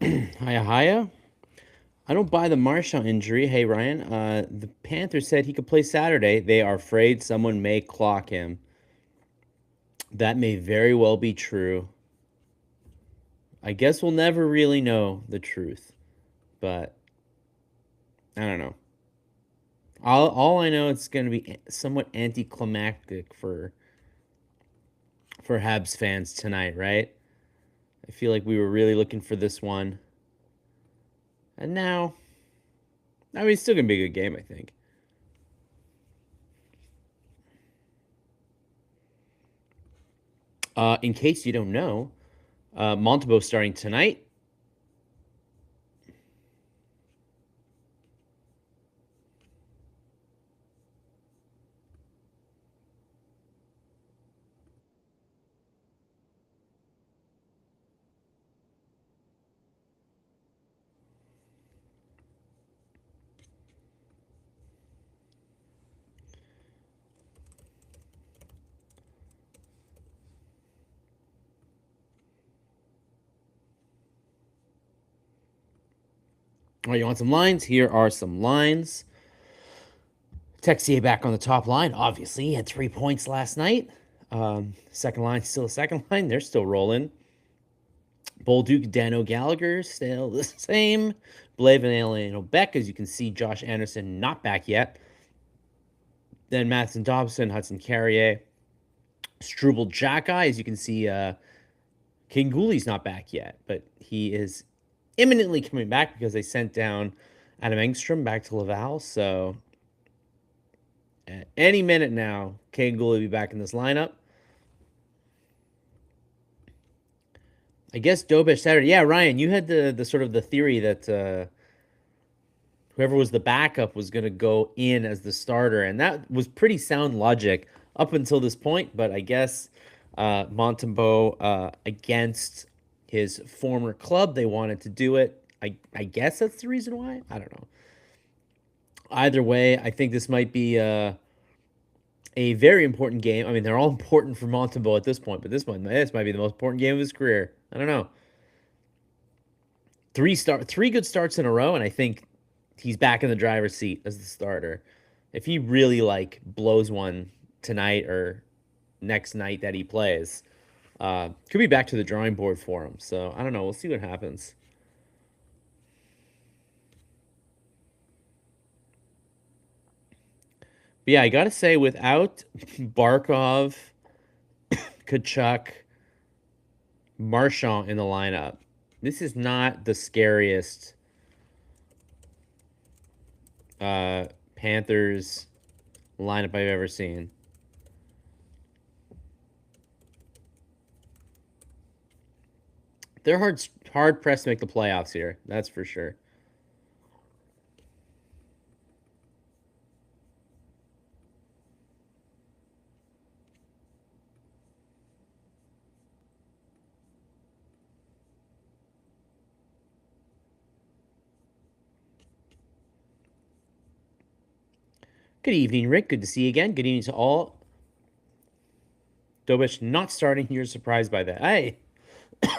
Hiya. I don't buy the Marchand injury. Hey, Ryan. The Panthers said he could play Saturday. They are afraid someone may clock him. That may very well be true. I guess we'll never really know the truth, but I don't know. All I know it's going to be somewhat anticlimactic for Habs fans tonight, right? I feel like we were really looking for this one, and now, I mean, it's still going to be a good game, I think. In case you don't know, Montembeault starting tonight. All right, you want some lines? Here are some lines. Texier back on the top line. Obviously, he had 3 points last night. Second line, still a second line. They're still rolling. Bolduc, Dano Gallagher, still the same. Blavin, and Beck. As you can see, Josh Anderson not back yet. Then Matheson, Dobson, Hudson Carrier, Struble, Jackeye. As you can see, Kaiden Guhle's not back yet, but he is imminently coming back because they sent down Adam Engstrom back to Laval. So at any minute now, Kaiden Guhle will be back in this lineup. I guess Dobish Saturday. Yeah, Ryan, you had the sort of the theory that whoever was the backup was going to go in as the starter, and that was pretty sound logic up until this point. But I guess Montembeault against his former club, they wanted to do it. I guess that's the reason why. I don't know. Either way, I think this might be a very important game. I mean, they're all important for Montembeault at this point, but this might be the most important game of his career. I don't know. Three good starts in a row, and I think he's back in the driver's seat as the starter. If he really blows one tonight or next night that he plays, could be back to the drawing board for him. So I don't know. We'll see what happens. But yeah, I gotta say, without Barkov, Kachuk, Marchand in the lineup, this is not the scariest Panthers lineup I've ever seen. They're hard pressed to make the playoffs here. That's for sure. Good evening, Rick. Good to see you again. Good evening to all. Dobish not starting. You're surprised by that. I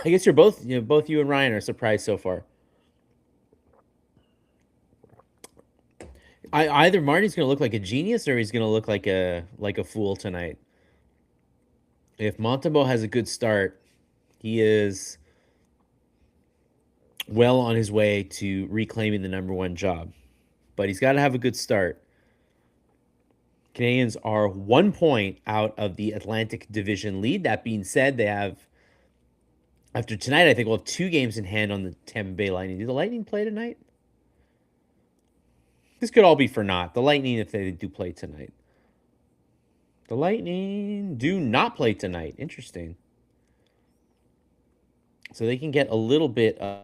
guess you're both you and Ryan are surprised so far. Either Marty's going to look like a genius or he's going to look like a fool tonight. If Montembeault has a good start, he is well on his way to reclaiming the number one job. But he's got to have a good start. Canadians are 1 point out of the Atlantic Division lead. That being said, they have, after tonight, I think we'll have 2 games in hand on the Tampa Bay Lightning. Do the Lightning play tonight? This could all be for naught. The Lightning, if they do play tonight. The Lightning do not play tonight. Interesting. So they can get a little bit of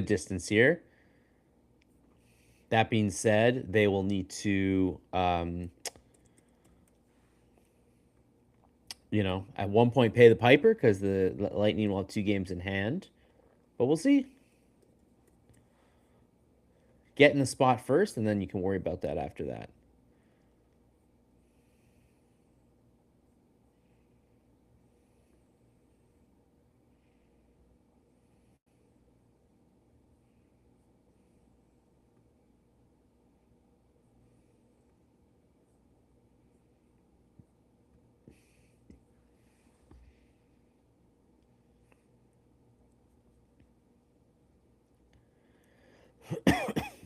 distance here. That being said, they will need to, at one point pay the piper because the Lightning will have 2 games in hand. But we'll see. Get in the spot first, and then you can worry about that after that.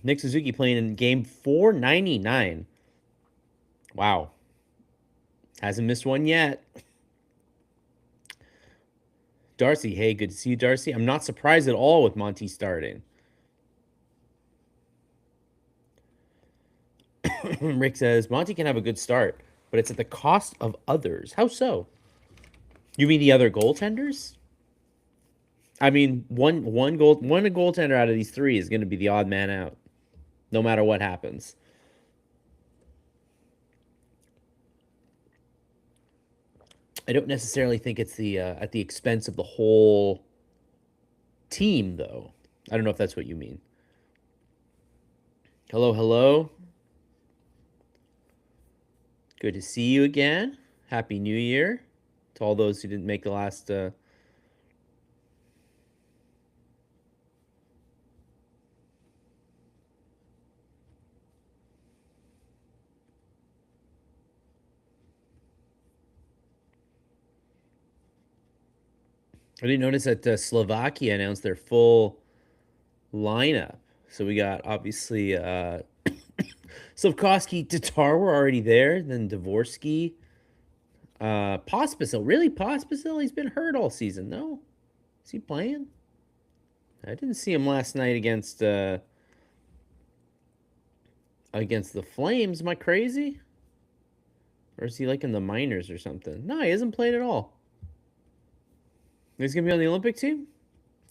Nick Suzuki playing in game 499. Wow. Hasn't missed one yet. Darcy, hey, good to see you, Darcy. I'm not surprised at all with Monty starting. Rick says, Monty can have a good start, but it's at the cost of others. How so? You mean the other goaltenders? I mean, one goaltender out of these three is going to be the odd man out, no matter what happens. I don't necessarily think it's the at the expense of the whole team, though. I don't know if that's what you mean. Hello, hello. Good to see you again. Happy New Year to all those who didn't make the last. I didn't notice that Slovakia announced their full lineup. So we got obviously Slavkovsky, Tatar were already there. Then Dvorsky, Pospisil. Really, Pospisil? He's been hurt all season. No, is he playing? I didn't see him last night against the Flames. Am I crazy? Or is he like in the minors or something? No, he hasn't played at all. He's gonna be on the Olympic team.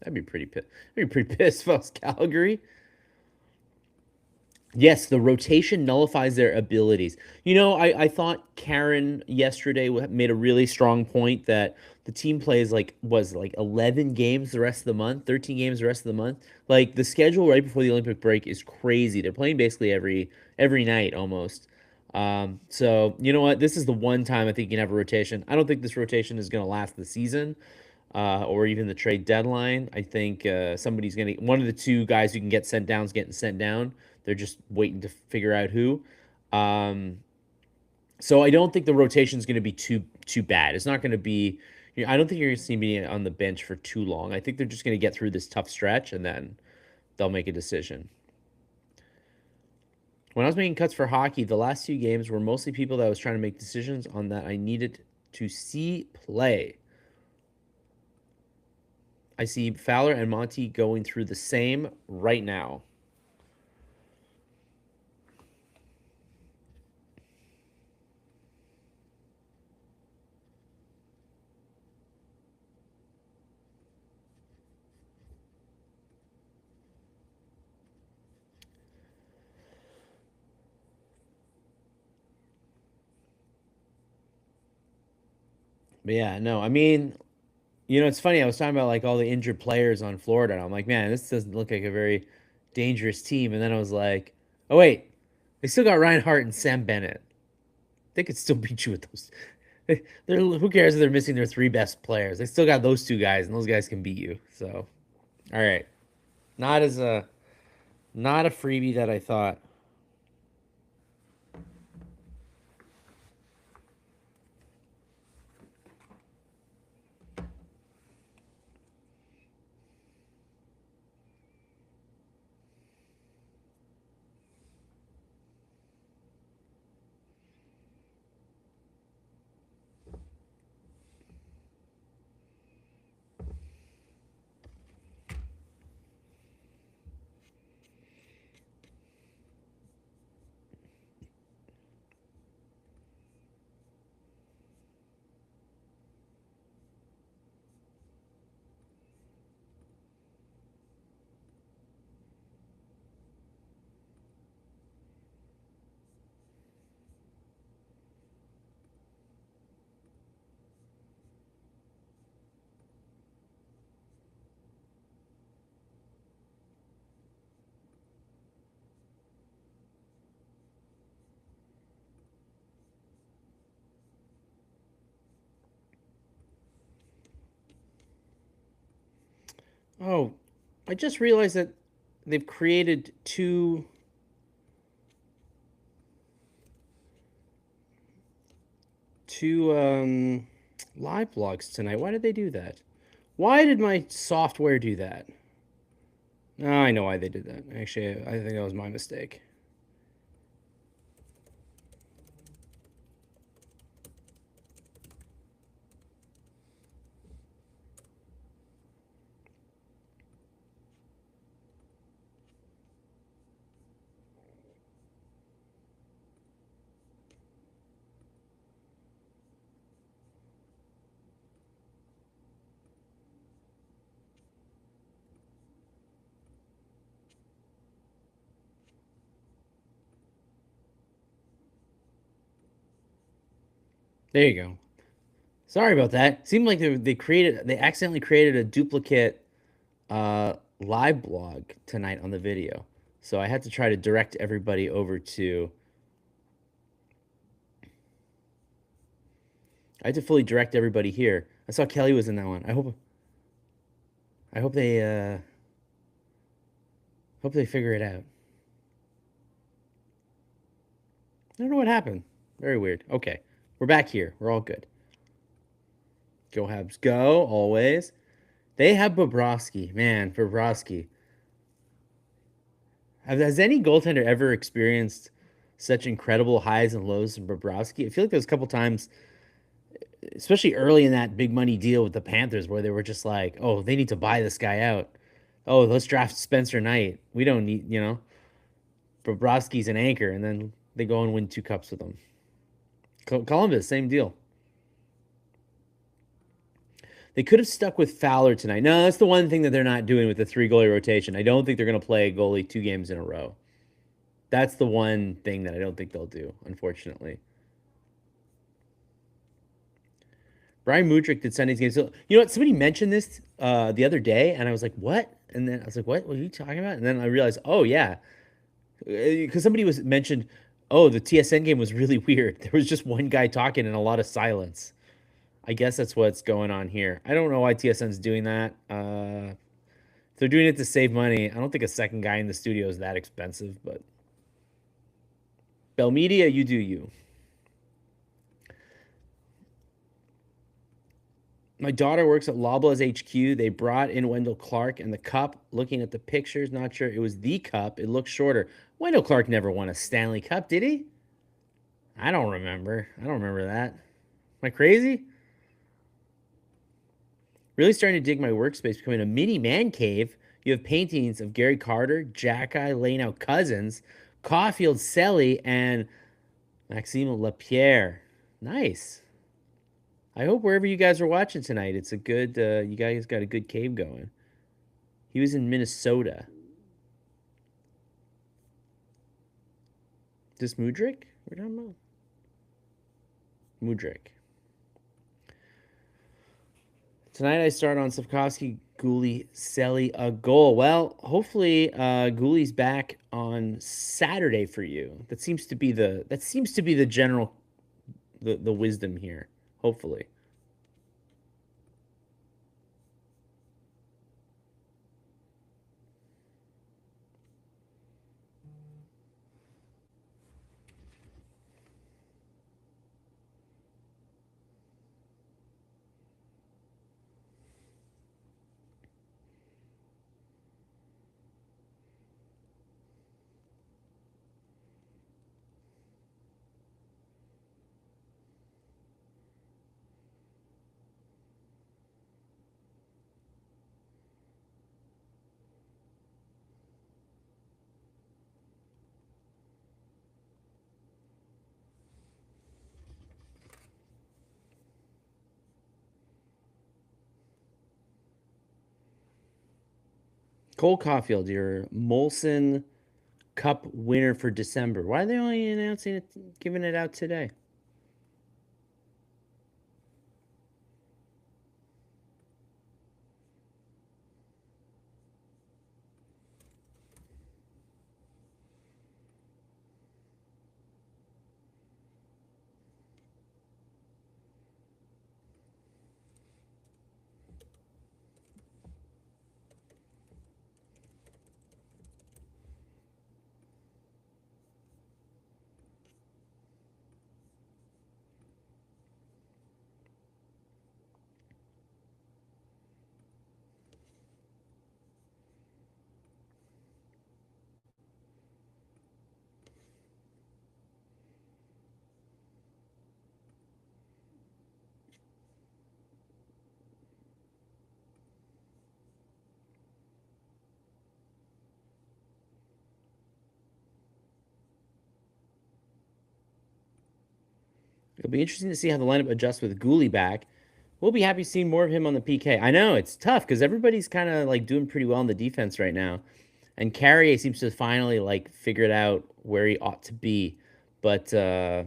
I'd be pretty pissed if I was Calgary. Yes, the rotation nullifies their abilities. You know, I thought Karen yesterday made a really strong point that the team plays like 11 games the rest of the month, 13 games the rest of the month. Like the schedule right before the Olympic break is crazy. They're playing basically every night almost. So you know what? This is the one time I think you can have a rotation. I don't think this rotation is going to last the season. Or even the trade deadline. I think somebody's going to, one of the two guys who can get sent down is getting sent down. They're just waiting to figure out who. So I don't think the rotation is going to be too bad. It's not going to be, I don't think you're going to see me on the bench for too long. I think they're just going to get through this tough stretch and then they'll make a decision. When I was making cuts for hockey, the last few games were mostly people that I was trying to make decisions on that I needed to see play. I see Fowler and Monty going through the same right now. But yeah, no, I mean, it's funny. I was talking about like all the injured players on Florida. And I'm like, man, this doesn't look like a very dangerous team. And then I was like, oh wait, they still got Reinhardt and Sam Bennett. They could still beat you with those. Who cares if they're missing their three best players? They still got those two guys, and those guys can beat you. So, all right, not a freebie that I thought. Oh, I just realized that they've created two live blogs tonight. Why did they do that? Why did my software do that? Oh, I know why they did that. Actually, I think that was my mistake. There you go. Sorry about that. Seemed like they accidentally created a duplicate live blog tonight on the video. So I had to try to direct everybody over to. I had to fully direct everybody here. I saw Kelly was in that one. I hope they figure it out. I don't know what happened. Very weird. Okay, we're back here. We're all good. Go Habs, go always. They have Bobrovsky, man. Bobrovsky. Has any goaltender ever experienced such incredible highs and lows in Bobrovsky? I feel like there's a couple times, especially early in that big money deal with the Panthers, where they were just like, "Oh, they need to buy this guy out. Oh, let's draft Spencer Knight. We don't need, Bobrovsky's an anchor," and then they go and win 2 cups with him. Columbus, same deal. They could have stuck with Fowler tonight. No, that's the one thing that they're not doing with the 3 goalie rotation. I don't think they're going to play a goalie 2 games in a row. That's the one thing that I don't think they'll do, unfortunately. Brian Mudryk did Sunday's game. So, you know what? Somebody mentioned this the other day, and I was like, what? And then I was like, what? What are you talking about? And then I realized, oh, yeah. Because somebody was mentioned, oh, the TSN game was really weird. There was just one guy talking and a lot of silence. I guess that's what's going on here. I don't know why TSN's doing that. If they're doing it to save money, I don't think a second guy in the studio is that expensive, but Bell Media, you do you. My daughter works at Loblaws HQ. They brought in Wendell Clark and the cup. Looking at the pictures, not sure it was the cup. It looks shorter. Wendell Clark never won a Stanley Cup, did he? I don't remember. I don't remember that. Am I crazy? Really starting to dig my workspace, becoming a mini man cave. You have paintings of Gary Carter, Jacky, laying out Cousins, Caulfield, Selly, and Maxime Lapierre. Nice. I hope wherever you guys are watching tonight, it's a good. You guys got a good cave going. He was in Minnesota. This Mudryk? We're talking about Mudryk. Tonight I start on Slavkovsky, Guhle, Selly, a goal. Well, hopefully Guhle's back on Saturday for you. That seems to be the general the wisdom here. Hopefully. Cole Caulfield, your Molson Cup winner for December. Why are they only announcing it, giving it out today? It'll be interesting to see how the lineup adjusts with Guhle back. We'll be happy seeing more of him on the PK. I know it's tough because everybody's kind of like doing pretty well in the defense right now, and Carrier seems to finally like figured out where he ought to be. But they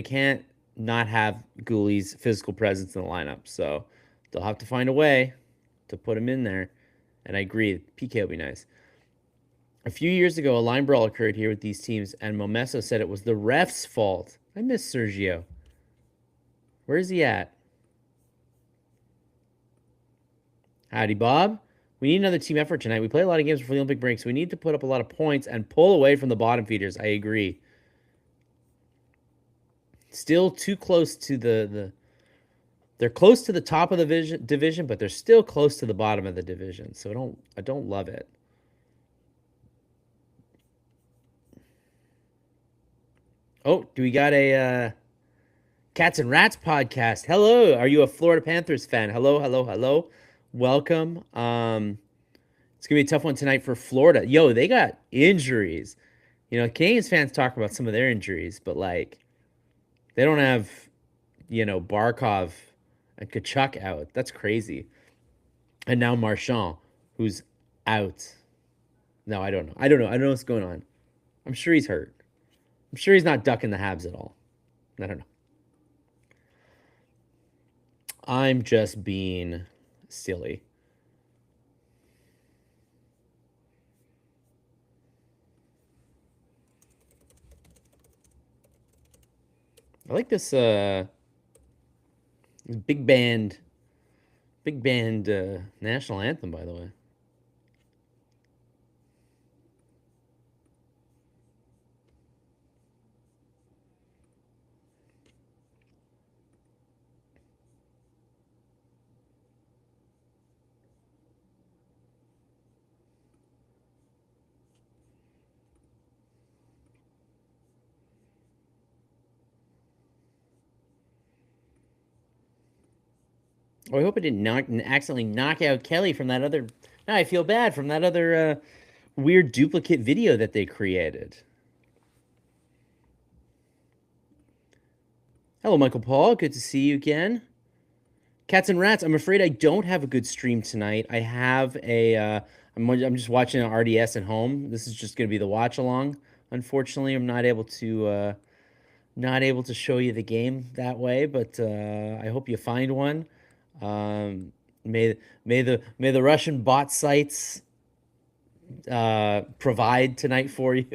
can't not have Guhle's physical presence in the lineup, so they'll have to find a way to put him in there. And I agree, PK will be nice. A few years ago, a line brawl occurred here with these teams, and Momesso said it was the ref's fault. I miss Sergio. Where is he at? Howdy, Bob. We need another team effort tonight. We play a lot of games before the Olympic break, so we need to put up a lot of points and pull away from the bottom feeders. I agree. Still too close to they're close to the top of the division, but they're still close to the bottom of the division. So I don't love it. Oh, do we got a Cats and Rats podcast? Hello, are you a Florida Panthers fan? Hello, hello, hello. Welcome. It's gonna be a tough one tonight for Florida. Yo, they got injuries. Canadiens fans talk about some of their injuries, but like they don't have, Barkov and Kachuk out. That's crazy. And now Marchand, who's out. No, I don't know. I don't know what's going on. I'm sure he's hurt. I'm sure he's not ducking the Habs at all. I don't know. I'm just being silly. I like this big band national anthem, by the way. Oh, I hope I didn't accidentally knock out Kelly from that other. Now I feel bad from that other weird duplicate video that they created. Hello, Michael Paul. Good to see you again. Cats and Rats. I'm afraid I don't have a good stream tonight. I have I'm just watching an RDS at home. This is just going to be the watch along. Unfortunately, I'm not able to show you the game that way, but I hope you find one. May the Russian bot sites provide tonight for you.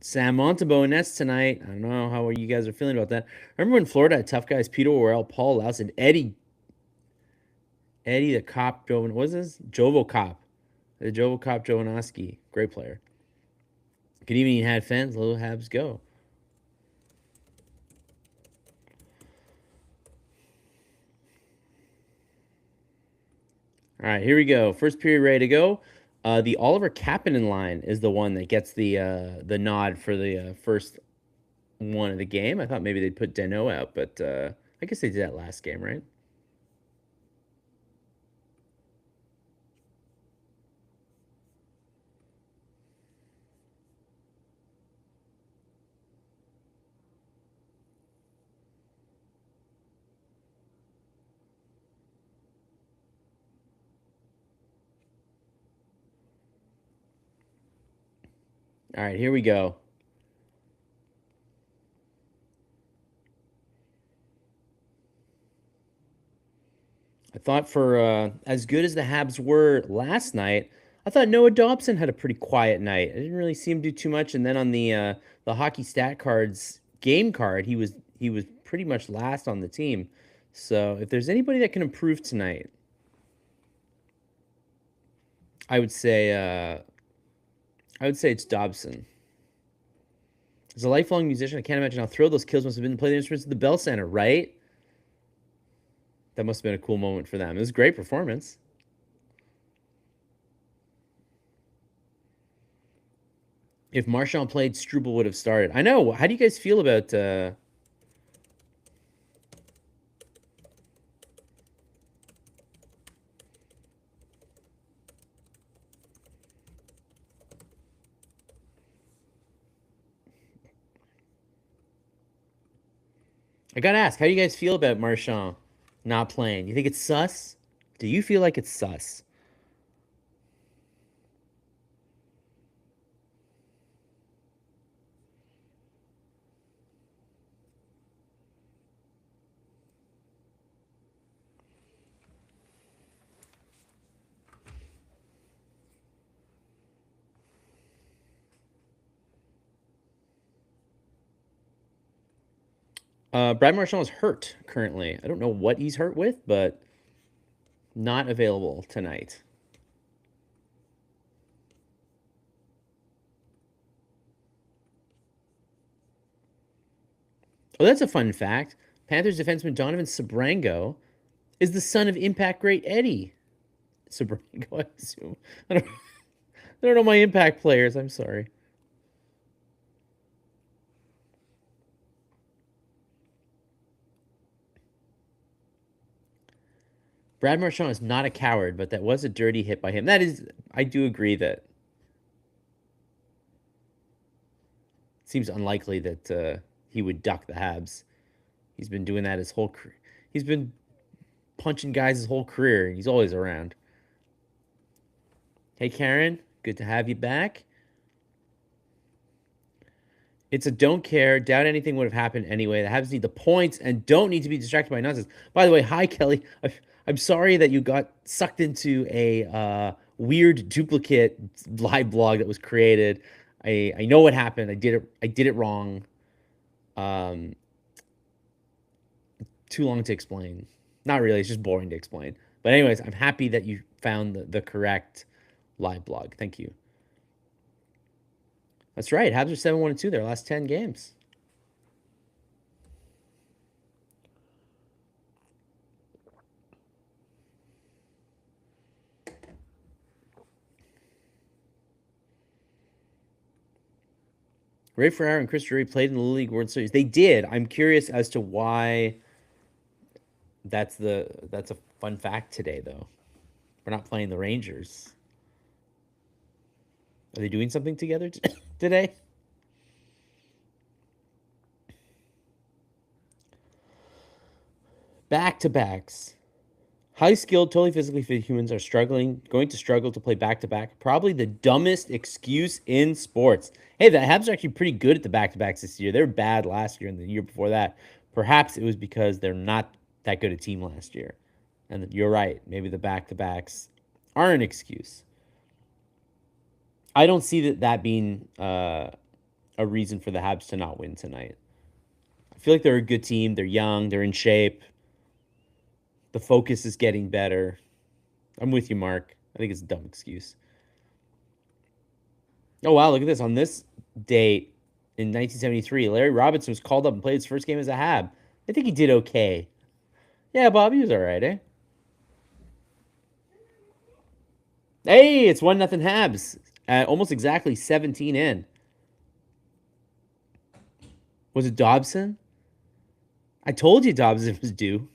Sam Montembeault and Nets tonight. I don't know how you guys are feeling about that. Remember when Florida had tough guys, Peter Worrell, Paul Laus, and Eddie the Cop, what was this? Jovo Cop. The Jovo Cop Jovanovski. Great player. Good evening, had fans. Little Habs go. All right, here we go. First period ready to go. The Oliver Kapanen line is the one that gets the nod for the first one of the game. I thought maybe they'd put Deno out, but I guess they did that last game, right? All right, here we go. I thought for as good as the Habs were last night, I thought Noah Dobson had a pretty quiet night. I didn't really see him do too much. And then on the hockey stat cards game card, he was pretty much last on the team. So if there's anybody that can improve tonight, I would say it's Dobson. As a lifelong musician, I can't imagine how thrilled those kills must have been to play the instruments at the Bell Center, right? That must have been a cool moment for them. It was a great performance. If Marchand played, Struble would have started. I know. How do you guys feel about I gotta ask, how do you guys feel about Marchand not playing? You think it's sus? Do you feel like it's sus? Brad Marchand is hurt currently. I don't know what he's hurt with, but not available tonight. Oh, that's a fun fact. Panthers defenseman Donovan Sabrango is the son of Impact great Eddie Sabrango, I assume. I don't know my Impact players. I'm sorry. Brad Marchand is not a coward, but that was a dirty hit by him. That is, I do agree that it seems unlikely that he would duck the Habs. He's been doing that his whole career. He's been punching guys his whole career. He's always around. Hey, Karen, good to have you back. It's a don't care, doubt anything would have happened anyway. The Habs need the points and don't need to be distracted by nonsense. By the way, hi, Kelly. I'm sorry that you got sucked into a weird duplicate live blog that was created. I know what happened. I did it wrong. Too long to explain. Not really. It's just boring to explain. But anyways, I'm happy that you found the correct live blog. Thank you. That's right. Habs are 7-1-2 their last 10 games. Ray Ferraro and Chris Drury played in the League World Series. They did. I'm curious as to why that's a fun fact today, though. We're not playing the Rangers. Are they doing something together today? Back-to-backs. High skilled, totally physically fit humans are going to struggle to play back to back. Probably the dumbest excuse in sports. Hey, the Habs are actually pretty good at the back to backs this year. They were bad last year and the year before that. Perhaps it was because they're not that good a team last year. And you're right. Maybe the back to backs are an excuse. I don't see that being a reason for the Habs to not win tonight. I feel like they're a good team. They're young. They're in shape. The focus is getting better. I'm with you, Mark. I think it's a dumb excuse. Oh, wow, look at this. On this date in 1973, Larry Robinson was called up and played his first game as a Hab. I think he did okay. Yeah, Bob, he was all right, eh? Hey, it's 1-0 Habs. Almost exactly 17 in. Was it Dobson? I told you Dobson was due.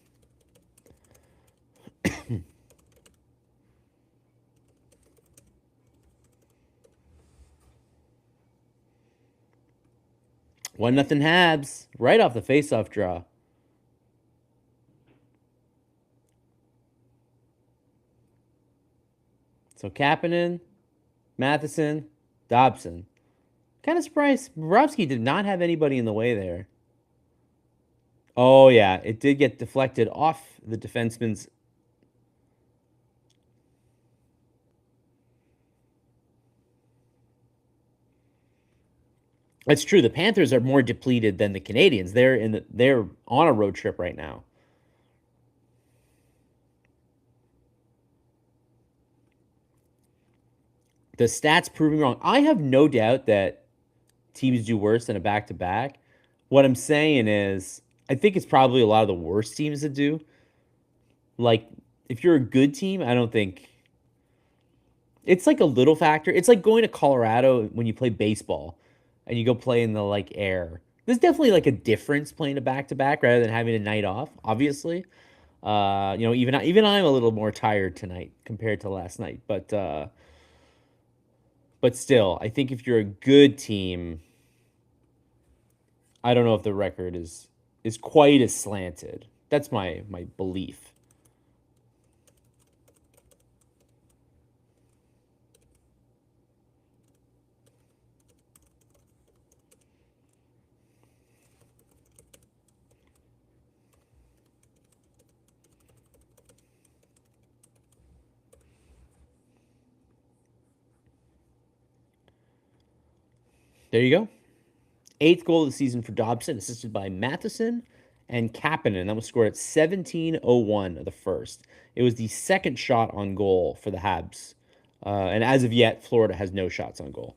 1-0 Habs. Right off the faceoff draw. So Kapanen, Matheson, Dobson. Kind of surprised. Bobrovsky did not have anybody in the way there. Oh, yeah. It did get deflected off the defenseman's. That's true. The Panthers are more depleted than the Canadiens. They're on a road trip right now. The stats proving wrong. I have no doubt that teams do worse than a back-to-back. What I'm saying is, I think it's probably a lot of the worst teams that do. Like, if you're a good team, I don't think it's like a little factor. It's like going to Colorado when you play baseball and you go play in the like air. There's definitely like a difference playing a back to back rather than having a night off. Obviously, even I'm a little more tired tonight compared to last night. But still, I think if you're a good team, I don't know if the record is is quite as slanted. That's my belief. There you go. 8th goal of the season for Dobson, assisted by Matheson and Kapanen. That was scored at 17:01 of the first. It was the second shot on goal for the Habs. And as of yet, Florida has no shots on goal.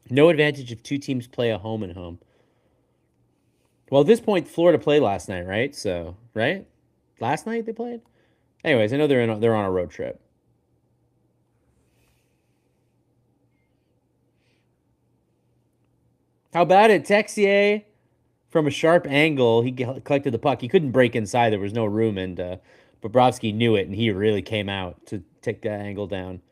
No advantage if two teams play a home and home. Well, at this point, Florida played last night, right? So, right? Last night they played? Anyways, I know they're on a road trip. How about it? Texier from a sharp angle. He collected the puck. He couldn't break inside. There was no room, and Bobrovsky knew it, and he really came out to take that angle down.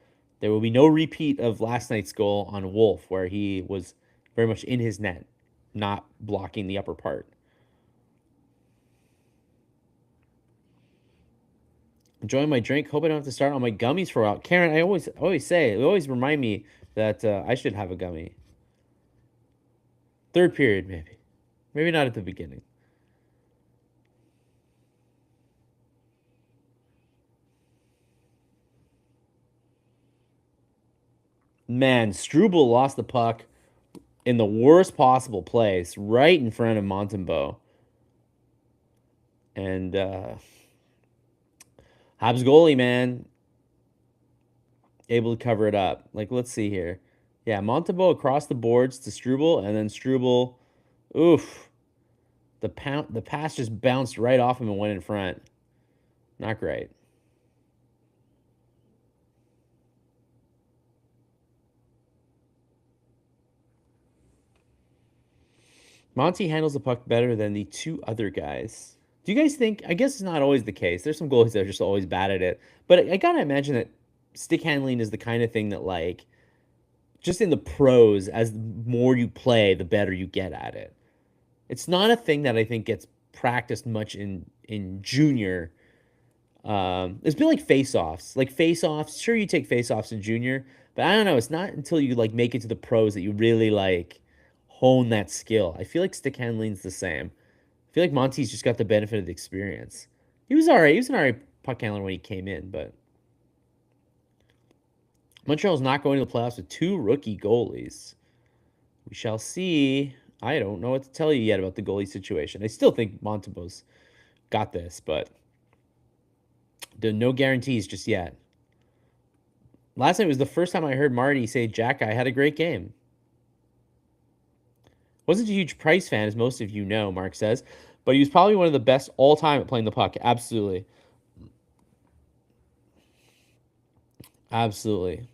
There will be no repeat of last night's goal on Wolf, where he was very much in his net, not blocking the upper part. Enjoying my drink. Hope I don't have to start on my gummies for a while. Karen, I always remind me that I should have a gummy. Third period, maybe. Maybe not at the beginning. Man, Struble lost the puck in the worst possible place, right in front of Montembeault. And Habs goalie, man, able to cover it up. Like, let's see here. Yeah, Montembeault across the boards to Struble, and then Struble, oof. The pass just bounced right off him and went in front. Not great. Monty handles the puck better than the two other guys. Do you guys think? I guess it's not always the case. There's some goalies that are just always bad at it. But I gotta imagine that stick handling is the kind of thing that, like, just in the pros, as the more you play, the better you get at it. It's not a thing that I think gets practiced much in junior. It's been like face-offs. Like face-offs, sure you take face-offs in junior, but I don't know. It's not until you like make it to the pros that you really like hone that skill. I feel like stick handling's the same. I feel like Monty's just got the benefit of the experience. He was all right. He was an all right puck handler when he came in, but Montreal's not going to the playoffs with two rookie goalies. We shall see. I don't know what to tell you yet about the goalie situation. I still think Montembeault's got this, but no guarantees just yet. Last night was the first time I heard Marty say Jack Guy had a great game. Wasn't a huge Price fan, as most of you know, Mark says, but he was probably one of the best all time at playing the puck. Absolutely. Absolutely.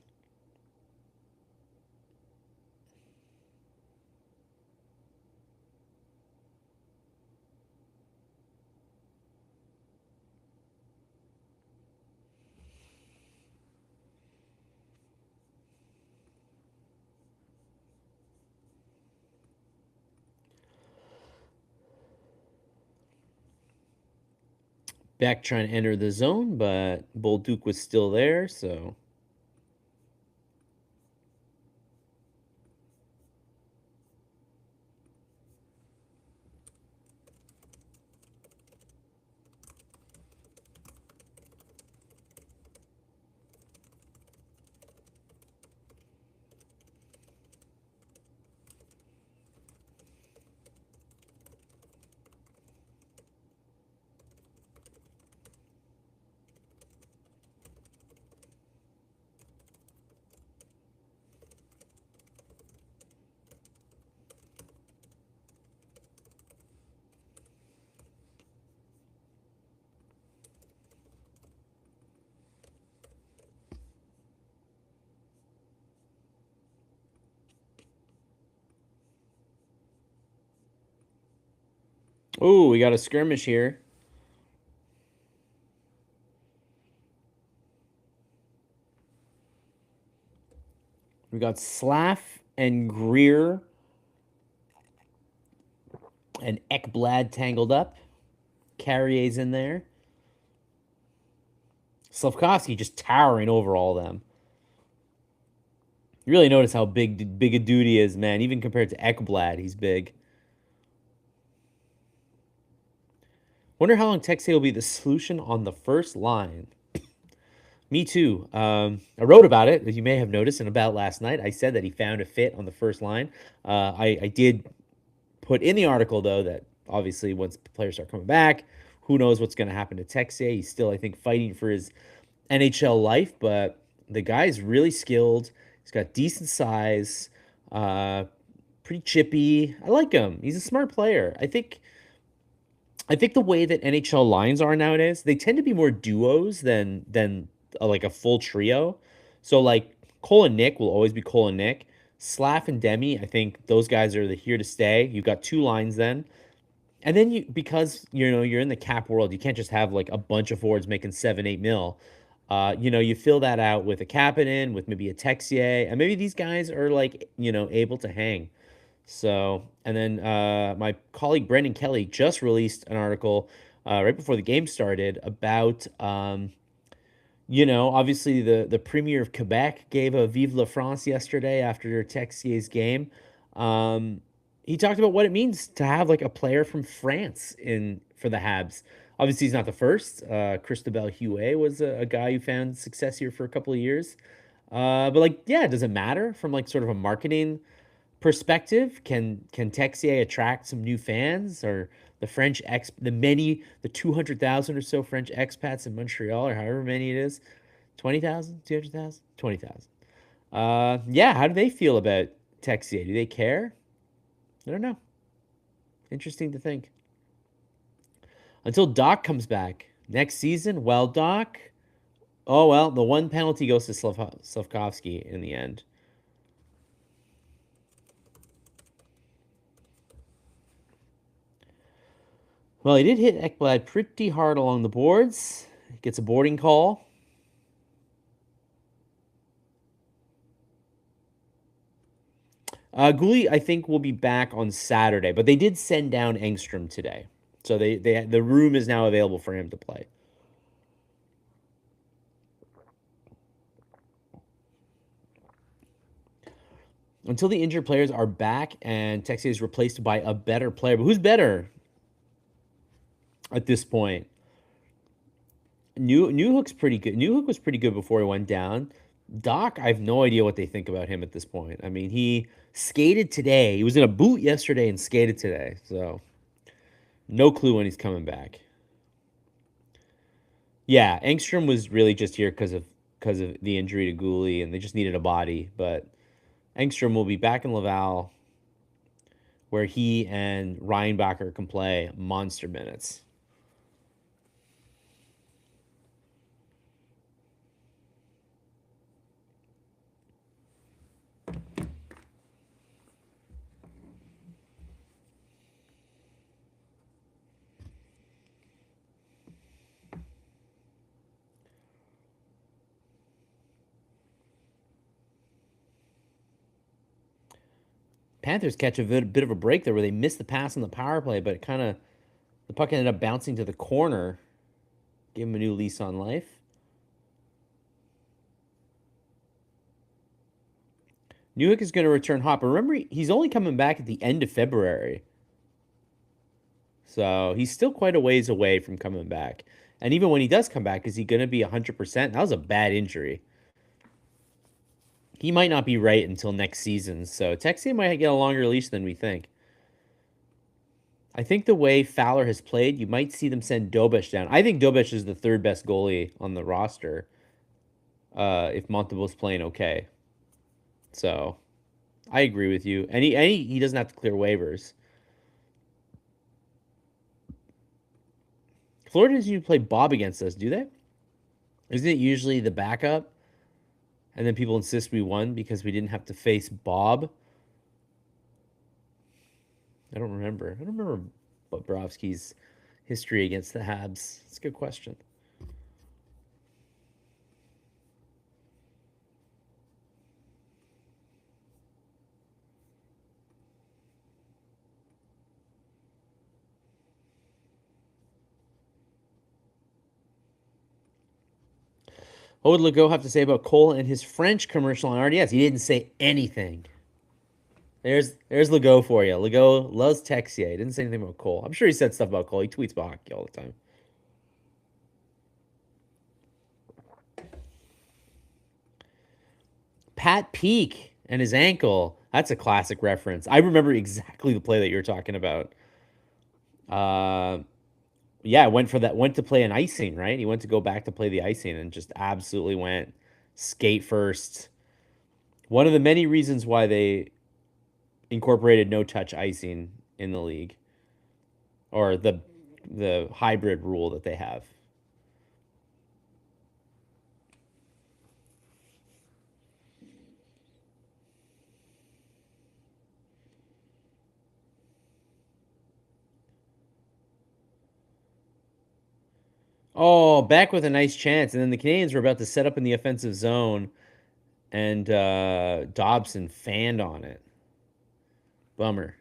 Beck trying to enter the zone, but Bolduc was still there, so. Oh, we got a skirmish here. We got Slaff and Greer and Ekblad tangled up. Carrier's in there. Slavkovsky just towering over all of them. You really notice how big a dude he is, man. Even compared to Ekblad, he's big. Wonder how long Texier will be the solution on the first line. Me too. I wrote about it, as you may have noticed, and about last night. I said that he found a fit on the first line. I did put in the article, though, that obviously once players start coming back, who knows what's going to happen to Texier. He's still, I think, fighting for his NHL life, but the guy's really skilled. He's got decent size, pretty chippy. I like him. He's a smart player. I think the way that NHL lines are nowadays, they tend to be more duos than like a full trio. So like Cole and Nick will always be Cole and Nick. Slaff and Demi, I think those guys are here to stay. You've got two lines then. And then because you're in the cap world, you can't just have like a bunch of forwards making 7-8 mil. You fill that out with a Kapanen, with maybe a Texier, and maybe these guys are like able to hang. So, and then my colleague Brendan Kelly just released an article right before the game started about, obviously the Premier of Quebec gave a Vive la France yesterday after Texier's game. He talked about what it means to have like a player from France for the Habs. Obviously, he's not the first. Cristobal Huet was a guy who found success here for a couple of years. But like, yeah, does it matter from like sort of a marketing perspective? Can Texier attract some new fans, or the 200,000 or so French expats in Montreal, or however many it is, 20,000, 200,000, 20,000. Yeah, how do they feel about Texier? Do they care? I don't know. Interesting to think. Until Doc comes back next season, well, Doc. Oh well, the one penalty goes to Slavkovsky in the end. Well, he did hit Ekblad pretty hard along the boards. Gets a boarding call. Guhle, I think, will be back on Saturday, but they did send down Engstrom today, so the room is now available for him to play. Until the injured players are back and Texier is replaced by a better player, but who's better at this point? Newhook's pretty good. Newhook was pretty good before he went down. Doc, I have no idea what they think about him at this point. I mean, he skated today. He was in a boot yesterday and skated today. So, no clue when he's coming back. Yeah, Engstrom was really just here because of the injury to Guhle, and they just needed a body. But Engstrom will be back in Laval, where he and Reinbacher can play monster minutes. Panthers catch a bit of a break there where they missed the pass on the power play, but the puck ended up bouncing to the corner, gave him a new lease on life. Newhook is going to return hot, but remember, he's only coming back at the end of February. So he's still quite a ways away from coming back. And even when he does come back, is he going to be 100%? That was a bad injury. He might not be right until next season, so Texier might get a longer leash than we think. I think the way Fowler has played, you might see them send Dobish down. I think Dobish is the third best goalie on the roster if Montembeault's playing okay. So I agree with you. And he doesn't have to clear waivers. Florida doesn't usually play Bob against us, do they? Isn't it usually the backup? And then people insist we won because we didn't have to face Bob. I don't remember. Bobrovsky's history against the Habs? It's a good question. What would Legault have to say about Cole and his French commercial on RDS? He didn't say anything. There's Legault for you. Legault loves Texier. He didn't say anything about Cole. I'm sure he said stuff about Cole. He tweets about hockey all the time. Pat Peake and his ankle. That's a classic reference. I remember exactly the play that you're talking about. Yeah, went to play an icing, right? He went to go back to play the icing and just absolutely went skate first. One of the many reasons why they incorporated no touch icing in the league, or the hybrid rule that they have. Oh, back with a nice chance, and then the Canadiens were about to set up in the offensive zone, and Dobson fanned on it. Bummer.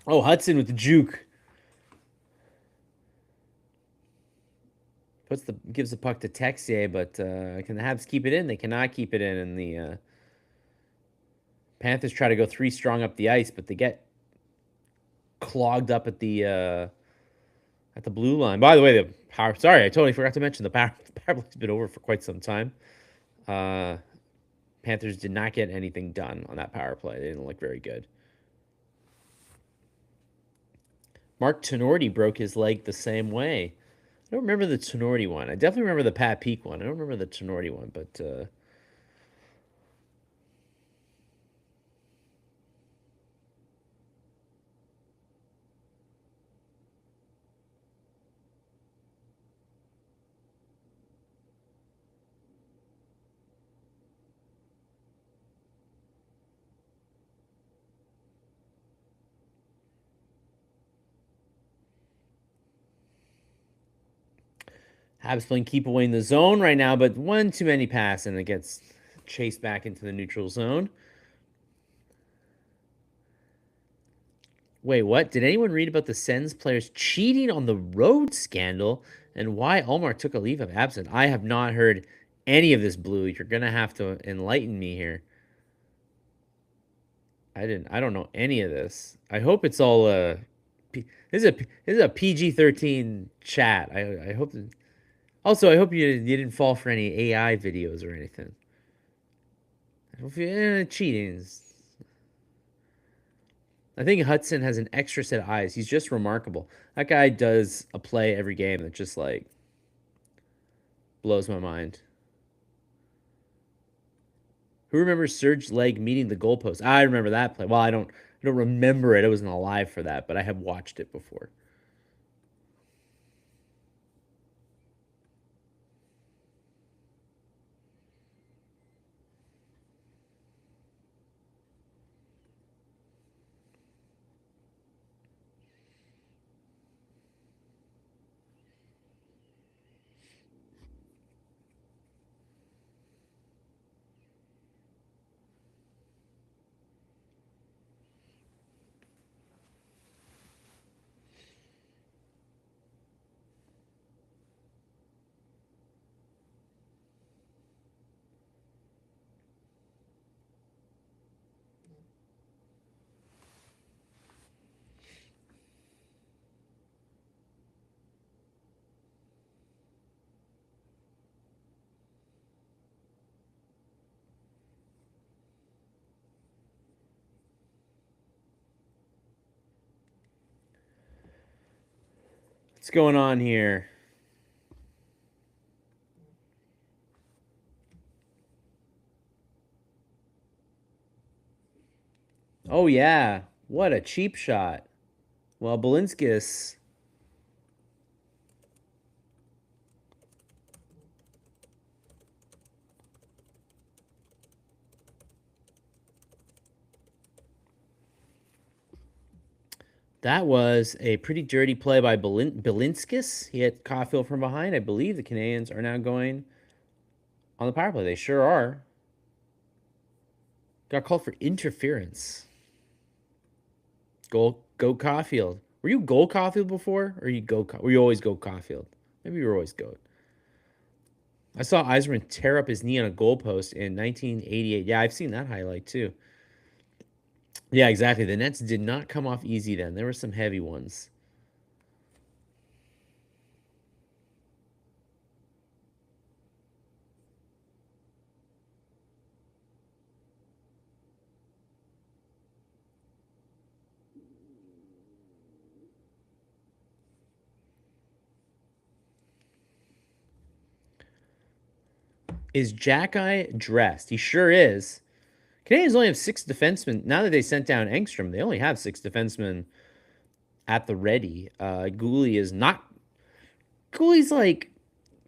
Oh, Hudson with the juke. Gives the puck to Texier, but can the Habs keep it in? They cannot keep it in, and the Panthers try to go three strong up the ice, but they get clogged up at the blue line. By the way, the power. Sorry, I totally forgot to mention the power play's been over for quite some time. Panthers did not get anything done on that power play. They didn't look very good. Mark Tenorti broke his leg the same way. I don't remember the Tenorti one. I definitely remember the Pat Peake one. I don't remember the Tenorti one, but Habs playing keep away in the zone right now, but one too many pass and it gets chased back into the neutral zone. Wait, what? Did anyone read about the Sens players cheating on the road scandal and why Omar took a leave of absence? I have not heard any of this, Blue. You're gonna have to enlighten me here. I don't know any of this. I hope it's all this is a PG-13 chat. I hope. Also, I hope you didn't fall for any AI videos or anything. I hope cheating. I think Hudson has an extra set of eyes. He's just remarkable. That guy does a play every game that just like blows my mind. Who remembers Serge Leg meeting the goalpost? I remember that play. Well, I don't remember it. I wasn't alive for that, but I have watched it before. What's going on here? Oh yeah, what a cheap shot. Well, Balinskis That was a pretty dirty play by Belinskis. He hit Caulfield from behind. I believe the Canadiens are now going on the power play. They sure are. Got called for interference. Go Caulfield. Were you goal Caulfield before, or were you always go Caulfield? Maybe you were always goat. I saw Yzerman tear up his knee on a goalpost in 1988. Yeah, I've seen that highlight too. Yeah, exactly. The Nets did not come off easy then. There were some heavy ones. Is Jackeye dressed? He sure is. Canadians only have 6 defensemen. Now that they sent down Engstrom, they only have 6 defensemen at the ready. Guhle is not. Guhle's like,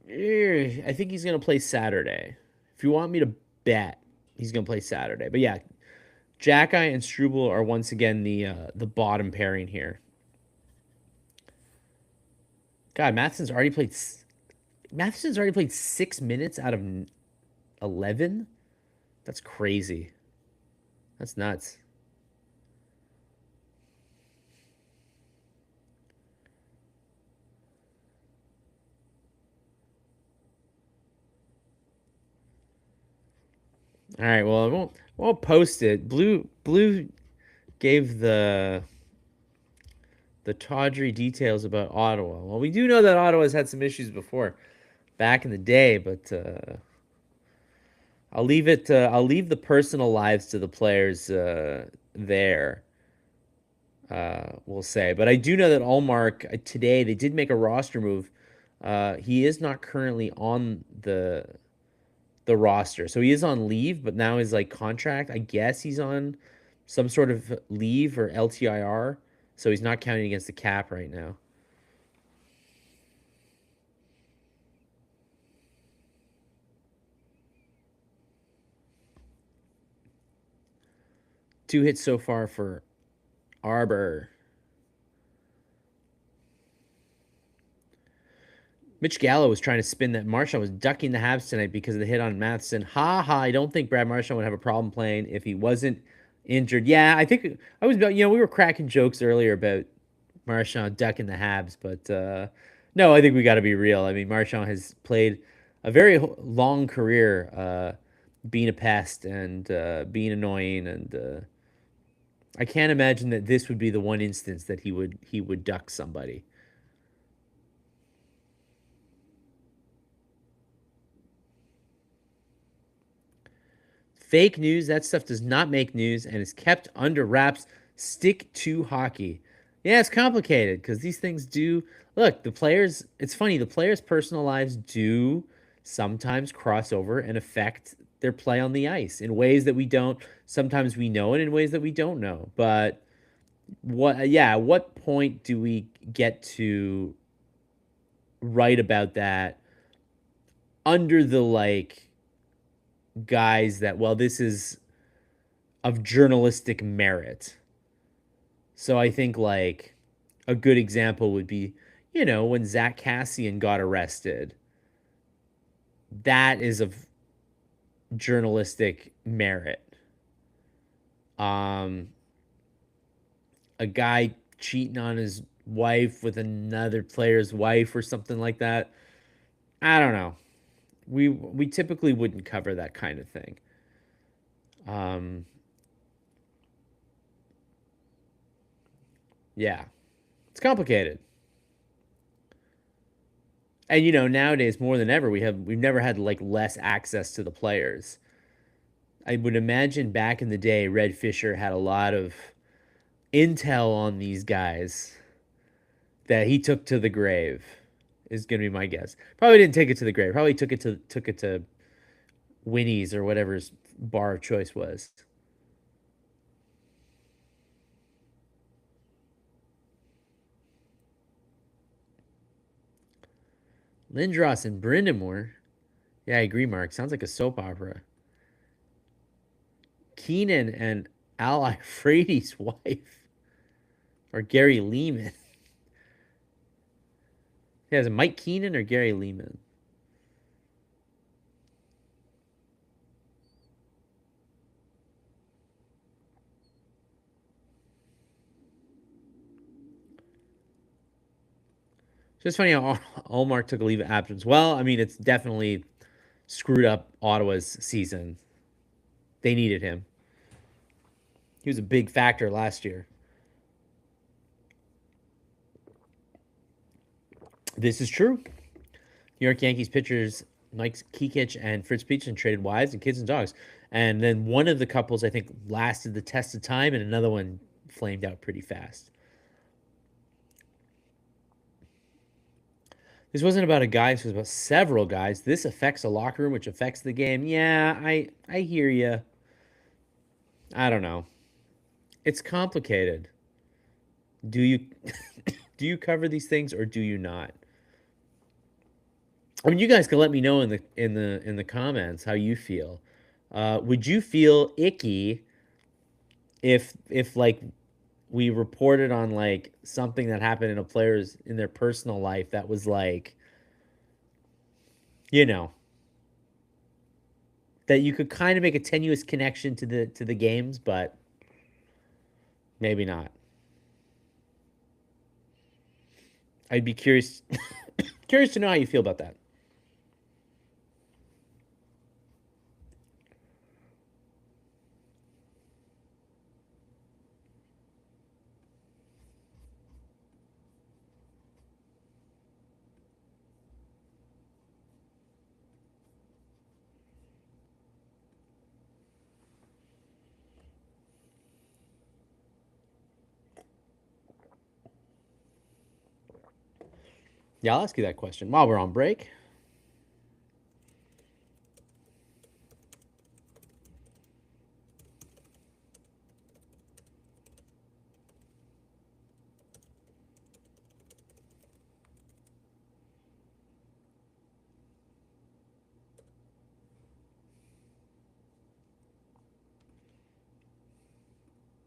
I think he's going to play Saturday. If you want me to bet, he's going to play Saturday. But yeah, Jackeye and Struble are once again the bottom pairing here. God, Matheson's already played 6 minutes out of 11. That's crazy. That's nuts. All right. Well, I won't post it. Blue gave the tawdry details about Ottawa. Well, we do know that Ottawa's had some issues before, back in the day, but I'll leave it. I'll leave the personal lives to the players there. We'll say, but I do know that Allmark today they did make a roster move. He is not currently on the roster, so he is on leave. But now his like contract, I guess he's on some sort of leave or LTIR, so he's not counting against the cap right now. Two hits so far for Arbor. Mitch Gallo was trying to spin that Marchand was ducking the Habs tonight because of the hit on Matheson. Ha ha! I don't think Brad Marchand would have a problem playing if he wasn't injured. Yeah, I think I was. We were cracking jokes earlier about Marchand ducking the Habs, but no, I think we got to be real. I mean, Marchand has played a very long career being a pest and being annoying, and I can't imagine that this would be the one instance that he would duck somebody. Fake news, that stuff does not make news and is kept under wraps. Stick to hockey. Yeah, it's complicated because these things do. Look, the players, it's funny, the players' personal lives do sometimes cross over and affect their play on the ice in ways that we don't. Sometimes we know it in ways that we don't know. But at what point do we get to write about that under the like guys that, well, this is of journalistic merit? So I think like a good example would be, when Zach Cassian got arrested. That is of journalistic merit. A guy cheating on his wife with another player's wife or something like that. I don't know. We typically wouldn't cover that kind of thing. Yeah, it's complicated. And nowadays more than ever, we've never had like less access to the players. I would imagine back in the day, Red Fisher had a lot of intel on these guys that he took to the grave. Is going to be my guess. Probably didn't take it to the grave. Probably took it to Winnie's or whatever his bar of choice was. Lindros and Brindamore. Yeah, I agree, Mark. Sounds like a soap opera. Keenan and Al Ifredi's wife. Or Gary Lehman. Yeah, is it Mike Keenan or Gary Lehman? It's just funny how Allmark took a leave of absence. Well, I mean, it's definitely screwed up Ottawa's season. They needed him. He was a big factor last year. This is true. New York Yankees pitchers Mike Kikich and Fritz Peterson traded wives and kids and dogs. And then one of the couples, I think, lasted the test of time, and another one flamed out pretty fast. This wasn't about a guy, this was about several guys. This affects a locker room, which affects the game. Yeah, I hear you. I don't know. It's complicated. Do you do you cover these things or do you not? I mean, you guys can let me know in the comments how you feel. Would you feel icky if like we reported on like something that happened in a player's in their personal life that was like, you know, that you could kind of make a tenuous connection to the games, but maybe not. I'd be curious curious to know how you feel about that. Yeah, I'll ask you that question while we're on break.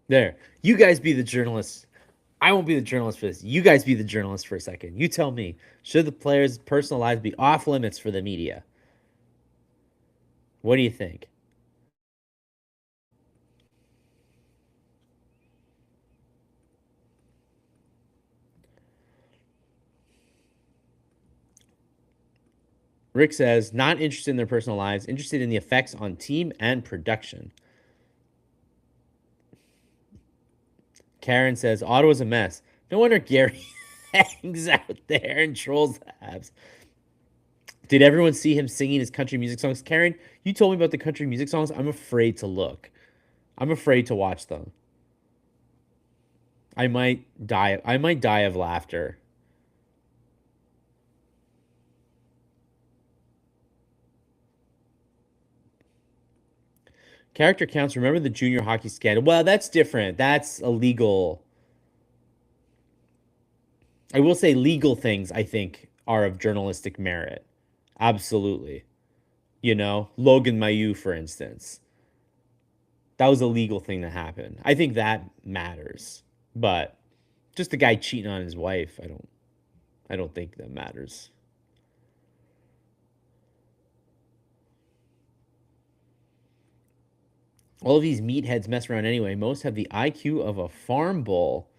There. You guys be the journalists. I won't be the journalist for this. You guys be the journalist for a second. You tell me, should the players' personal lives be off limits for the media? What do you think? Rick says, not interested in their personal lives, interested in the effects on team and production. Karen says, Ottawa's a mess. No wonder Gary hangs out there and trolls the Habs. Did everyone see him singing his country music songs? Karen, you told me about the country music songs. I'm afraid to look. I'm afraid to watch them. I might die. I might die of laughter. Character counts. Remember the junior hockey scandal? Well, that's different. That's illegal. I will say legal things, I think, are of journalistic merit. Absolutely. You know, Logan Mailloux, for instance. That was a legal thing that happened. I think that matters. But just the guy cheating on his wife, I don't think that matters. All of these meatheads mess around anyway. Most have the IQ of a farm bull.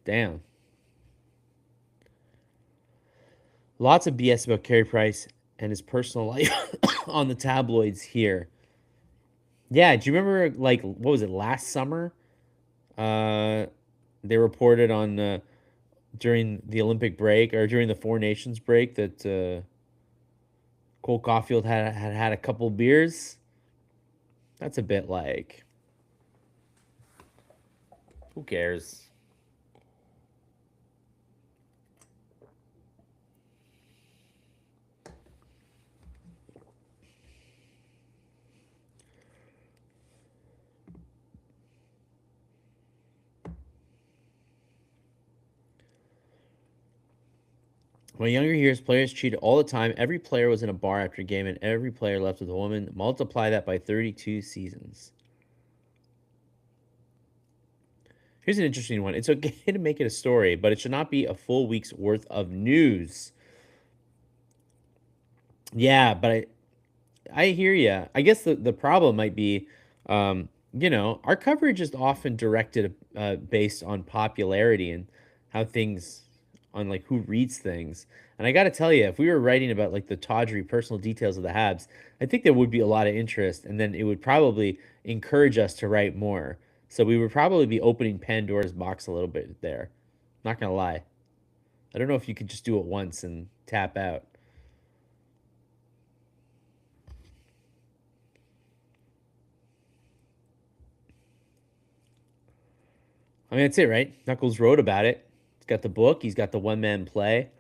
Damn. Lots of BS about Carey Price and his personal life on the tabloids here. Yeah, do you remember like what was it last summer? Uh, they reported on during the Olympic break or during the Four Nations break that Cole Caulfield had a couple beers. That's a bit like, who cares? My younger years, players cheated all the time. Every player was in a bar after a game, and every player left with a woman. Multiply that by 32 seasons. Here's an interesting one. It's okay to make it a story, but it should not be a full week's worth of news. Yeah, but I hear you. I guess the problem might be, our coverage is often directed based on popularity and how things, on like who reads things. And I got to tell you, if we were writing about like the tawdry personal details of the Habs, I think there would be a lot of interest, and then it would probably encourage us to write more. So we would probably be opening Pandora's box a little bit there. Not gonna lie. I don't know if you could just do it once and tap out. I mean, that's it, right? Knuckles wrote about it. He's got the book. He's got the one-man play.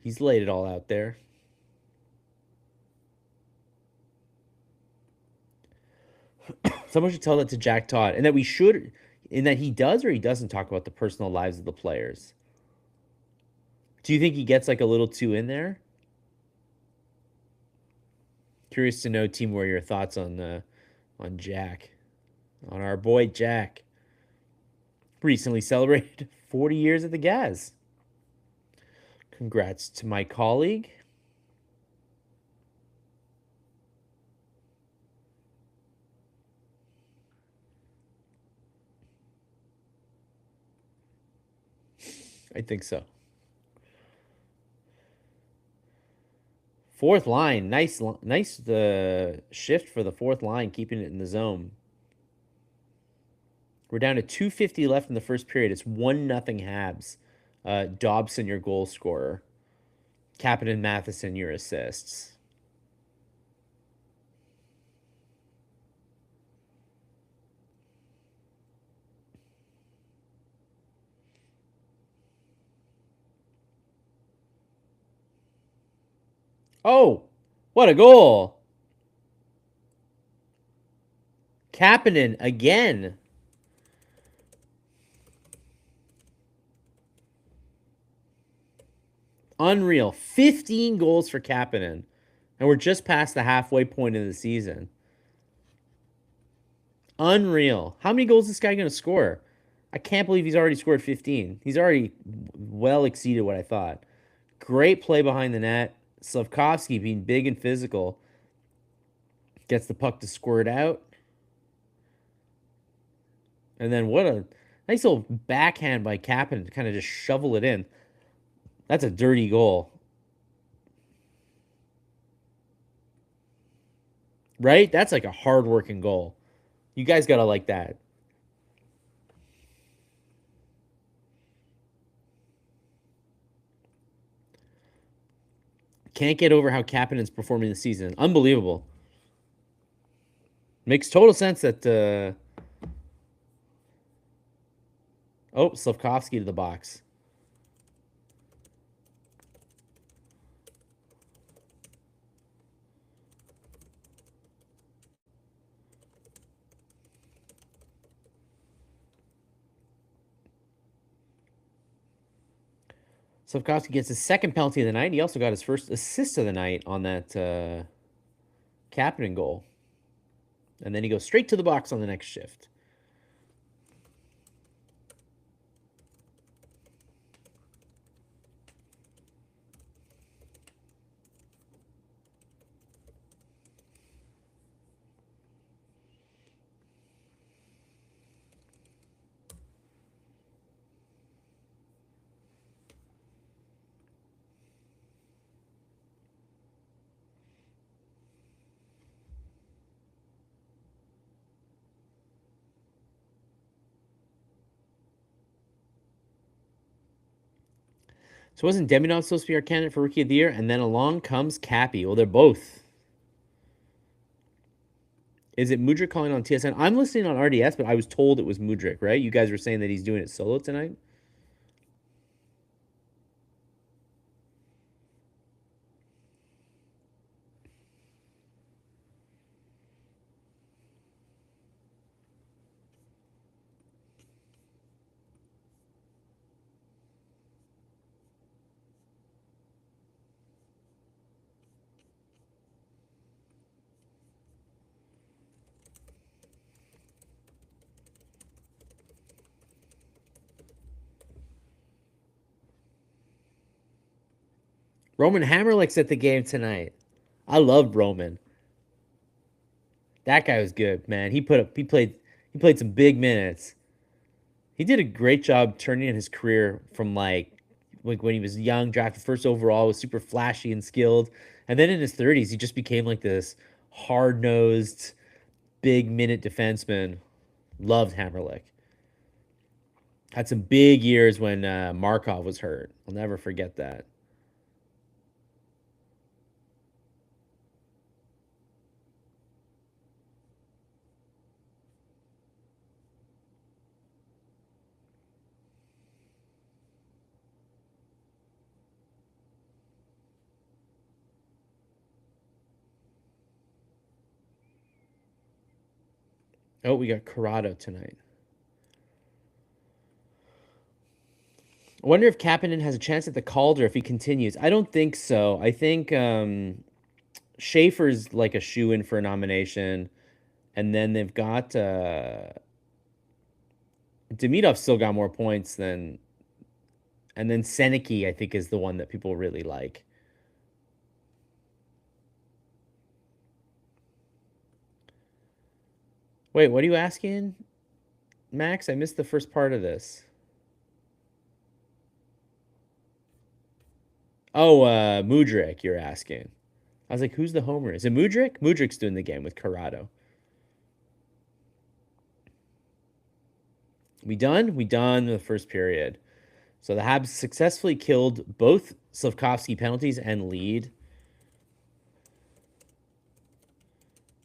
He's laid it all out there. Someone should tell that to Jack Todd, and that we should, in that he does or he doesn't talk about the personal lives of the players. Do you think he gets like a little too in there? Curious to know, Team Warrior, thoughts on Jack, on our boy Jack. Recently celebrated 40 years at the Gas. Congrats to my colleague. I think so. Fourth line, nice the shift for the fourth line, keeping it in the zone. We're down to 2:50 left in the first period. It's 1-0 Habs. Dobson, your goal scorer. Kaiden Matheson, your assists. Oh, what a goal! Kapanen again. Unreal. 15 goals for Kapanen. And we're just past the halfway point of the season. Unreal. How many goals is this guy going to score? I can't believe he's already scored 15. He's already well exceeded what I thought. Great play behind the net. Slavkovsky being big and physical. Gets the puck to squirt out. And then what a nice little backhand by Kapanen to kind of just shovel it in. That's a dirty goal. Right? That's like a hard-working goal. You guys got to like that. Can't get over how Kapanen's performing this season. Unbelievable. Makes total sense that... Slavkovsky to the box. Slavkovsky gets his second penalty of the night. He also got his first assist of the night on that Kapanen goal. And then he goes straight to the box on the next shift. So wasn't Demidov supposed to be our candidate for Rookie of the Year? And then along comes Cappy. Well, they're both. Is it Mudryk calling on TSN? I'm listening on RDS, but I was told it was Mudryk, right? You guys were saying that he's doing it solo tonight? Roman Hammerlick's at the game tonight. I loved Roman. That guy was good, man. He played some big minutes. He did a great job turning in his career from like when he was young, drafted first overall, was super flashy and skilled, and then in his 30s, he just became like this hard-nosed, big-minute defenseman. Loved Hammerlick. Had some big years when Markov was hurt. I'll never forget that. Oh, we got Corrado tonight. I wonder if Kapanen has a chance at the Calder if he continues. I don't think so. I think Schaefer's like a shoe-in for a nomination. And then they've got Demidov still got more points than, and then Seneke, I think, is the one that people really like. Wait, what are you asking, Max? I missed the first part of this. Oh, Mudryk, you're asking. I was like, who's the homer? Is it Mudryk? Mudryk's doing the game with Corrado. We done? We done the first period. So the Habs successfully killed both Slavkovsky penalties and lead.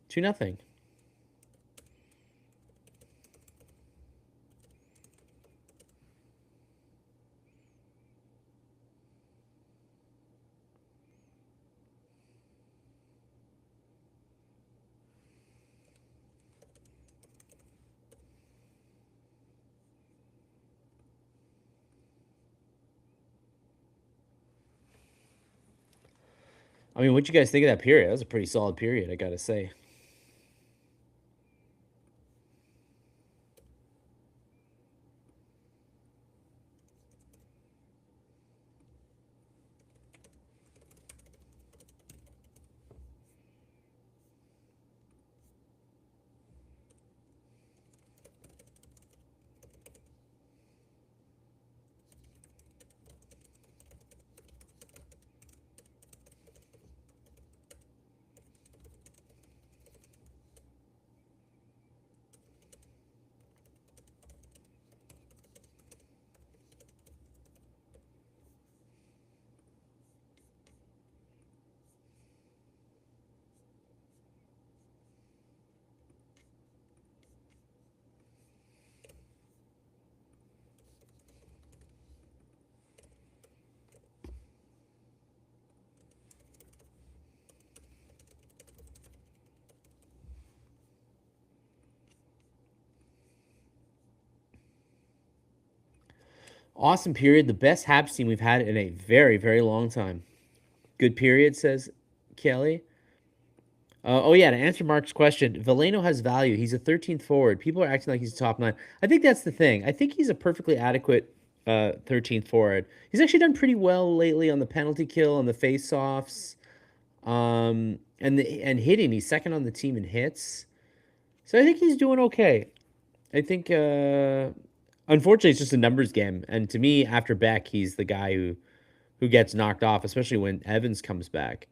2-0. I mean, what'd you guys think of that period? That was a pretty solid period, I gotta say. Awesome period. The best Habs team we've had in a very, very long time. Good period, says Kelly. Oh, yeah, to answer Mark's question, Veleno has value. He's a 13th forward. People are acting like he's a top 9. I think that's the thing. I think he's a perfectly adequate 13th forward. He's actually done pretty well lately on the penalty kill, on the face-offs, and hitting. He's second on the team in hits. So I think he's doing okay. I think, unfortunately, it's just a numbers game. And to me, after Beck, he's the guy who gets knocked off, especially when Evans comes back.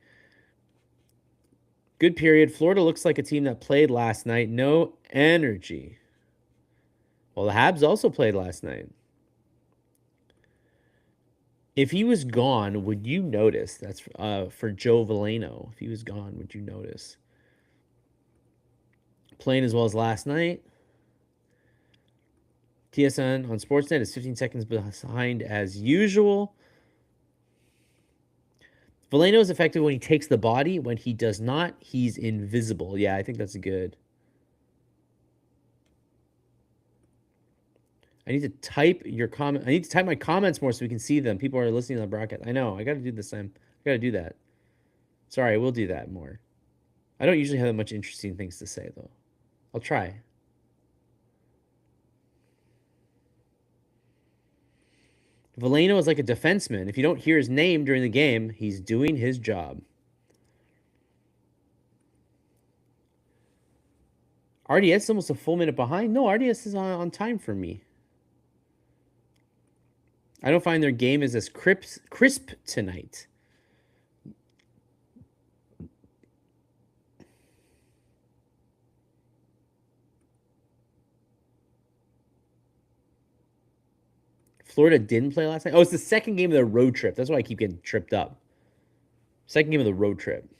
Good period. Florida looks like a team that played last night. No energy. Well, the Habs also played last night. If he was gone, would you notice? That's for Joe Veleno. If he was gone, would you notice? Playing as well as last night. TSN on Sportsnet is 15 seconds behind as usual. Veleno is effective when he takes the body. When he does not, he's invisible. Yeah, I think that's good. I need to type your comment. I need to type my comments more so we can see them. People are listening to the broadcast. I know. I got to do this time. I got to do that. Sorry, I will do that more. I don't usually have that much interesting things to say, though. I'll try. Veleno is like a defenseman. If you don't hear his name during the game, he's doing his job. RDS is almost a full minute behind. No, RDS is on time for me. I don't find their game is as crisp tonight. Florida didn't play last night. Oh, it's the second game of the road trip. That's why I keep getting tripped up. Second game of the road trip.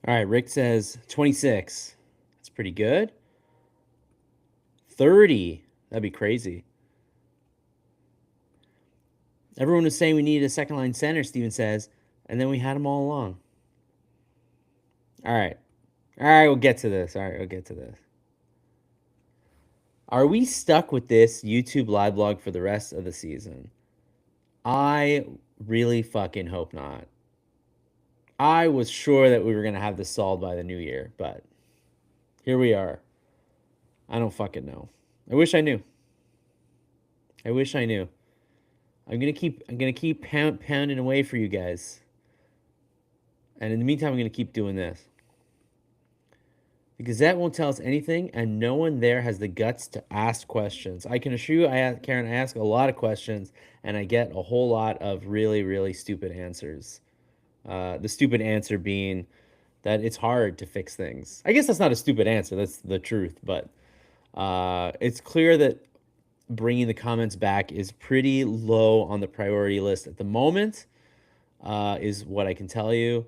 All right, Rick says 26. That's pretty good. 30. That'd be crazy. Everyone was saying we needed a second line center, Steven says, and then we had them all along. All right. All right, we'll get to this. All right, we'll get to this. Are we stuck with this YouTube live blog for the rest of the season? I really fucking hope not. I was sure that we were going to have this solved by the new year, but here we are. I don't fucking know. I wish I knew. I wish I knew. I'm gonna keep pounding away for you guys. And in the meantime, I'm gonna keep doing this. The Gazette won't tell us anything, and no one there has the guts to ask questions. I can assure you, Karen, I ask a lot of questions, and I get a whole lot of really, really stupid answers. The stupid answer being that it's hard to fix things. I guess that's not a stupid answer. That's the truth. But it's clear that bringing the comments back is pretty low on the priority list at the moment, is what I can tell you.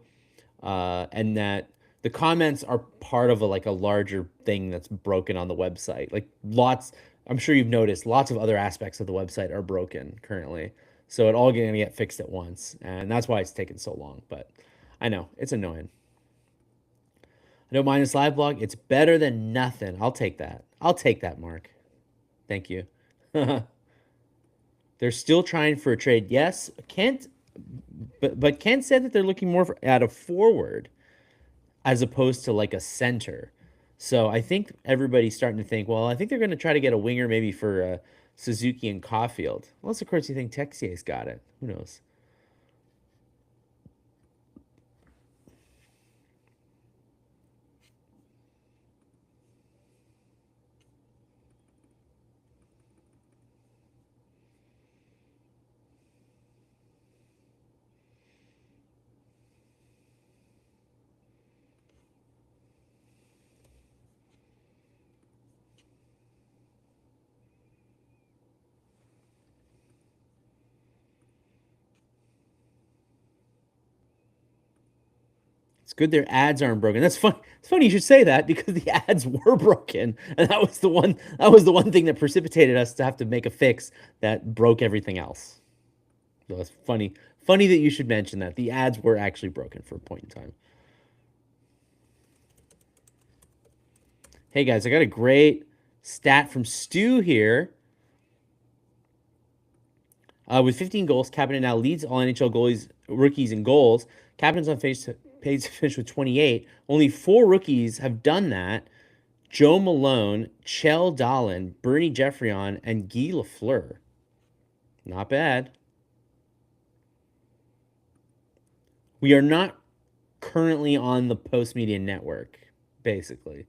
And that the comments are part of a larger thing that's broken on the website. Like lots, I'm sure you've noticed lots of other aspects of the website are broken currently. So it all going to get fixed at once, and that's why it's taken so long. But I know it's annoying. I don't mind this live blog. It's better than nothing. I'll take that. I'll take that, Mark. Thank you. They're still trying for a trade. Yes, Kent, but Kent said that they're looking more at a forward as opposed to like a center. So I think everybody's starting to think, well, I think they're going to try to get a winger maybe for Suzuki and Caulfield. Unless, of course, you think Texier's got it. Who knows? It's good their ads aren't broken. That's fun. It's funny you should say that because the ads were broken, and that was the one. That was the one thing that precipitated us to have to make a fix that broke everything else. So it's funny. Funny that you should mention that the ads were actually broken for a point in time. Hey guys, I got a great stat from Stu here. With 15 goals, Kapanen now leads all NHL goalies, rookies in goals. Kapanen's on pace to finish with 28. Only 4 rookies have done that. Joe Malone, Chell Dallin, Bernie Geoffrion, and Guy Lafleur. Not bad. We are not currently on the Post Media Network, basically.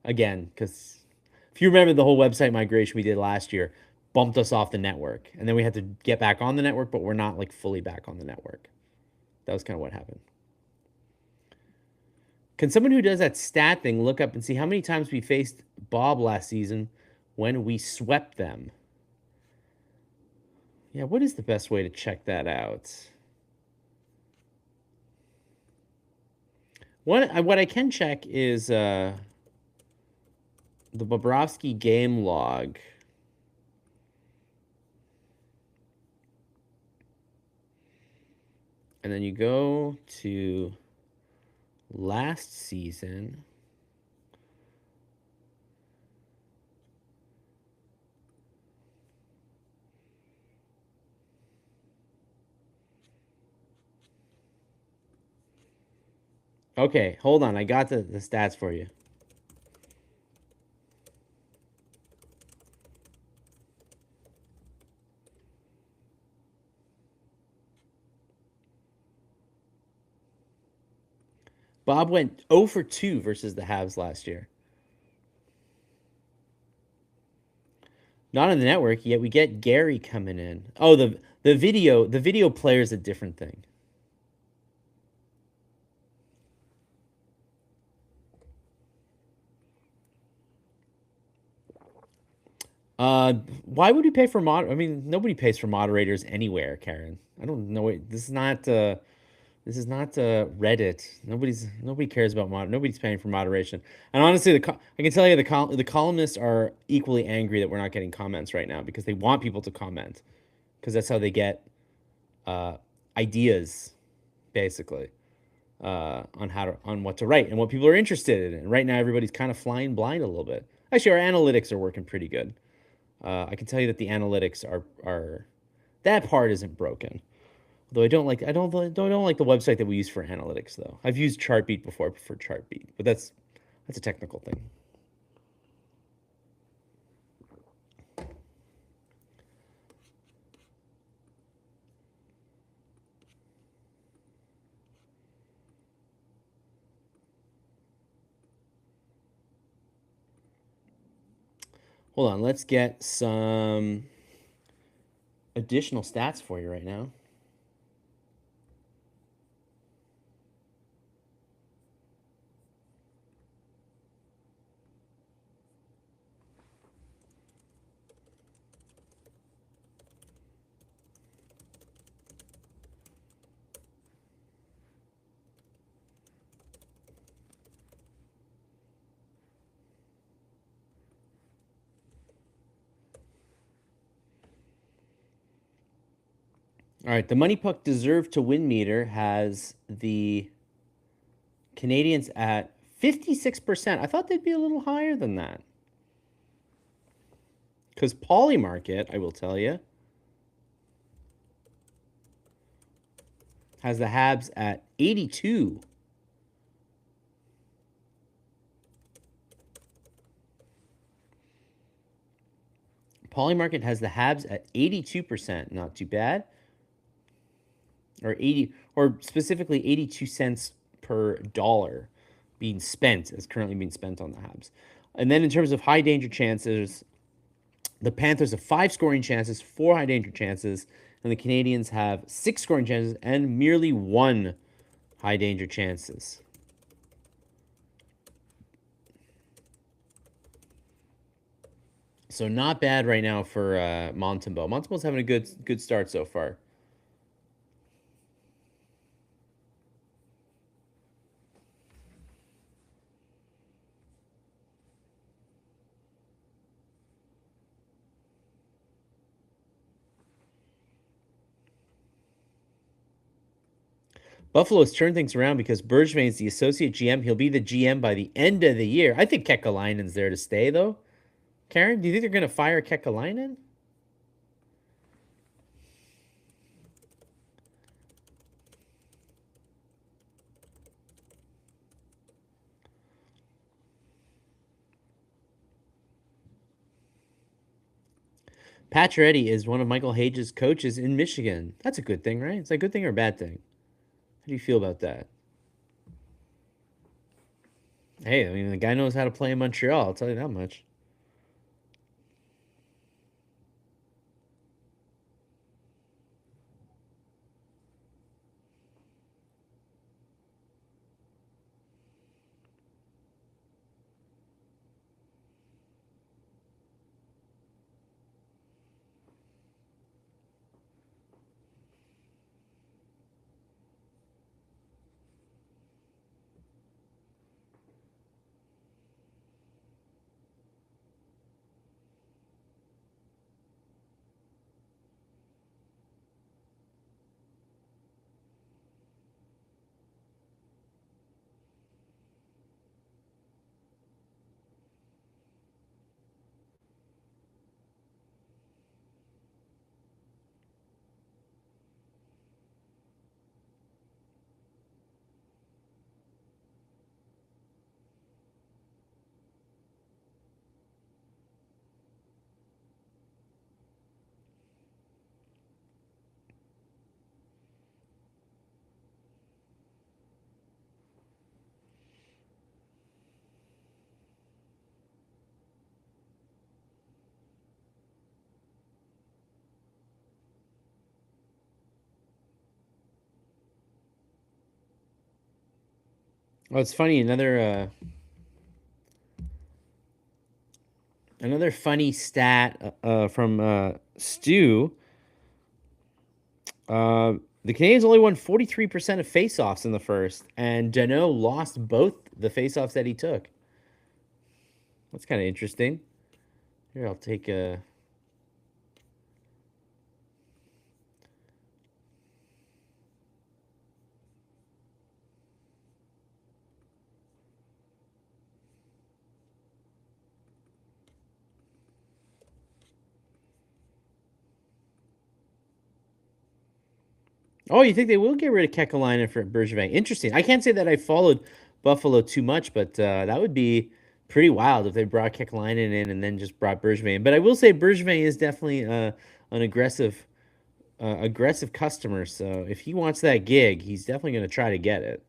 Again, because if you remember the whole website migration we did last year, bumped us off the network. And then we had to get back on the network, but we're not like fully back on the network. That was kind of what happened. Can someone who does that stat thing look up and see how many times we faced Bob last season when we swept them? Yeah, what is the best way to check that out? What I can check is the Bobrovsky game log. And then you go to last season. Okay, hold on. I got the stats for you. Bob went 0 for 2 versus the Habs last year. Not on the network, yet we get Gary coming in. Oh, the video player is a different thing. Why would we pay for I mean, nobody pays for moderators anywhere, Karen. I don't know. This is not Reddit. Nobody cares about nobody's paying for moderation. And honestly, I can tell you the columnists are equally angry that we're not getting comments right now because they want people to comment because that's how they get ideas, basically, on what to write and what people are interested in. And right now, everybody's kind of flying blind a little bit. Actually, our analytics are working pretty good. I can tell you that the analytics are that part isn't broken. Though I don't like the website that we use for analytics though. I've used Chartbeat before. I prefer Chartbeat, but that's a technical thing. Hold on, let's get some additional stats for you right now. All right, the Money Puck deserve to win meter has the Canadiens at 56%. I thought they'd be a little higher than that. Because Polymarket, I will tell you, has the Habs at 82. Polymarket has the Habs at 82%. Not too bad. Or 80, or specifically 82 cents per dollar being spent, is currently being spent on the Habs. And then in terms of high danger chances, the Panthers have 5 scoring chances, 4 high danger chances, and the Canadiens have 6 scoring chances and merely 1 high danger chances. So not bad right now for Montembeault. Montembeault's having a good start so far. Buffalo has turned things around because Bergevin is the associate GM. He'll be the GM by the end of the year. I think Kekalainen's there to stay, though. Karen, do you think they're going to fire Kekalainen? Pacioretty is one of Michael Hage's coaches in Michigan. That's a good thing, right? Is that a good thing or a bad thing? How do you feel about that? Hey, I mean, the guy knows how to play in Montreal. I'll tell you that much. Well, it's funny. Another funny stat from Stu. The Canadiens only won 43% of faceoffs in the first, and Danault lost both the faceoffs that he took. That's kind of interesting. Here, I'll take a. Oh, you think they will get rid of Kekalainen for Bergevin? Interesting. I can't say that I followed Buffalo too much, but that would be pretty wild if they brought Kekalainen in and then just brought Bergevin. But I will say Bergevin is definitely an aggressive customer. So if he wants that gig, he's definitely going to try to get it.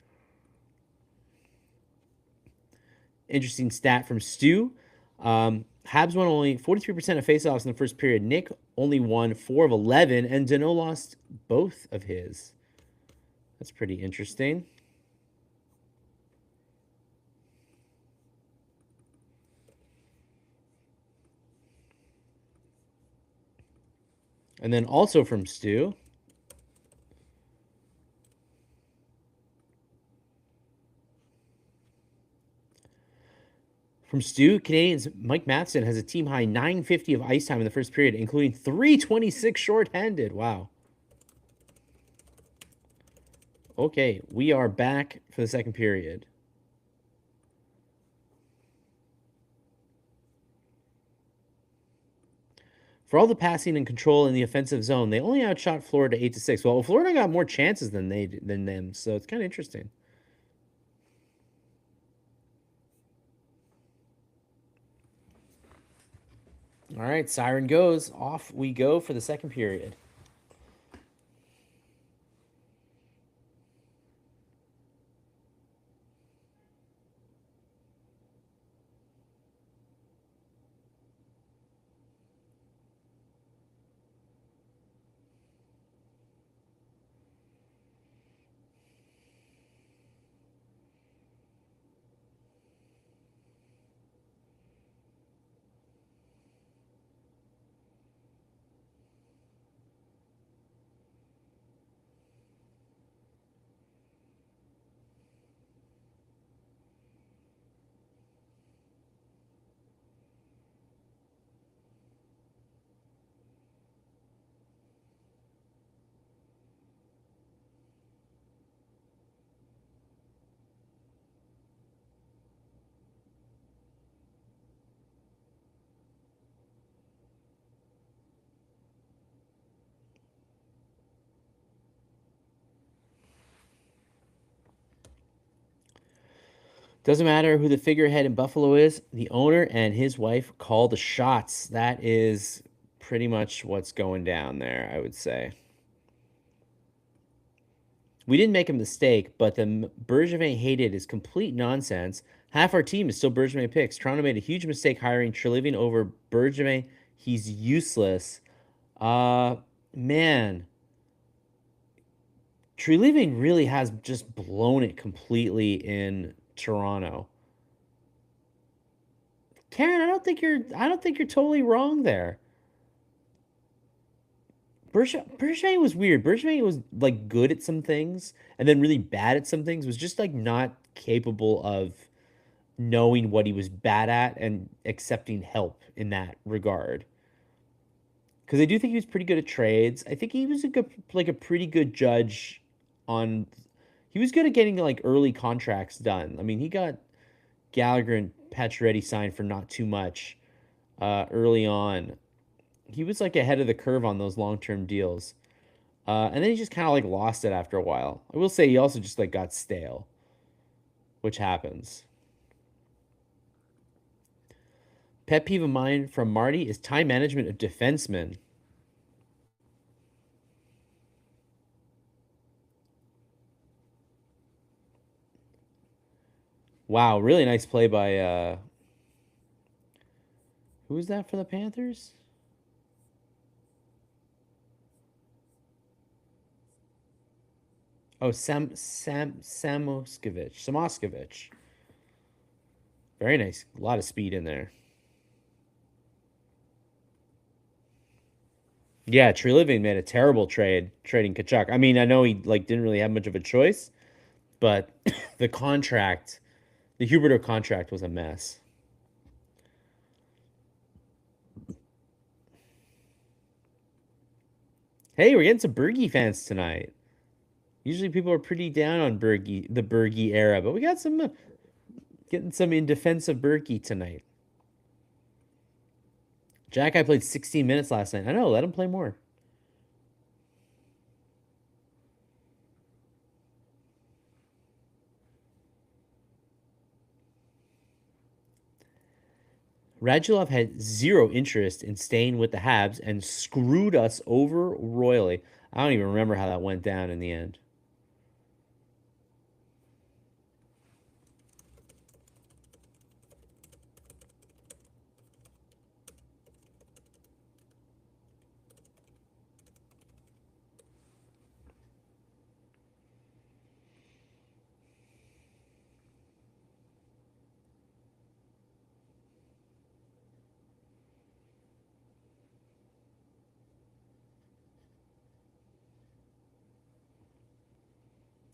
Interesting stat from Stu. Habs won only 43% of faceoffs in the first period. Nick only won 4 of 11, and Danault lost both of his. That's pretty interesting. And then also from Stu. From Stu, Canadiens Mike Matheson has a team high 950 of ice time in the first period, including 326 shorthanded. Wow. Okay, we are back for the second period. For all the passing and control in the offensive zone, they only outshot Florida 8-6. Well, Florida got more chances than them, so it's kind of interesting. All right, siren goes. Off we go for the second period. Doesn't matter who the figurehead in Buffalo is, the owner and his wife call the shots. That is pretty much what's going down there, I would say. We didn't make a mistake, but the Bergevin hated is complete nonsense. Half our team is still Bergevin picks. Toronto made a huge mistake hiring Treliving over Bergevin. He's useless. Uh, man, Treliving really has just blown it completely in Toronto. Karen, I don't think you're totally wrong there. Bergevin was weird. Bergevin was like good at some things and then really bad at some things. Was just like not capable of knowing what he was bad at and accepting help in that regard. Because I do think he was pretty good at trades. I think he was a pretty good judge on. He was good at getting like early contracts done. I mean, he got Gallagher and Pacioretty signed for not too much early on. He was like ahead of the curve on those long term deals. And then he just kind of like lost it after a while. I will say he also just like got stale, which happens. Pet peeve of mine from Marty is time management of defensemen. Wow, really nice play by who was that for the Panthers? Oh, Samoskevich. Very nice. A lot of speed in there. Yeah, Tree Living made a terrible trade trading Kachuk. I mean, I know he like didn't really have much of a choice, but the contract, the Huberto contract was a mess. Hey, we're getting some Bergie fans tonight. Usually people are pretty down on Bergie, the Bergie era, but we got some getting some in defense of Berkey tonight. Jack, I played 16 minutes last night. I know, let him play more. Radulov had zero interest in staying with the Habs and screwed us over royally. I don't even remember how that went down in the end.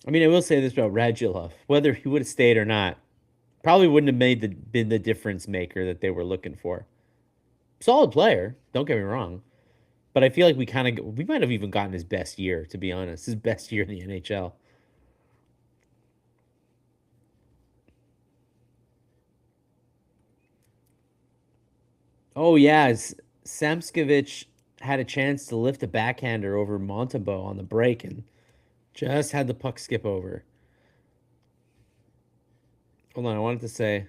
I mean, I will say this about Radulov: whether he would have stayed or not, probably wouldn't have been the difference maker that they were looking for. Solid player, don't get me wrong, but I feel like we might have even gotten his best year, to be honest, his best year in the NHL. Oh, yeah. Samskovich had a chance to lift a backhander over Montembeault on the break and just had the puck skip over. Hold on, I wanted to say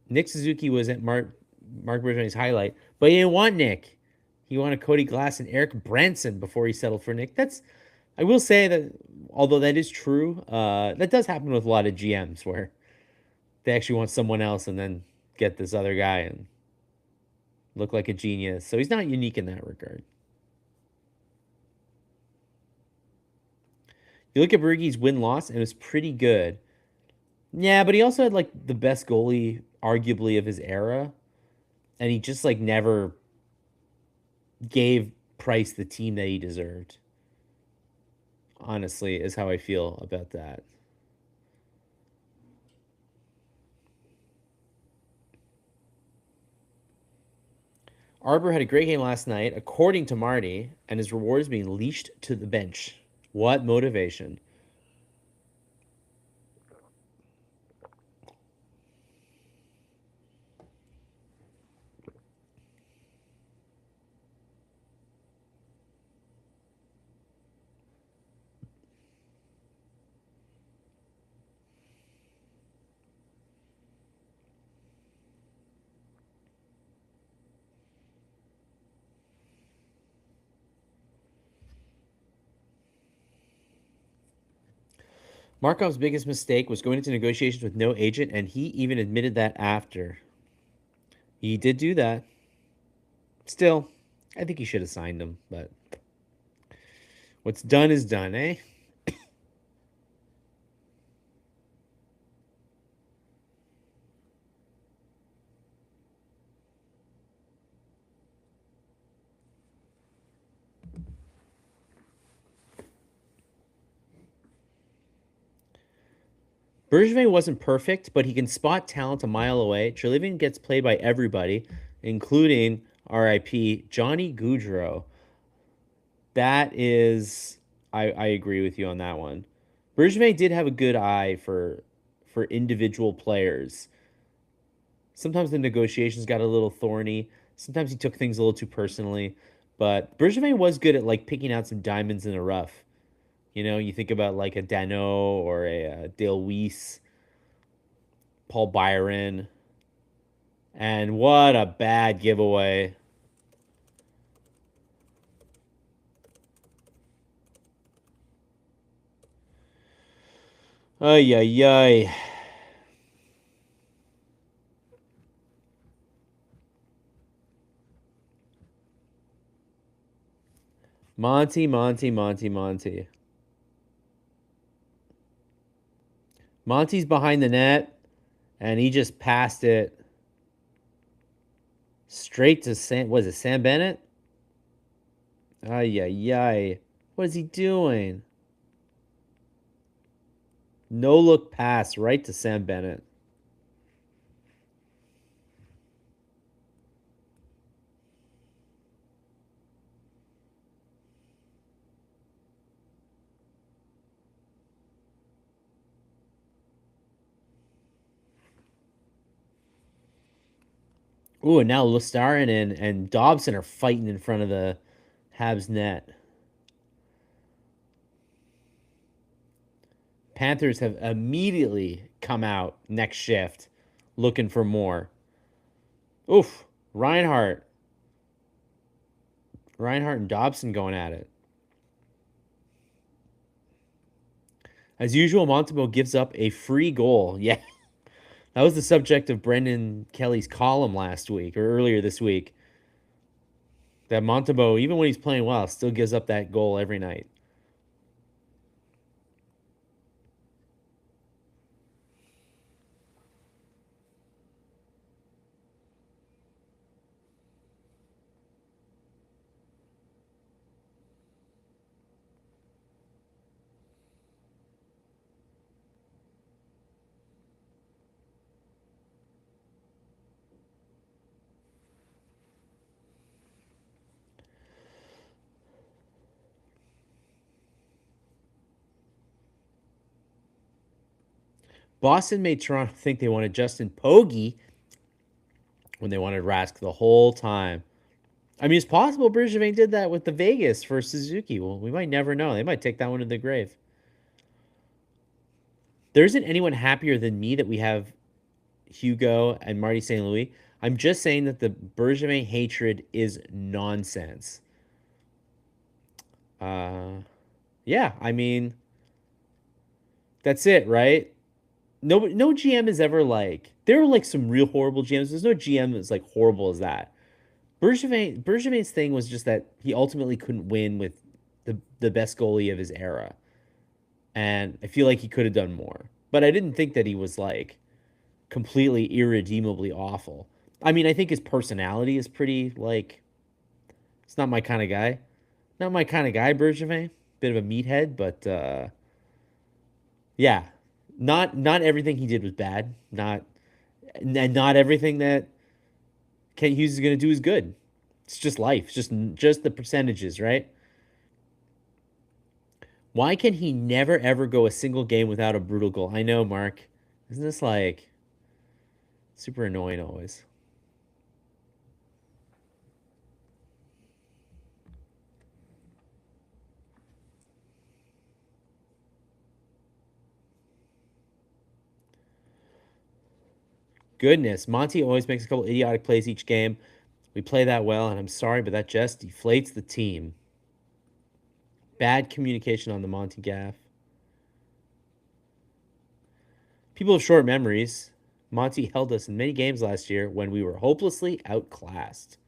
Nick Suzuki was at Mark Bergevin's highlight, but he didn't want Nick. He wanted Cody Glass and Eric Branson before he settled for Nick. I will say that, although that is true, that does happen with a lot of GMs where they actually want someone else and then get this other guy and look like a genius. So he's not unique in that regard. You look at Bergey's win loss, and it was pretty good. Yeah, but he also had like the best goalie, arguably, of his era, and he just like never gave Price the team that he deserved. Honestly, is how I feel about that. Arbor had a great game last night, according to Marty, and his reward is being leashed to the bench. What motivation! Markov's biggest mistake was going into negotiations with no agent, and he even admitted that after. He did do that. Still, I think he should have signed him, but what's done is done, eh? Bergevin wasn't perfect, but he can spot talent a mile away. Treliving gets played by everybody, including RIP Johnny Gaudreau. That is, I agree with you on that one. Bergevin did have a good eye for individual players. Sometimes the negotiations got a little thorny. Sometimes he took things a little too personally. But Bergevin was good at like picking out some diamonds in the rough. You know, you think about like a Dano or a Dale Weiss, Paul Byron, and what a bad giveaway. Ay, ay, ay. Monty, Monty, Monty, Monty. Monty's behind the net, and he just passed it straight to was it Sam Bennett? Ay, ay, ay. What is he doing? No look pass right to Sam Bennett. Ooh, and now Lustarin and Dobson are fighting in front of the Habs net. Panthers have immediately come out next shift looking for more. Oof, Reinhart. Reinhart and Dobson going at it. As usual, Montembeault gives up a free goal. Yeah, that was the subject of Brendan Kelly's column last week or earlier this week. That Montembeault, even when he's playing well, still gives up that goal every night. Boston made Toronto think they wanted Justin Pogge when they wanted Rask the whole time. I mean, it's possible Bergevin did that with the Vegas for Suzuki. Well, we might never know. They might take that one to the grave. There isn't anyone happier than me that we have Hugo and Marty St. Louis. I'm just saying that the Bergevin hatred is nonsense. Yeah, I mean, that's it, right? No GM is ever like. There are like some real horrible GMs. There's no GM that's like horrible as that. Bergevin's thing was just that he ultimately couldn't win with the best goalie of his era, and I feel like he could have done more. But I didn't think that he was like completely irredeemably awful. I mean, I think his personality is pretty like it's not my kind of guy. Not my kind of guy, Bergevin. Bit of a meathead, but yeah, not everything he did was bad. Not everything that Kent Hughes is going to do is good. It's just life. It's just the percentages, right? Why can he never ever go a single game without a brutal goal? I know, Mark. Isn't this like super annoying always? Goodness, Monty always makes a couple idiotic plays each game. We play that well, and I'm sorry, but that just deflates the team. Bad communication on the Monty gaff. People have short memories. Monty held us in many games last year when we were hopelessly outclassed.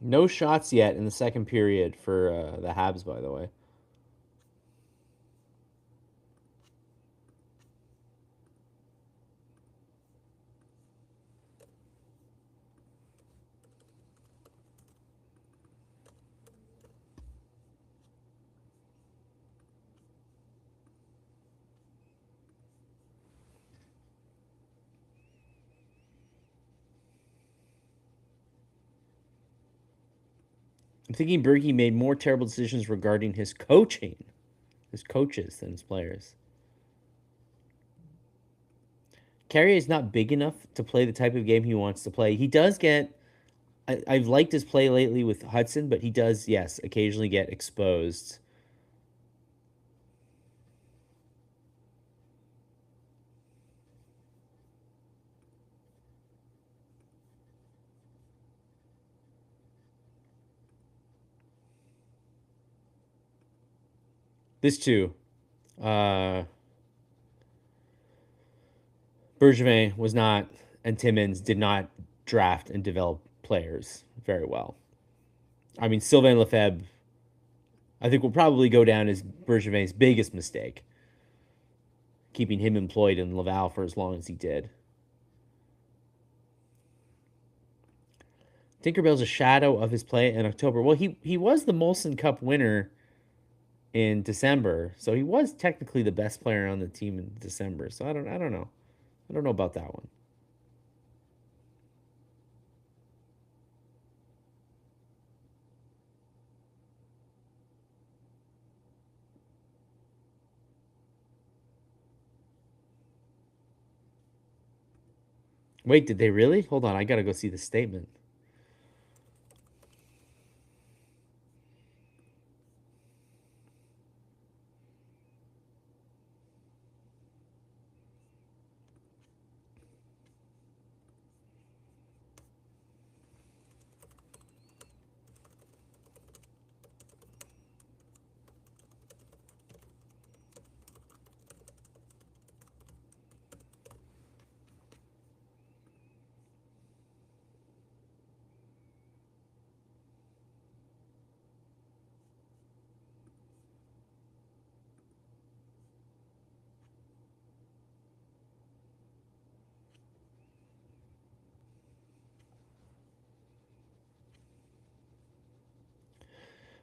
No shots yet in the second period for the Habs, by the way. I'm thinking Berkey made more terrible decisions regarding his coaches, than his players. Carrier is not big enough to play the type of game he wants to play. He does get. I've liked his play lately with Hudson, but he does, yes, occasionally get exposed. This too. Uh, Bergevin was not, and Timmins did not draft and develop players very well. I mean, Sylvain Lefebvre, I think, will probably go down as Bergevin's biggest mistake, keeping him employed in Laval for as long as he did. Tinkerbell's a shadow of his play in October. Well, he was the Molson Cup winner in December, so he was technically the best player on the team in December. So I don't know. I don't know about that one. Wait, did they really? Hold on, I gotta go see the statement.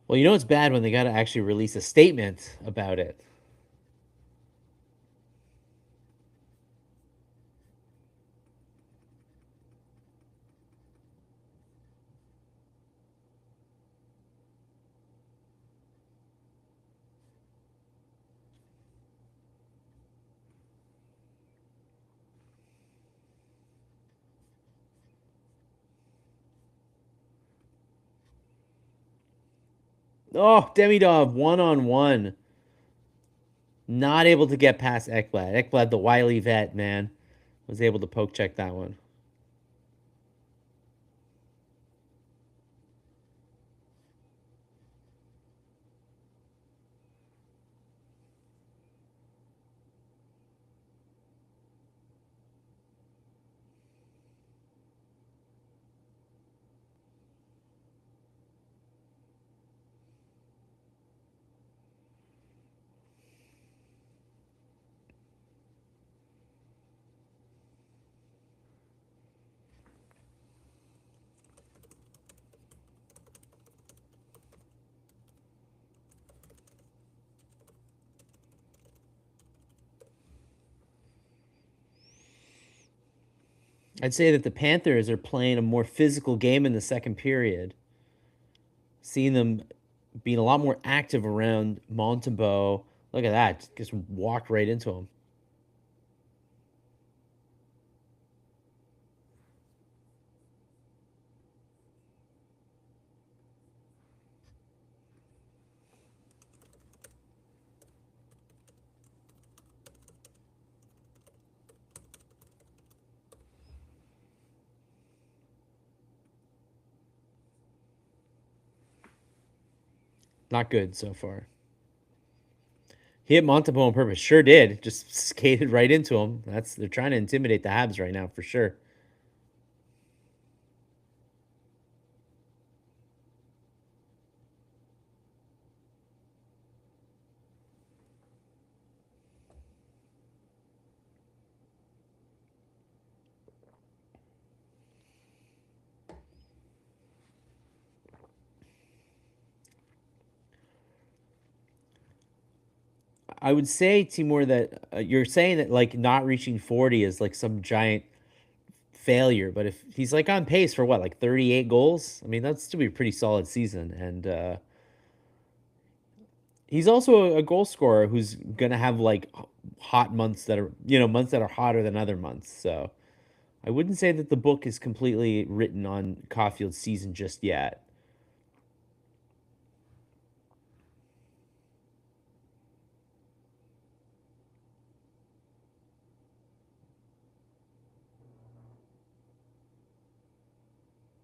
Well, you know it's bad when they gotta actually release a statement about it. Oh, Demidov, 1-on-1. Not able to get past Ekblad. Ekblad, the wily vet, man, was able to poke check that one. I'd say that the Panthers are playing a more physical game in the second period. Seeing them being a lot more active around Montembeault. Look at that. Just walked right into him. Not good so far. He hit Montembeault on purpose. Sure did. Just skated right into him. They're trying to intimidate the Habs right now for sure. I would say, Timur, that you're saying that like not reaching 40 is like some giant failure, but if he's like on pace for what, like 38 goals, I mean that's still be a pretty solid season, and he's also a goal scorer who's gonna have like hot months that are months that are hotter than other months. So I wouldn't say that the book is completely written on Caulfield's season just yet.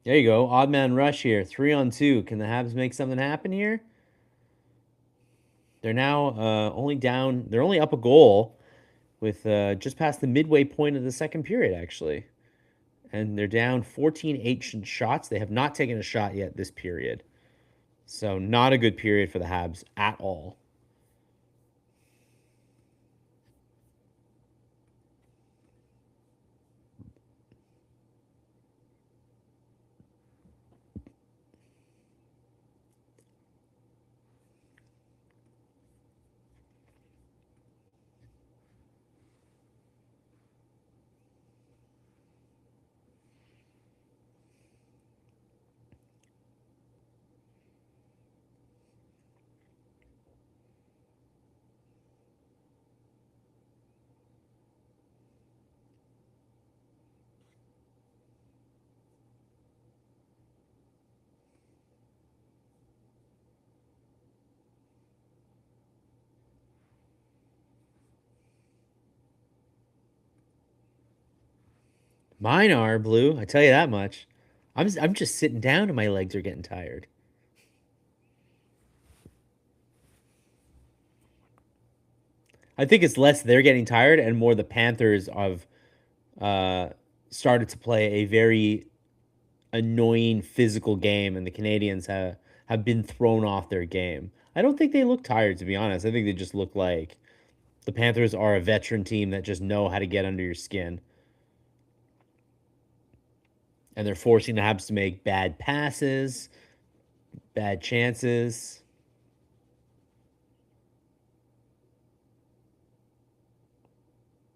There you go, odd man rush here, 3-on-2. Can the Habs make something happen here? They're now only down. They're only up a goal with just past the midway point of the second period, actually. And they're down 14-8 shots. They have not taken a shot yet this period. So, not a good period for the Habs at all. Mine are blue. I tell you that much. I'm just sitting down and my legs are getting tired. I think it's less they're getting tired and more the Panthers have uh, started to play a very annoying physical game, and the Canadians have been thrown off their game. I don't think they look tired, to be honest. I think they just look like the Panthers are a veteran team that just know how to get under your skin, and they're forcing the Habs to make bad passes, bad chances.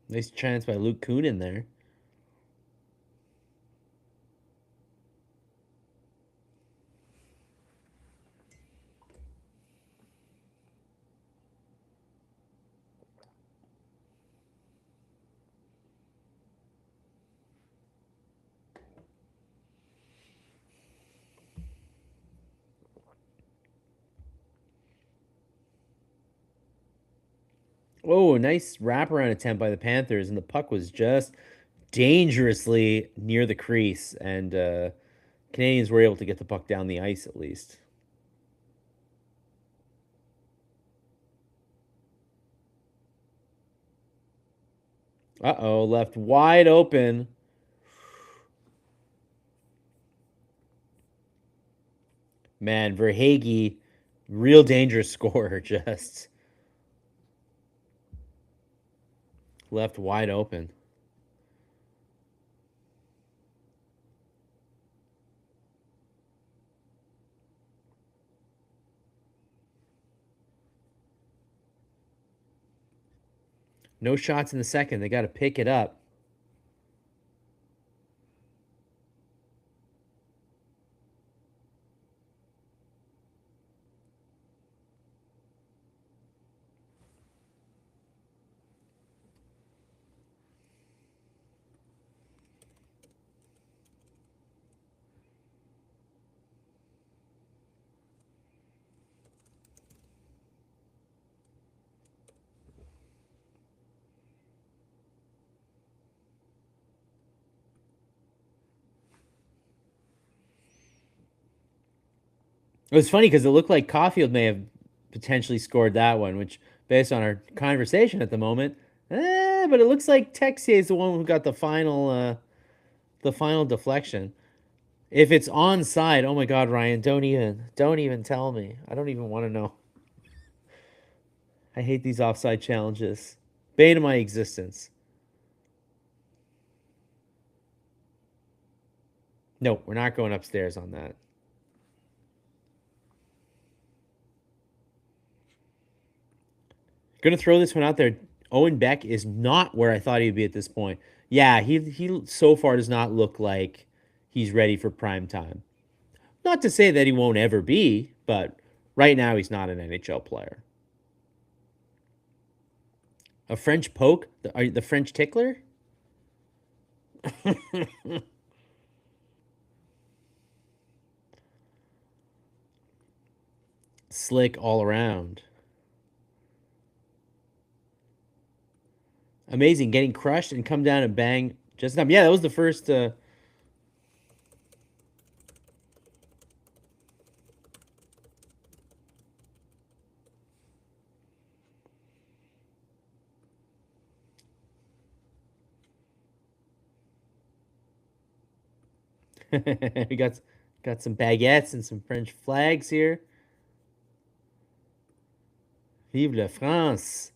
Nice chance by Luke Kuhn in there. Oh, nice wraparound attempt by the Panthers, and the puck was just dangerously near the crease, and Canadians were able to get the puck down the ice at least. Uh-oh, left wide open. Man, Verhage, real dangerous scorer, just left wide open. No shots in the second. They got to pick it up. It was funny because it looked like Caulfield may have potentially scored that one, which, based on our conversation at the moment, but it looks like Texier is the one who got the final deflection. If it's onside, oh my God, Ryan, don't even tell me. I don't even want to know. I hate these offside challenges. Bane of my existence. No, we're not going upstairs on that. Gonna throw this one out there. Owen Beck is not where I thought he'd be at this point. Yeah, he so far does not look like he's ready for prime time. Not to say that he won't ever be, but right now he's not an NHL player. A French poke? The French tickler? Slick all around. Amazing, getting crushed and come down and bang just enough. Yeah, that was the first. We got some baguettes and some French flags here. Vive la France!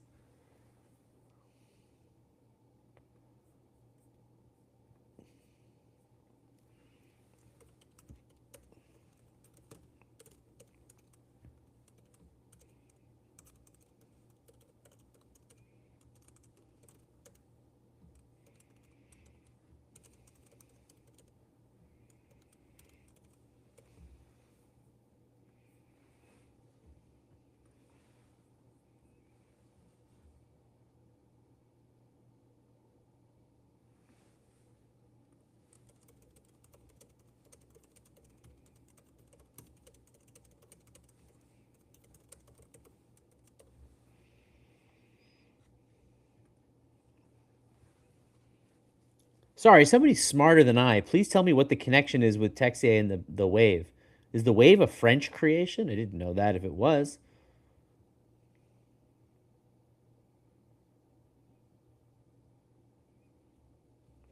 Sorry, somebody smarter than I. Please tell me what the connection is with Texier and the Wave. Is the Wave a French creation? I didn't know that if it was.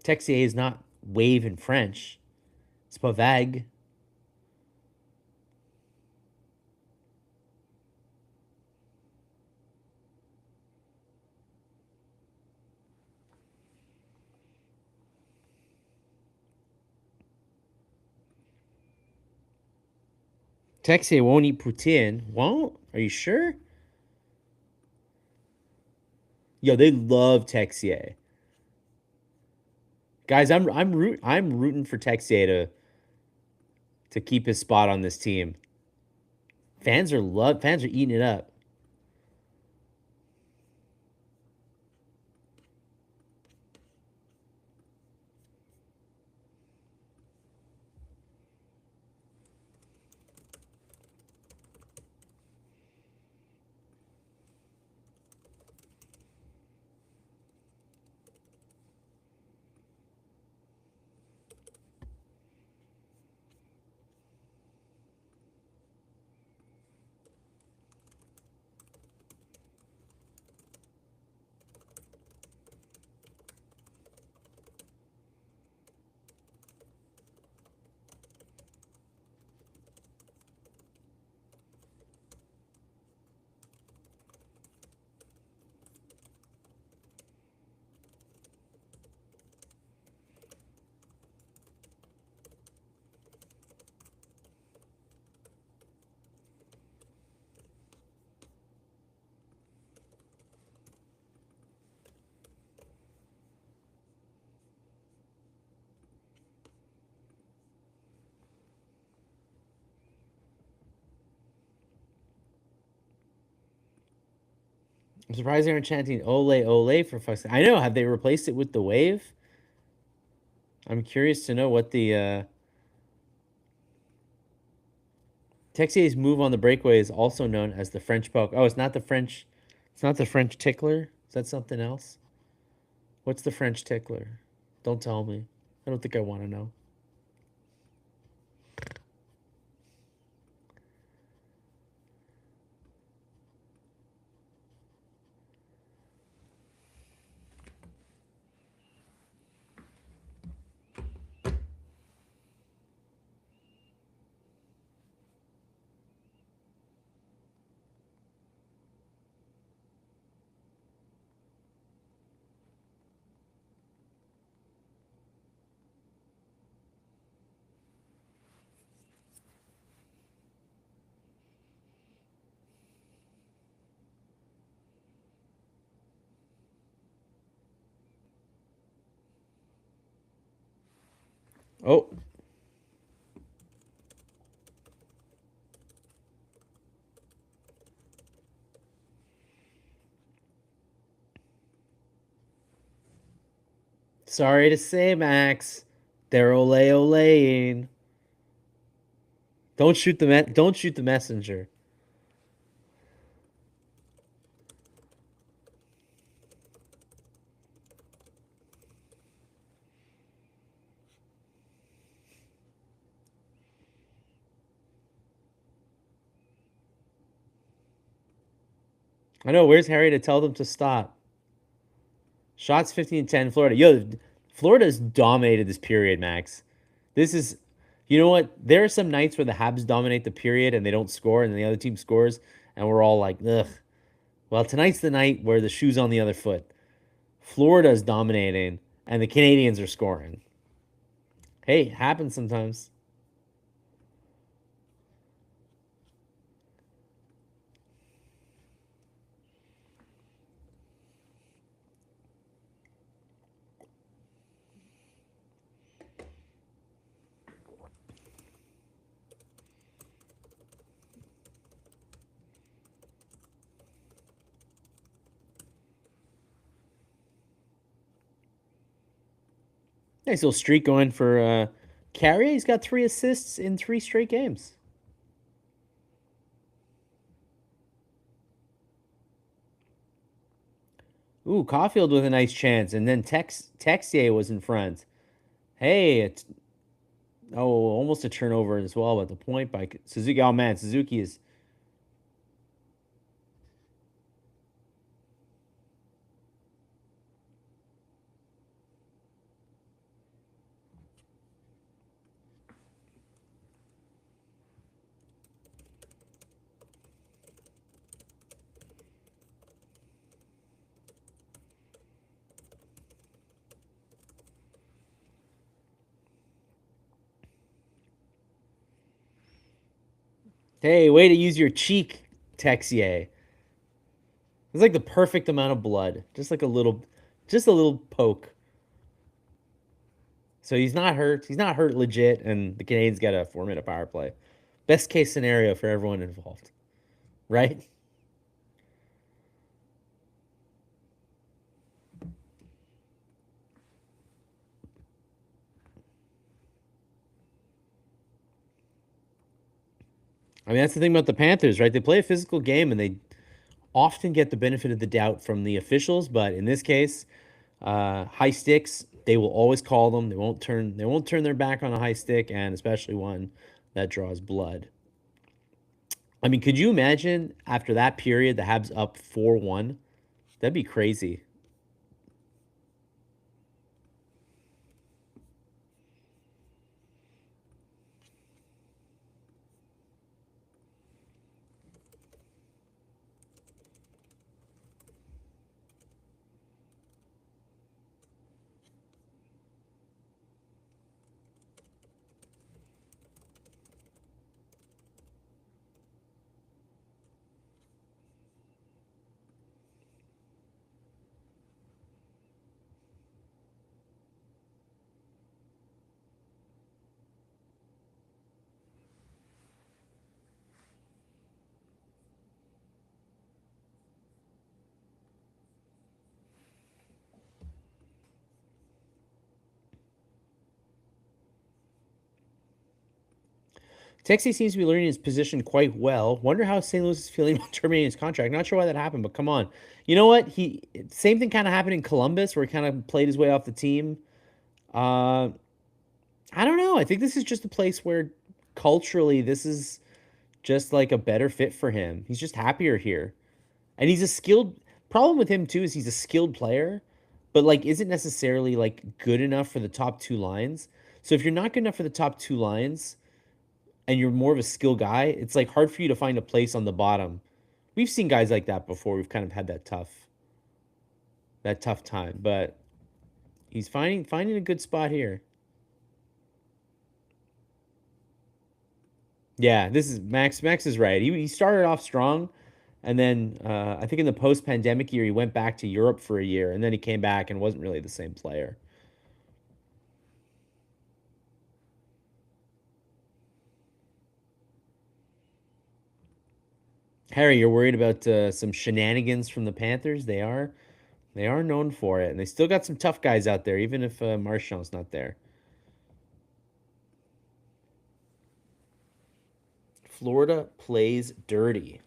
Texier is not wave in French. It's pas vague. Texier won't eat poutine. Won't? Are you sure? Yo, they love Texier. Guys, I'm rooting for Texier to keep his spot on this team. Fans are eating it up. I'm surprised they aren't chanting "Ole Ole" for fuck's sake. I know. Have they replaced it with the Wave? I'm curious to know what the Texier's move on the breakaway is also known as the French poke. Oh, it's not the French. It's not the French tickler. Is that something else? What's the French tickler? Don't tell me. I don't think I want to know. Oh, sorry to say, Max. They're ole oleing. Don't shoot the messenger. I know. Where's Harry to tell them to stop? Shots 15-10, Florida. Yo, Florida's dominated this period, Max. This is, you know what? There are some nights where the Habs dominate the period and they don't score, and the other team scores, and we're all like, ugh. Well, tonight's the night where the shoe's on the other foot. Florida's dominating, and the Canadiens are scoring. Hey, happens sometimes. Nice little streak going for Carrier. He's got 3 assists in 3 straight games. Ooh, Caulfield with a nice chance, and then Texier was in front. Hey, it's almost a turnover as well, but the point by Suzuki. Oh man, Suzuki is. Hey, way to use your cheek, Texier. It's like the perfect amount of blood, just a little poke. So he's not hurt. He's not hurt legit, and the Canadiens got a 4-minute power play. Best case scenario for everyone involved, right? I mean, that's the thing about the Panthers, right? They play a physical game, and they often get the benefit of the doubt from the officials. But in this case, high sticks, they will always call them. They won't turn. They won't turn their back on a high stick, and especially one that draws blood. I mean, could you imagine after that period, the Habs up 4-1? That'd be crazy. Texas seems to be learning his position quite well. Wonder how St. Louis is feeling about terminating his contract. Not sure why that happened, but come on. You know what? Same thing kind of happened in Columbus, where he kind of played his way off the team. Uh, I don't know. I think this is just a place where culturally this is just like a better fit for him. He's just happier here, and he's a skilled. Problem with him too is he's a skilled player, but like isn't necessarily like good enough for the top two lines. So if you're not good enough for the top two lines and you're more of a skill guy, it's like hard for you to find a place on the bottom. We've seen guys like that before. We've kind of had that tough time, but he's finding a good spot here. Yeah, this is Max. Max is right. He started off strong, and then I think in the post pandemic year he went back to Europe for a year, and then he came back and wasn't really the same player. Harry, you're worried about some shenanigans from the Panthers? They are known for it, and they still got some tough guys out there, even if Marchand's not there. Florida plays dirty.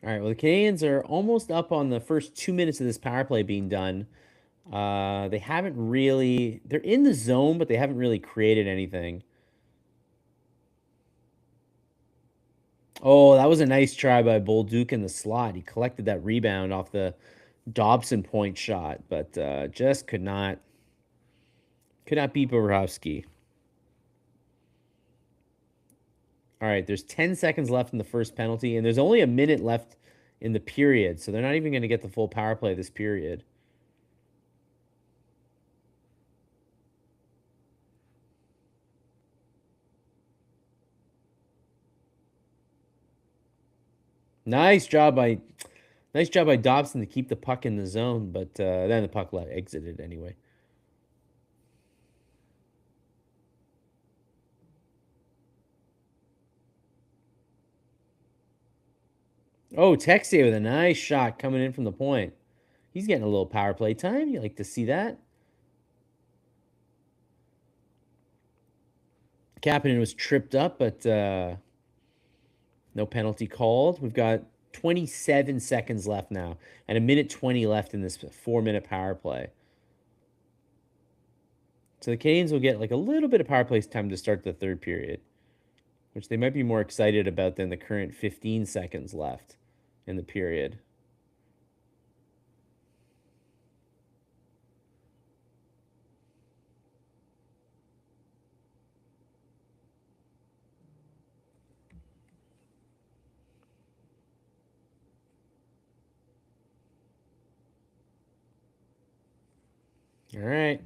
All right, well, the Canadians are almost up on the first 2 minutes of this power play being done. They haven't really, they're in the zone, but they haven't really created anything. Oh, that was a nice try by Bolduc in the slot. He collected that rebound off the Dobson point shot, but just could not beat Bobrovsky. All right, there's 10 seconds left in the first penalty, and there's only a minute left in the period, so they're not even going to get the full power play this period. Nice job by Nice job by Dobson to keep the puck in the zone, but then the puck exited anyway. Oh, Texier with a nice shot coming in from the point. He's getting a little power play time. You like to see that. Kapanen was tripped up, but no penalty called. We've got 27 seconds left now, and a minute 20 left in this 4-minute power play. So the Canadiens will get like a little bit of power play time to start the third period, which they might be more excited about than the current 15 seconds left in the period. All right.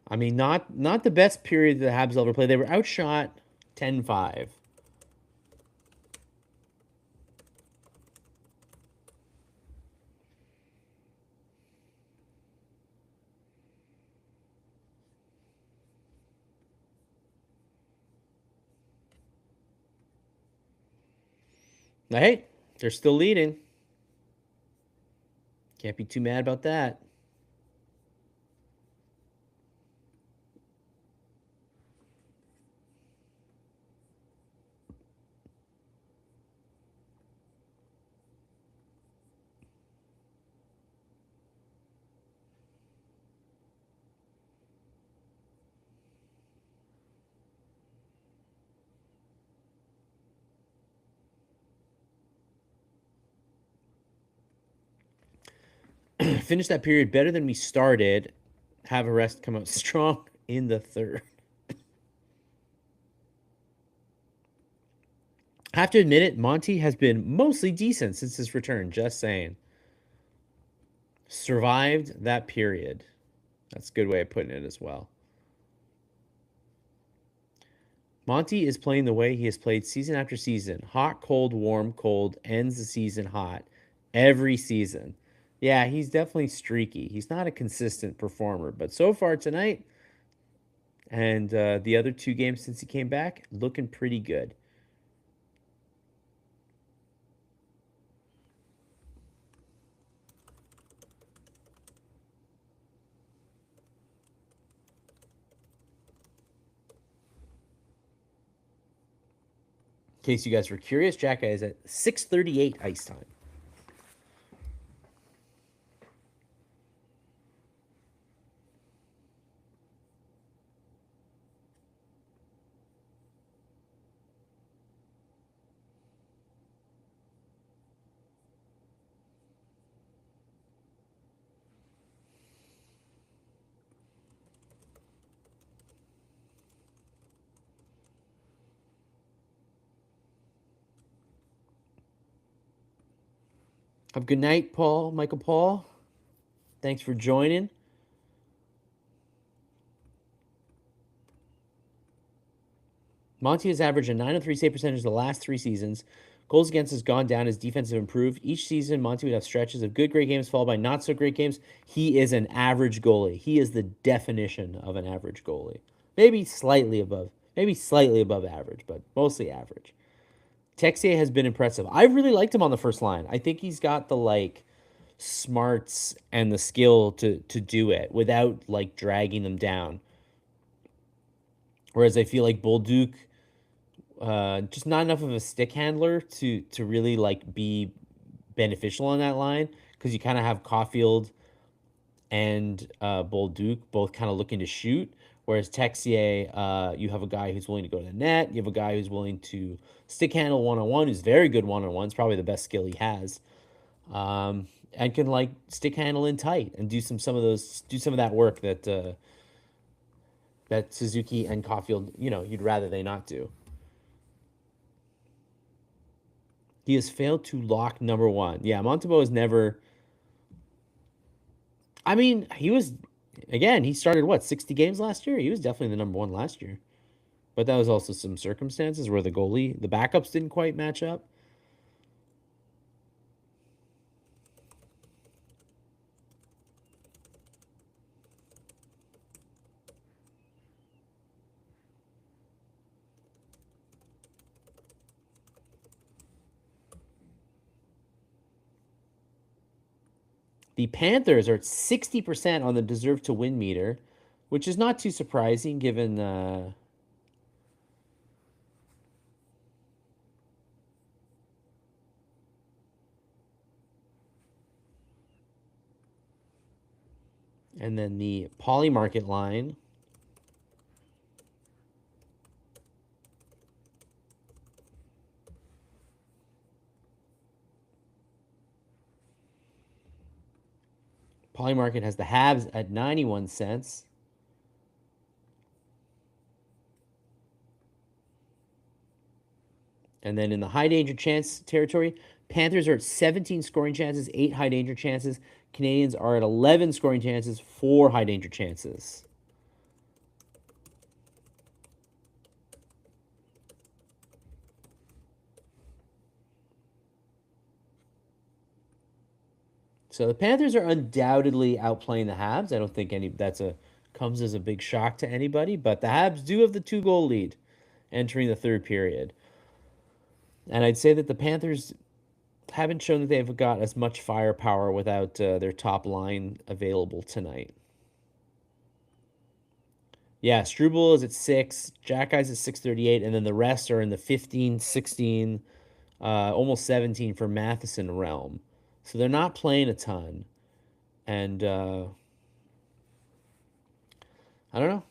I mean, not the best period the Habs ever played. They were outshot 10-5. Hey, they're still leading. Can't be too mad about that. Finish that period better than we started. Have a rest come out strong in the third. Have to admit it, Monty has been mostly decent since his return. Just saying. Survived that period. That's a good way of putting it as well. Monty is playing the way he has played season after season. Hot, cold, warm, cold, ends the season hot. Every season. Yeah, he's definitely streaky. He's not a consistent performer, but so far tonight and the other 2 games since he came back, looking pretty good. In case you guys were curious, Jack is at 6:38 ice time. Have a good night, Paul, Michael Paul. Thanks for joining. Monty has averaged a 903 save percentage the last 3 seasons. Goals against has gone down. His defense has improved. Each season, Monty would have stretches of good, great games followed by not so great games. He is an average goalie. He is the definition of an average goalie. Maybe slightly above average, but mostly average. Texier has been impressive. I really liked him on the first line. I think he's got the smarts and the skill to do it without dragging them down. Whereas I feel like Bolduc, just not enough of a stick handler to really be beneficial on that line, because you kind of have Caulfield and Bolduc both kind of looking to shoot, Whereas Texier, you have a guy who's willing to go to the net. You have a guy who's willing to stick handle one-on-one, who's very good one-on-one. It's probably the best skill he has. And can like stick handle in tight and do some of that work that Suzuki and Caulfield, you'd rather they not do. He has failed to lock number one. Yeah, Montembeault has never. I mean, he started what, 60 games last year? He was definitely the number one last year. But that was also some circumstances where the backups didn't quite match up. The Panthers are at 60% on the deserve to win meter, which is not too surprising given and then the Poly Market line. Poly Market has the Habs at 91 cents. And then in the high danger chance territory, Panthers are at 17 scoring chances, 8 high danger chances. Canadiens are at 11 scoring chances, 4 high danger chances. So the Panthers are undoubtedly outplaying the Habs. I don't think comes as a big shock to anybody, but the Habs do have the 2-goal lead entering the third period. And I'd say that the Panthers haven't shown that they've got as much firepower without their top line available tonight. Yeah, Struble is at 6, Jack Guy's at 638, and then the rest are in the 15, 16, almost 17 for Matheson realm. So they're not playing a ton. And I don't know.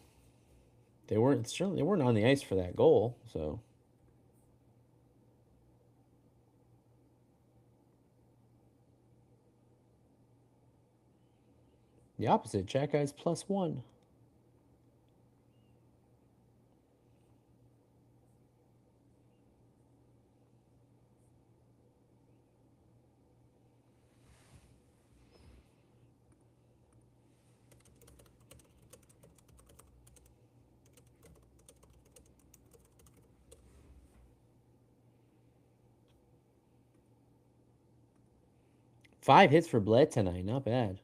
They weren't on the ice for that goal, so the opposite, Jack Guy's +1. Five hits for Bled tonight, not bad.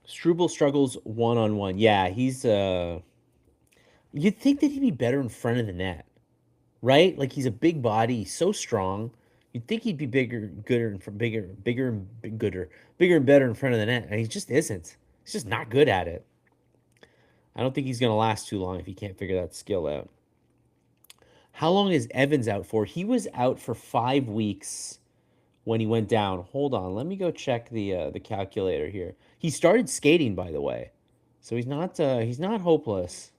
Struble struggles one-on-one. Yeah, he's you'd think that he'd be better in front of the net, right? Like he's a big body, he's so strong. You'd think he'd be bigger, gooder, and bigger and better in front of the net, and he just isn't. He's just not good at it. I don't think he's gonna last too long if he can't figure that skill out. How long is Evans out for? He was out for 5 weeks when he went down. Hold on, let me go check the calculator here. He started skating, by the way, so he's not hopeless.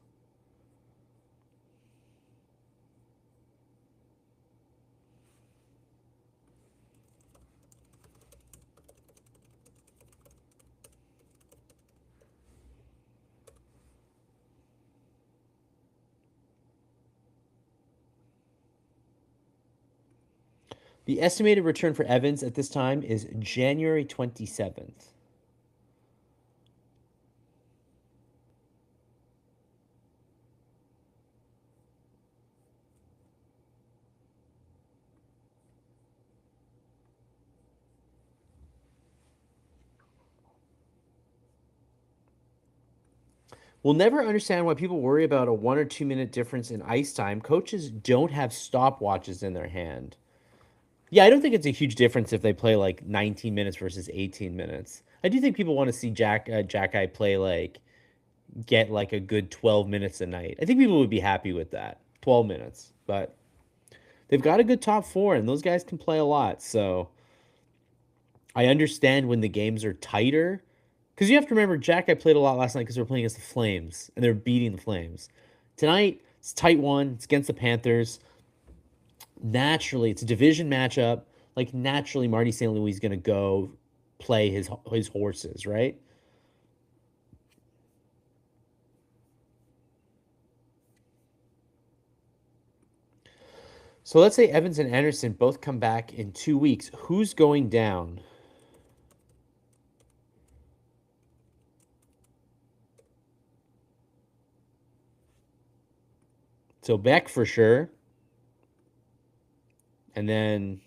The estimated return for Evans at this time is January 27th. We'll never understand why people worry about a 1 or 2 minute difference in ice time. Coaches don't have stopwatches in their hand. Yeah, I don't think it's a huge difference if they play like 19 minutes versus 18 minutes. I do think people want to see Jack play like get like a good 12 minutes a night. I think people would be happy with that. 12 minutes. But they've got a good top four and those guys can play a lot. So I understand when the games are tighter. Because you have to remember, played a lot last night because they were playing against the Flames and they're beating the Flames. Tonight, it's a tight one. It's against the Panthers. Naturally, it's a division matchup. Like, naturally, Marty St. Louis is going to go play his horses, right? So let's say Evans and Anderson both come back in 2 weeks. Who's going down? So Beck for sure. And then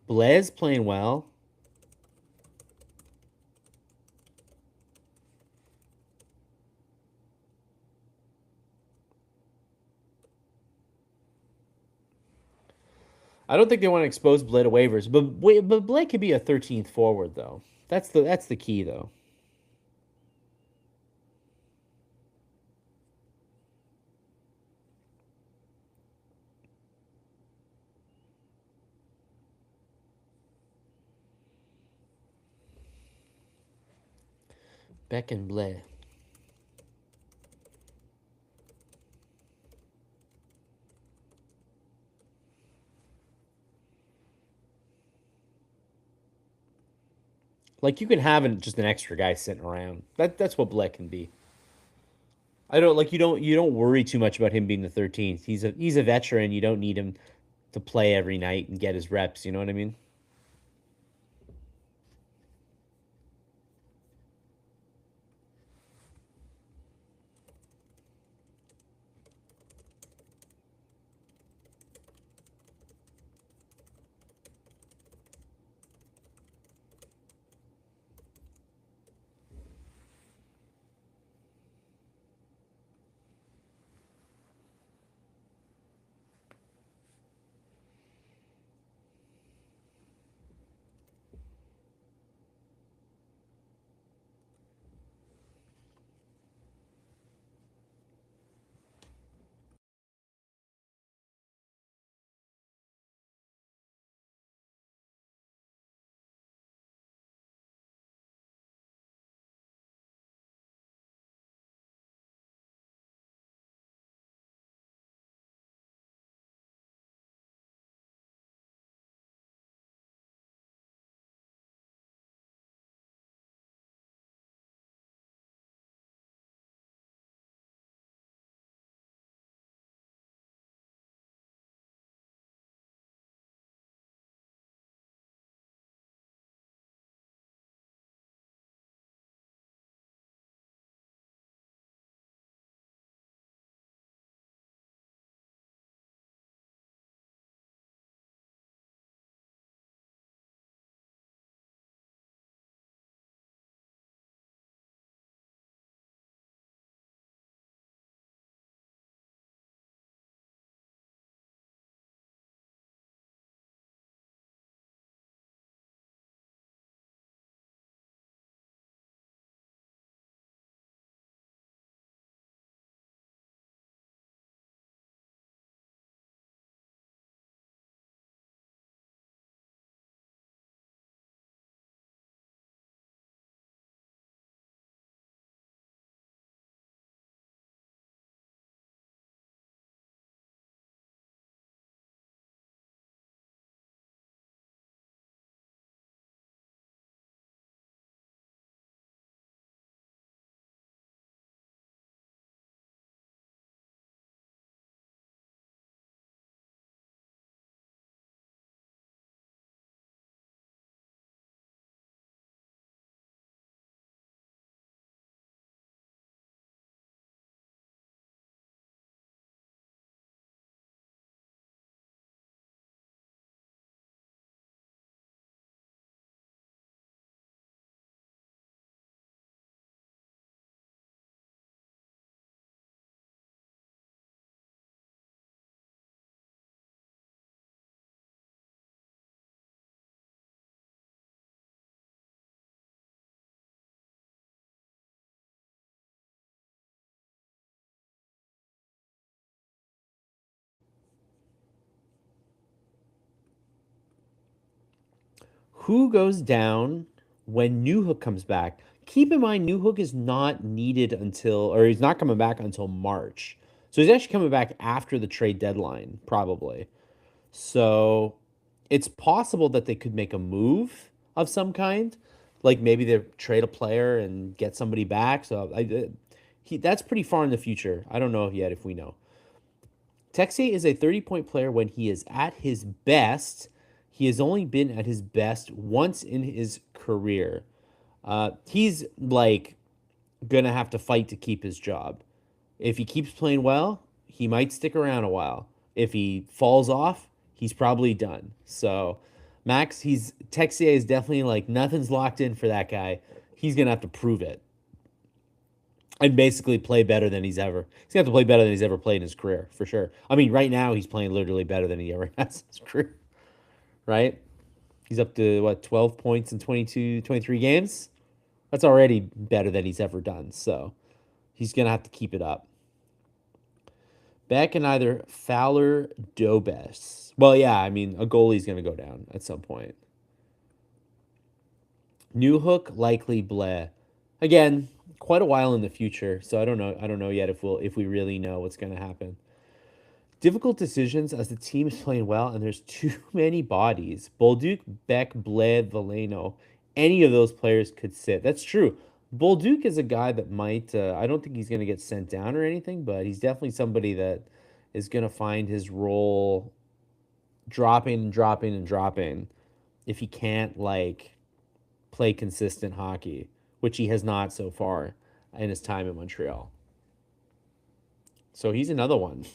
Blaise playing well. I don't think they want to expose Blake to waivers, but Blake could be a 13th forward though. That's the key though. Beck and Blais. Like you can have just an extra guy sitting around. That's what Blais can be. I don't like you don't worry too much about him being the 13th. He's a veteran. You don't need him to play every night and get his reps. You know what I mean? Who goes down when Newhook comes back? Keep in mind, Newhook is not needed or he's not coming back until March. So he's actually coming back after the trade deadline, probably. So it's possible that they could make a move of some kind, like maybe they trade a player and get somebody back. So that's pretty far in the future. I don't know yet if we know. Texier is a 30-point player when he is at his best. He has only been at his best once in his career. He's like gonna have to fight to keep his job. If he keeps playing well, he might stick around a while. If he falls off, he's probably done. So, Max, Texier is definitely like nothing's locked in for that guy. He's gonna have to prove it and basically play better than he's ever. He's gonna have to play better than he's ever played in his career for sure. I mean, right now he's playing literally better than he ever has in his career. Right? He's up to what 12 points in 22, 23 games. That's already better than he's ever done. So he's gonna have to keep it up. Back in either Fowler, Dobes. Well, yeah, I mean, a goalie's going to go down at some point. Newhook, likely Blais. Again, quite a while in the future, so I don't know. I don't know yet if we really know what's going to happen. Difficult decisions as the team is playing well and there's too many bodies. Bolduc, Beck, Blais, Valeno. Any of those players could sit. That's true. Bolduc is a guy that might, I don't think he's going to get sent down or anything, but he's definitely somebody that is going to find his role dropping and dropping and dropping if he can't, like, play consistent hockey, which he has not so far in his time in Montreal. So he's another one.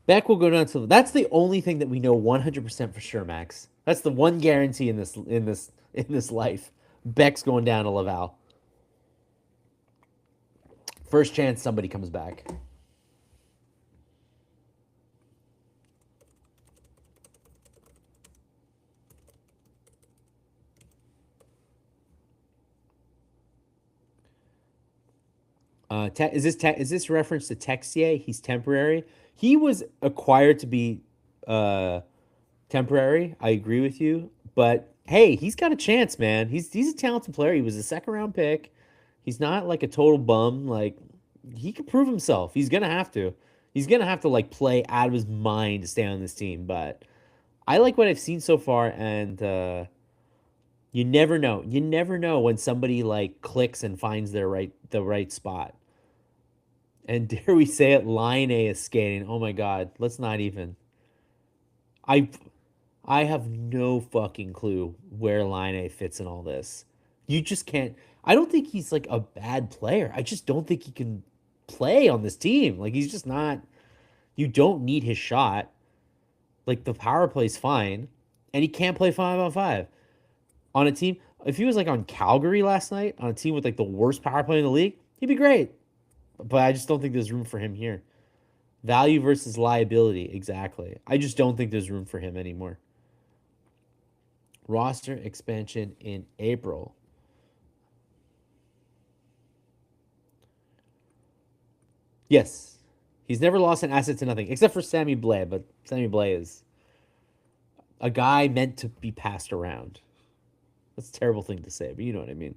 Beck will go down to. That's the only thing that we know 100% for sure, Max. That's the one guarantee in this life. Beck's going down to Laval. First chance somebody comes back. Is this reference to Texier? He's temporary. He was acquired to be temporary. I agree with you, but hey, he's got a chance, man. He's a talented player. He was a second round pick. He's not like a total bum. Like he can prove himself. He's gonna have to. He's gonna have to like play out of his mind to stay on this team. But I like what I've seen so far, and you never know. You never know when somebody like clicks and finds the right spot. And dare we say it, Line A is skating. Oh my God, let's not even. I I have no fucking clue where Line A fits in all this. You just can't. I don't think he's like a bad player. I just don't think he can play on this team. Like he's just not. You don't need his shot. Like the power play's fine, and he can't play 5-on-5 on a team. If he was like on Calgary last night on a team with like the worst power play in the league, he'd be great. But I just don't think there's room for him here. Value versus liability, exactly. I just don't think there's room for him anymore. Roster expansion in April. Yes. He's never lost an asset to nothing, except for Sammy Blais, but Sammy Blais is a guy meant to be passed around. That's a terrible thing to say, but you know what I mean.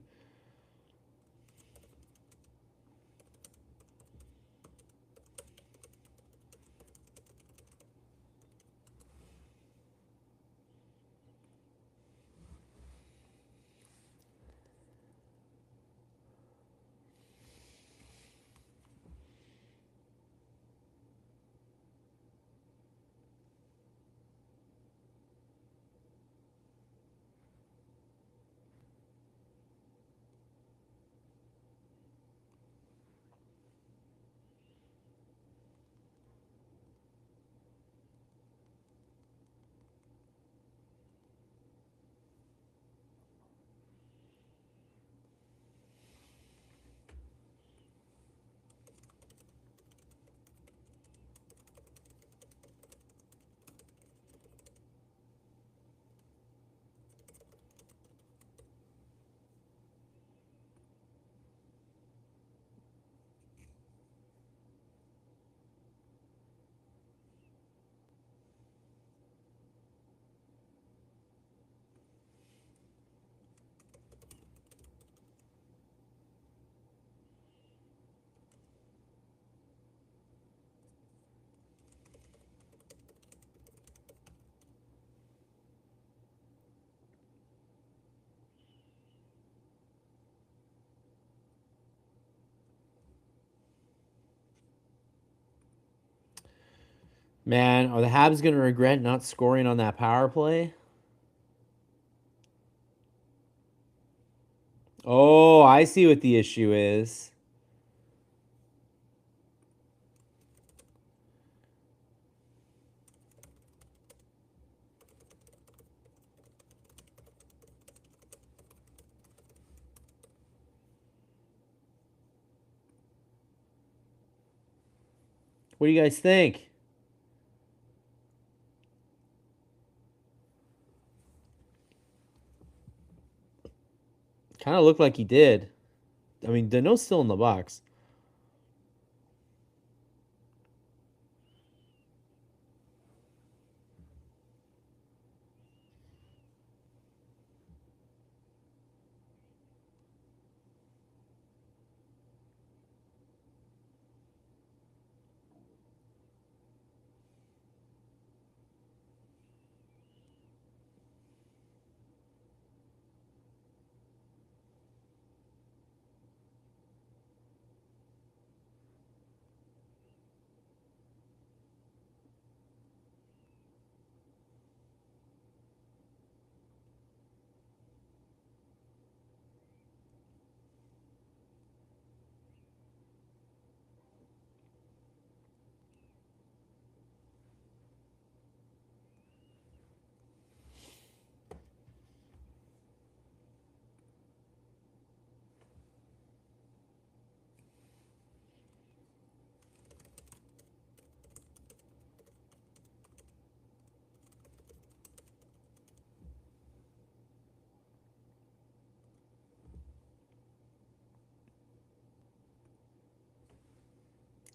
Man, are the Habs going to regret not scoring on that power play? Oh, I see what the issue is. What do you guys think? Kind of looked like he did. I mean, Danault's still in the box.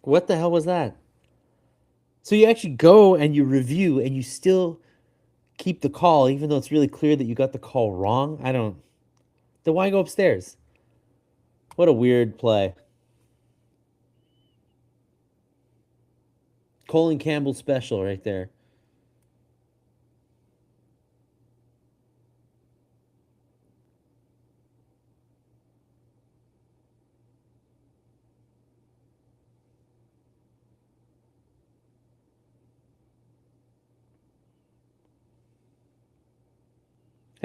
What the hell was that? So you actually go and you review and you still keep the call, even though it's really clear that you got the call wrong? I don't. Then why go upstairs? What a weird play. Colin Campbell special right there.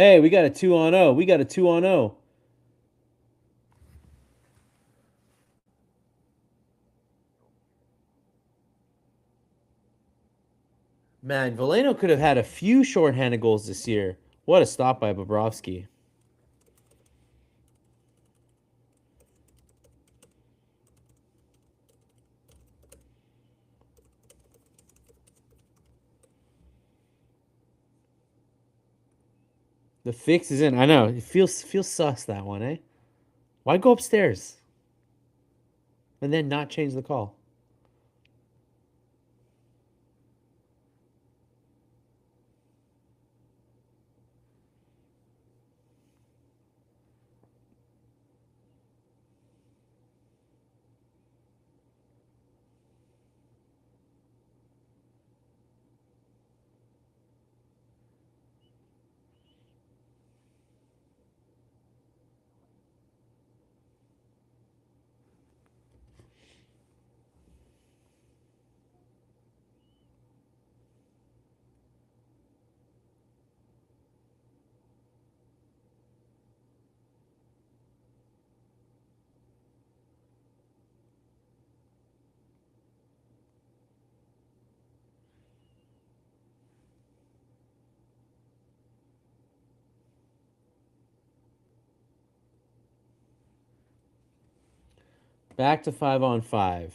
Hey, we got a 2 on 0. We got a 2 on 0. Man, Veleno could have had a few shorthanded goals this year. What a stop by Bobrovsky. The fix is in. I know. It feels sus, that one, eh? Why go upstairs? And then not change the call? Back to 5-on-5.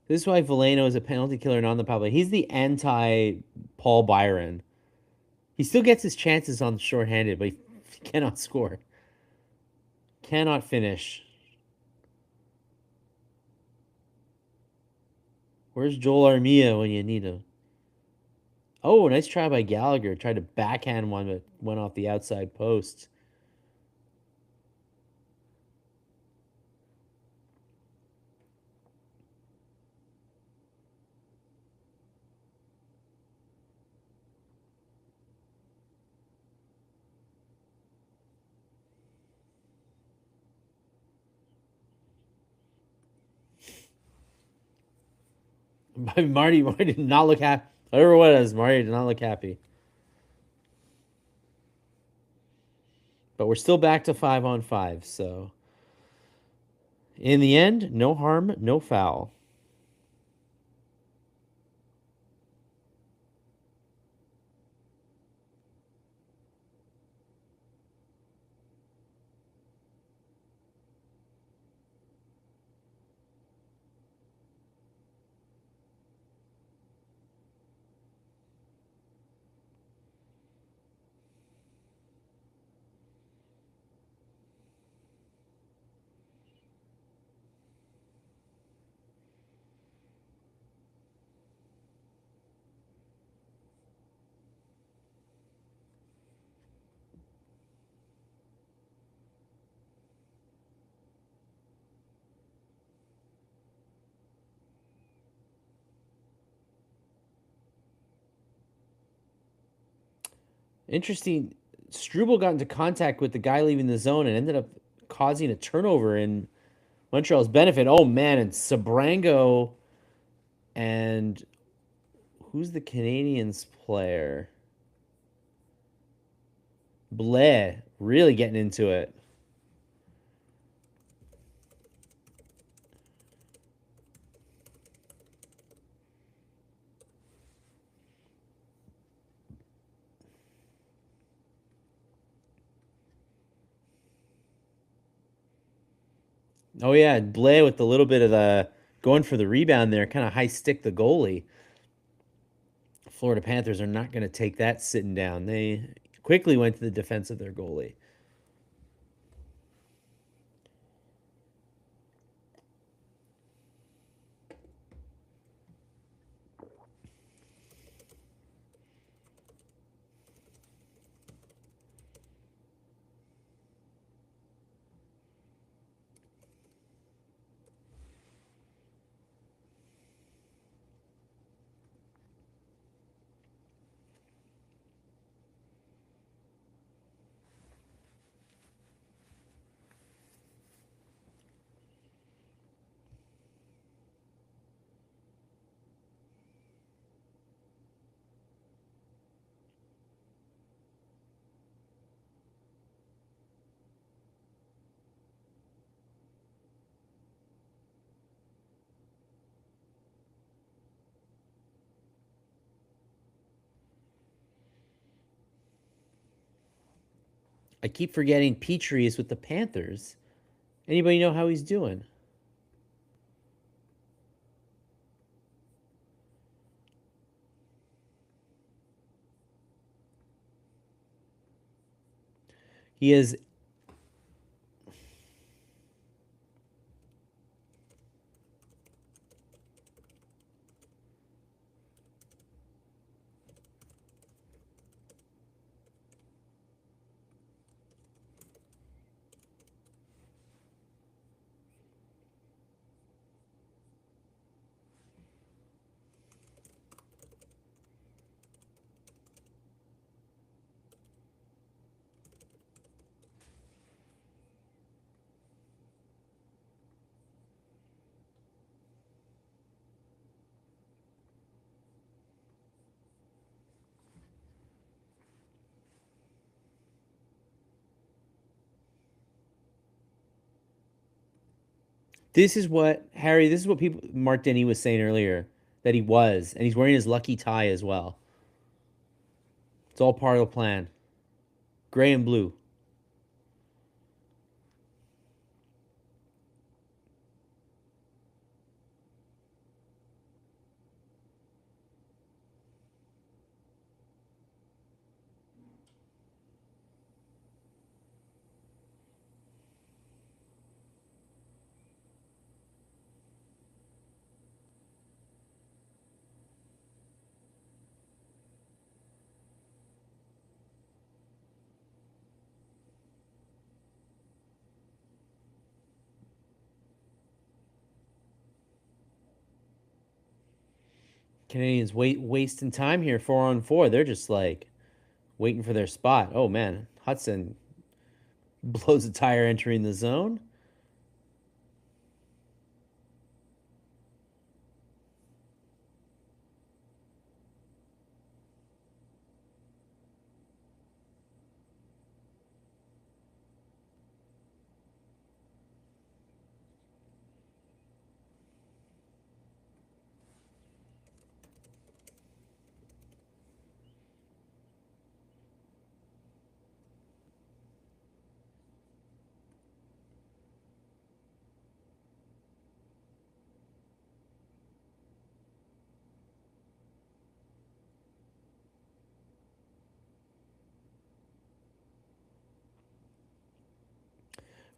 This is why Veleno is a penalty killer and on the power play. He's the anti Paul Byron. He still gets his chances on shorthanded, but he cannot score. Cannot finish. Where's Joel Armia when you need him? Oh, nice try by Gallagher. Tried to backhand one, but went off the outside post. Marty did not look happy. Whatever it was, Marty did not look happy. But we're still back to 5-on-5. So in the end, no harm, no foul. Interesting. Struble got into contact with the guy leaving the zone and ended up causing a turnover in Montreal's benefit. Oh man, and Sabrango and who's the Canadiens player? Blais really getting into it. Oh yeah, Blais with a little bit of the going for the rebound there, kind of high stick the goalie. Florida Panthers are not going to take that sitting down. They quickly went to the defense of their goalie. I keep forgetting Petrie is with the Panthers. Anybody know how he's doing? He is. This is what Harry. This is what people. Mark Denny was saying earlier that he was, and he's wearing his lucky tie as well. It's all part of the plan. Gray and blue. Canadians wasting time here 4-on-4. They're just like waiting for their spot. Oh man, Hudson blows a tire entering the zone.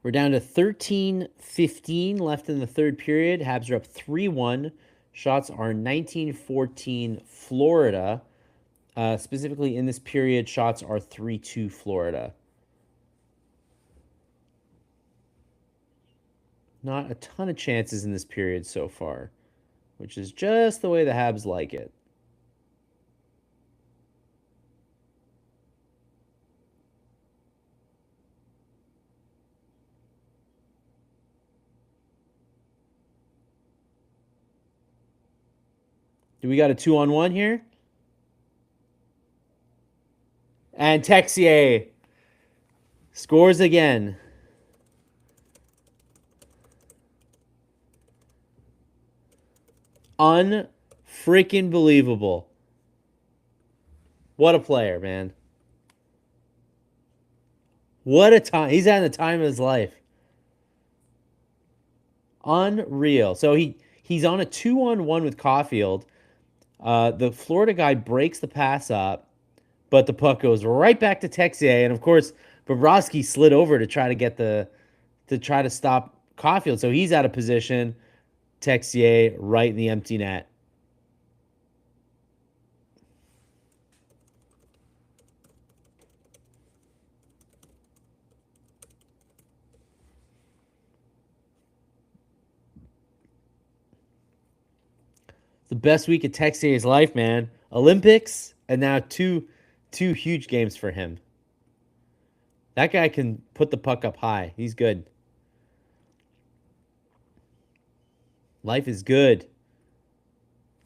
We're down to 13:15 left in the third period. Habs are up 3-1. Shots are 19-14 Florida. Specifically in this period, shots are 3-2 Florida. Not a ton of chances in this period so far, which is just the way the Habs like it. Do we got a 2-on-1 here? And Texier scores again. Unfreaking believable. What a player, man. What a time. He's having the time of his life. Unreal. So he's on a 2-on-1 with Caulfield. The Florida guy breaks the pass up, but the puck goes right back to Texier, and of course Bobrovsky slid over to try to stop Caulfield, so he's out of position. Texier right in the empty net. The best week of Texier's life, man. Olympics and now two huge games for him. That guy can put the puck up high. He's good. Life is good.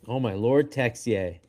Oh my Lord, Texier.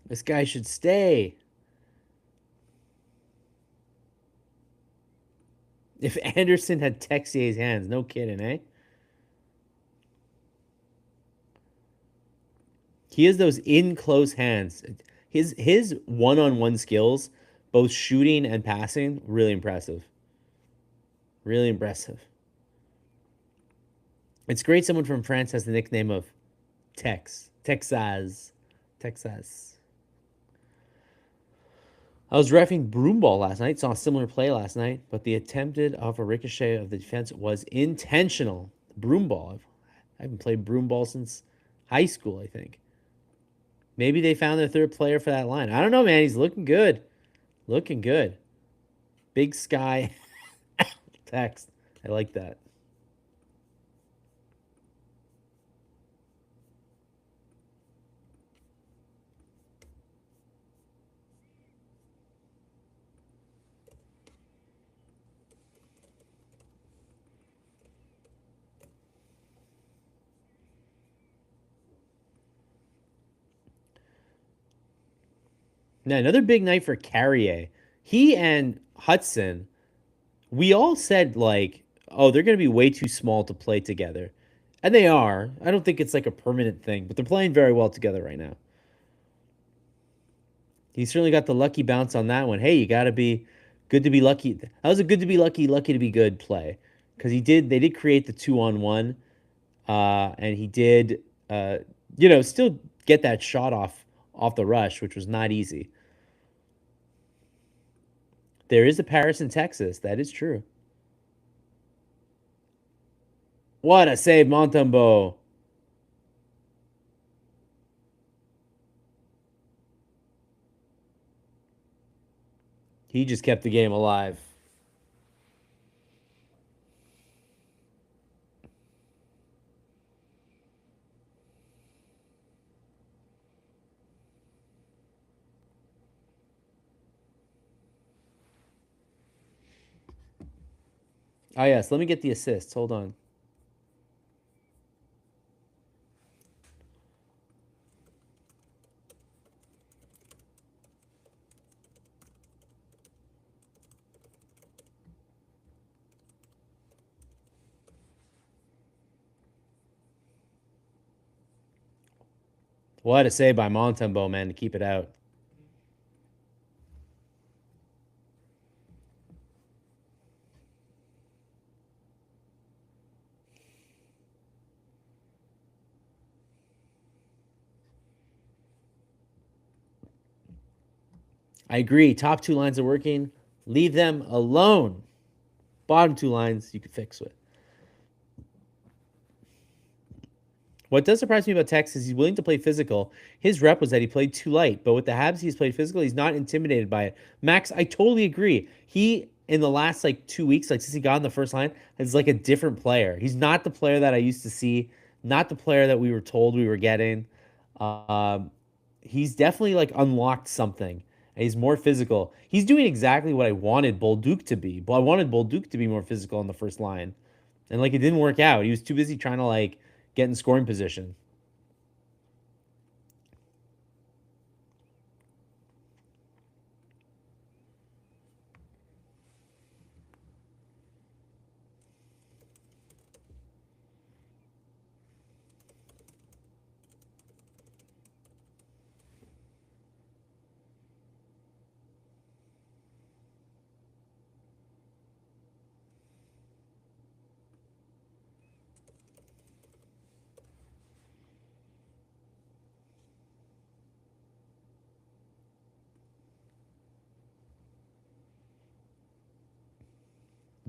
This guy should stay. If Anderson had Texier's hands, no kidding, eh? He has those in close hands. His one-on-one skills, both shooting and passing, really impressive. Really impressive. It's great someone from France has the nickname of Texas. I was reffing broomball last night, saw a similar play last night, but the attempted off a ricochet of the defense was intentional. Broomball. I haven't played broomball since high school, I think. Maybe they found their third player for that line. I don't know, man. He's looking good. Looking good. Big Sky text. I like that. Now, another big night for Carrier. He and Hudson, we all said, like, oh, they're going to be way too small to play together. And they are. I don't think it's like a permanent thing, but they're playing very well together right now. He certainly got the lucky bounce on that one. Hey, you got to be good to be lucky. That was a good to be lucky, lucky to be good play. Because they did create the 2-on-1, and he did, still get that shot off the rush, which was not easy. There is a Paris in Texas. That is true. What a save, Montembeault. He just kept the game alive. Oh, yes. Let me get the assists. Hold on. What a save by Montembeault, man, to keep it out. I agree. Top two lines are working. Leave them alone. Bottom two lines, you can fix it. What does surprise me about Tex is he's willing to play physical. His rep was that he played too light, but with the Habs, he's played physical. He's not intimidated by it. Max, I totally agree. He, in the last 2 weeks, since he got in the first line, is like a different player. He's not the player that I used to see, not the player that we were told we were getting. Um, he's definitely unlocked something. And he's more physical. He's doing exactly what I wanted Bolduc to be. But I wanted Bolduc to be more physical on the first line. And it didn't work out. He was too busy trying to get in scoring position.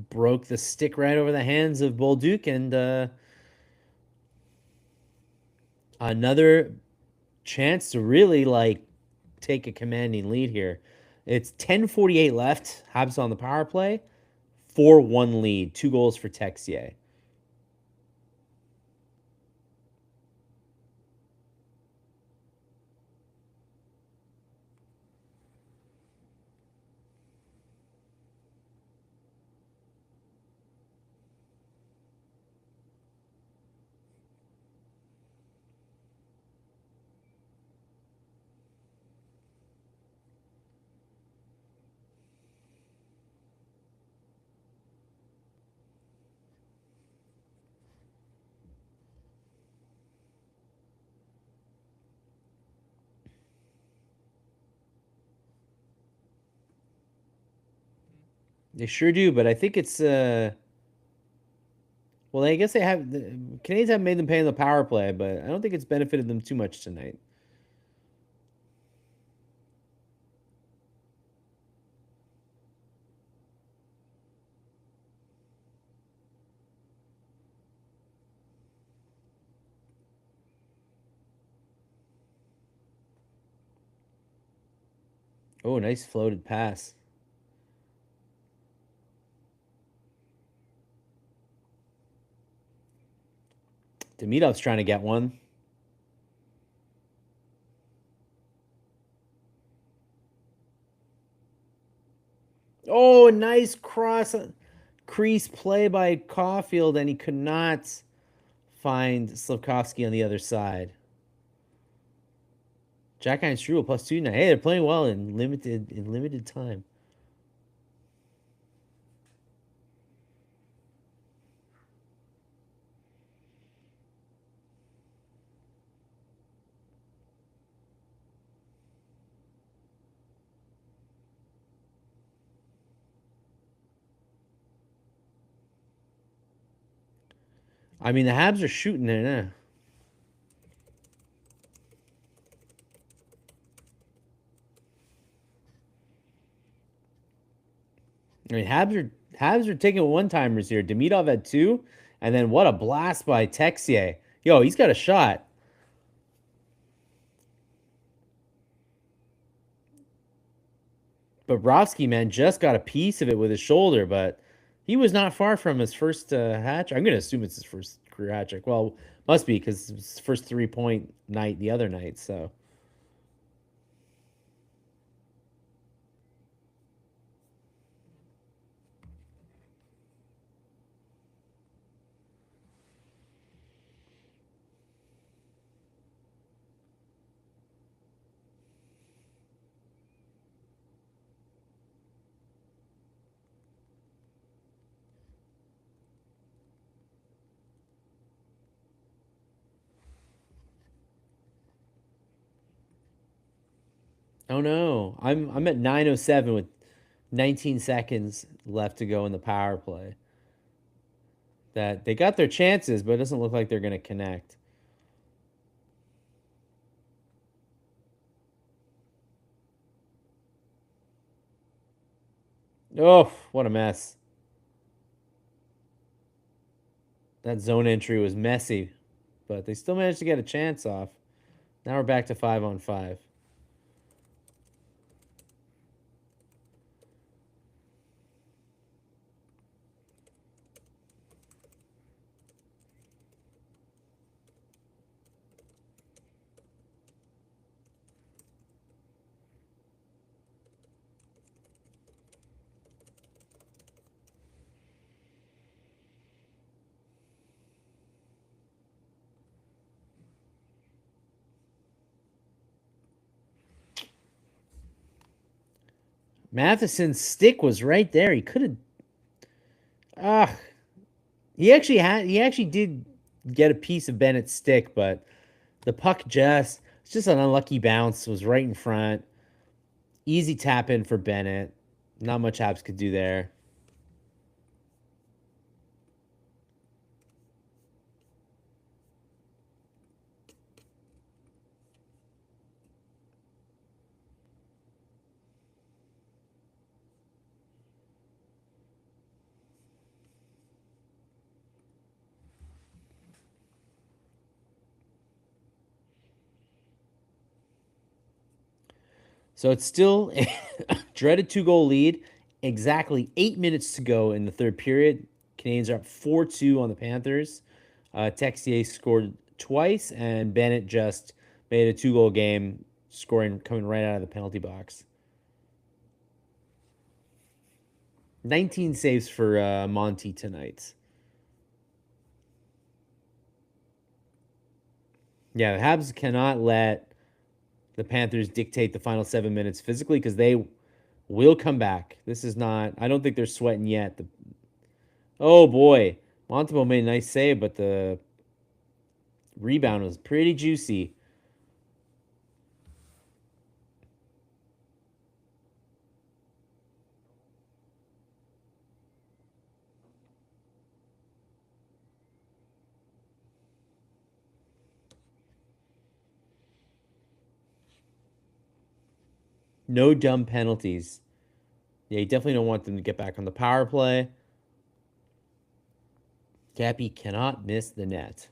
Broke the stick right over the hands of Bolduc, and another chance to really take a commanding lead here. It's 10:48 left. Habs on the power play. 4-1 lead. 2 goals for Texier. They sure do, but I think it's well, I guess they have the Canadians have made them pay on the power play, but I don't think it's benefited them too much tonight. Oh, nice floated pass. Demidov's trying to get one. Oh, nice cross crease play by Caulfield, and he could not find Slavkovsky on the other side. Jack and Struble +2 now. Hey, they're playing well in limited time. I mean, the Habs are shooting there now. I mean, Habs are taking one timers here. Demidov had two, and then what a blast by Texier. Yo, he's got a shot. Bobrovsky, man, just got a piece of it with his shoulder, but he was not far from his first hat. I'm going to assume it's his first career hat trick. Well, must be because it's his first 3-point night the other night. So Oh no, I'm at 9:07 with 19 seconds left to go in the power play. That they got their chances, but it doesn't look like they're going to connect. Oh, what a mess. That zone entry was messy, but they still managed to get a chance off. Now we're back to 5-on-5. Matheson's stick was right there. He could have. Ah, He actually did get a piece of Bennett's stick, but the puck it's just an unlucky bounce. Was right in front. Easy tap in for Bennett. Not much Habs could do there. So it's still a dreaded 2-goal lead. Exactly 8 minutes to go in the third period. Canadiens are up 4-2 on the Panthers. Texier scored twice, and Bennett just made a 2-goal game, scoring coming right out of the penalty box. 19 saves for Monty tonight. Yeah, the Habs cannot let the Panthers dictate the final 7 minutes physically because they will come back. This is not. I don't think they're sweating yet. Oh boy, Montembeault made a nice save, but the rebound was pretty juicy. No dumb penalties. Yeah, you definitely don't want them to get back on the power play. Cappy cannot miss the net.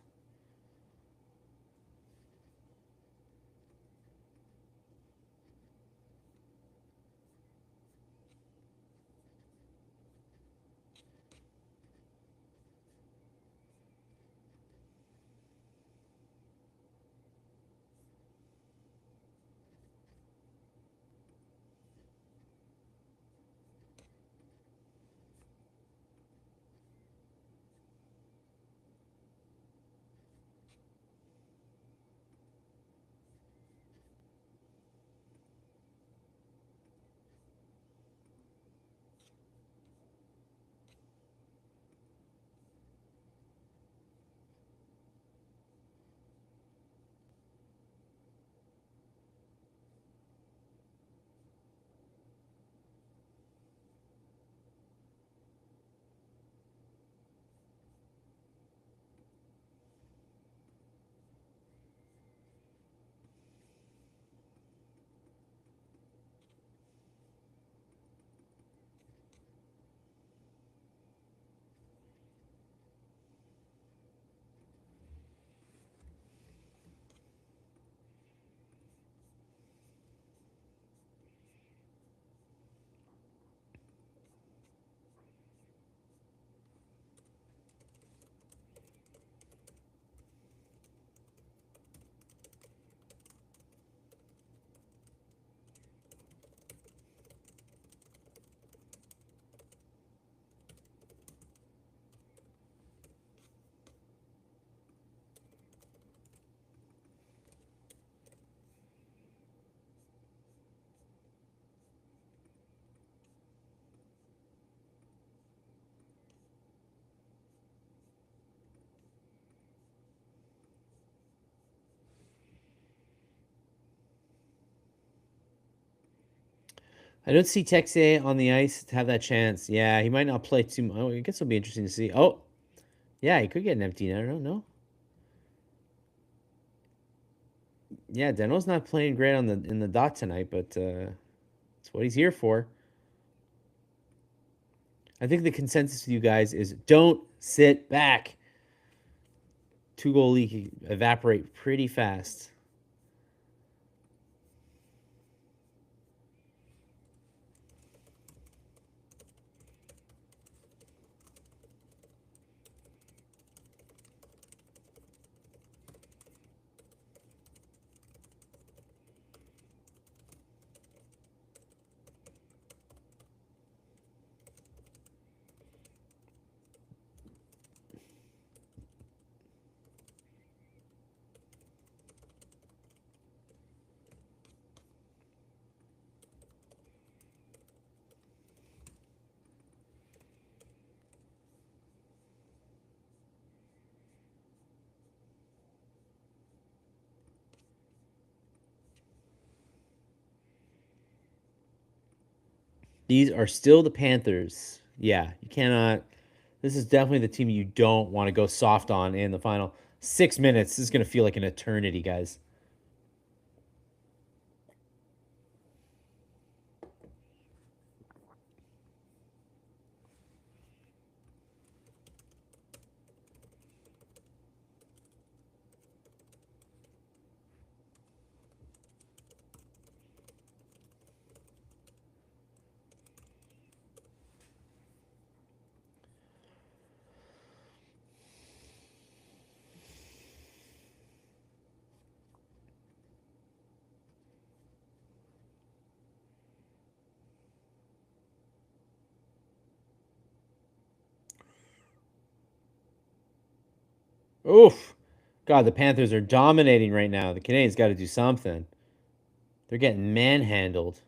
I don't see Texier on the ice to have that chance. Yeah, he might not play too much. Oh, I guess it'll be interesting to see. Oh, yeah, he could get an empty net. I don't know. Yeah, Deno's not playing great on the in the dot tonight, but that's what he's here for. I think the consensus with you guys is don't sit back. 2-goal lead evaporate pretty fast. These are still the Panthers. Yeah, you cannot. This is definitely the team you don't want to go soft on in the final 6 minutes. This is going to feel like an eternity, guys. Oof. God, the Panthers are dominating right now. The Canadiens got to do something. They're getting manhandled.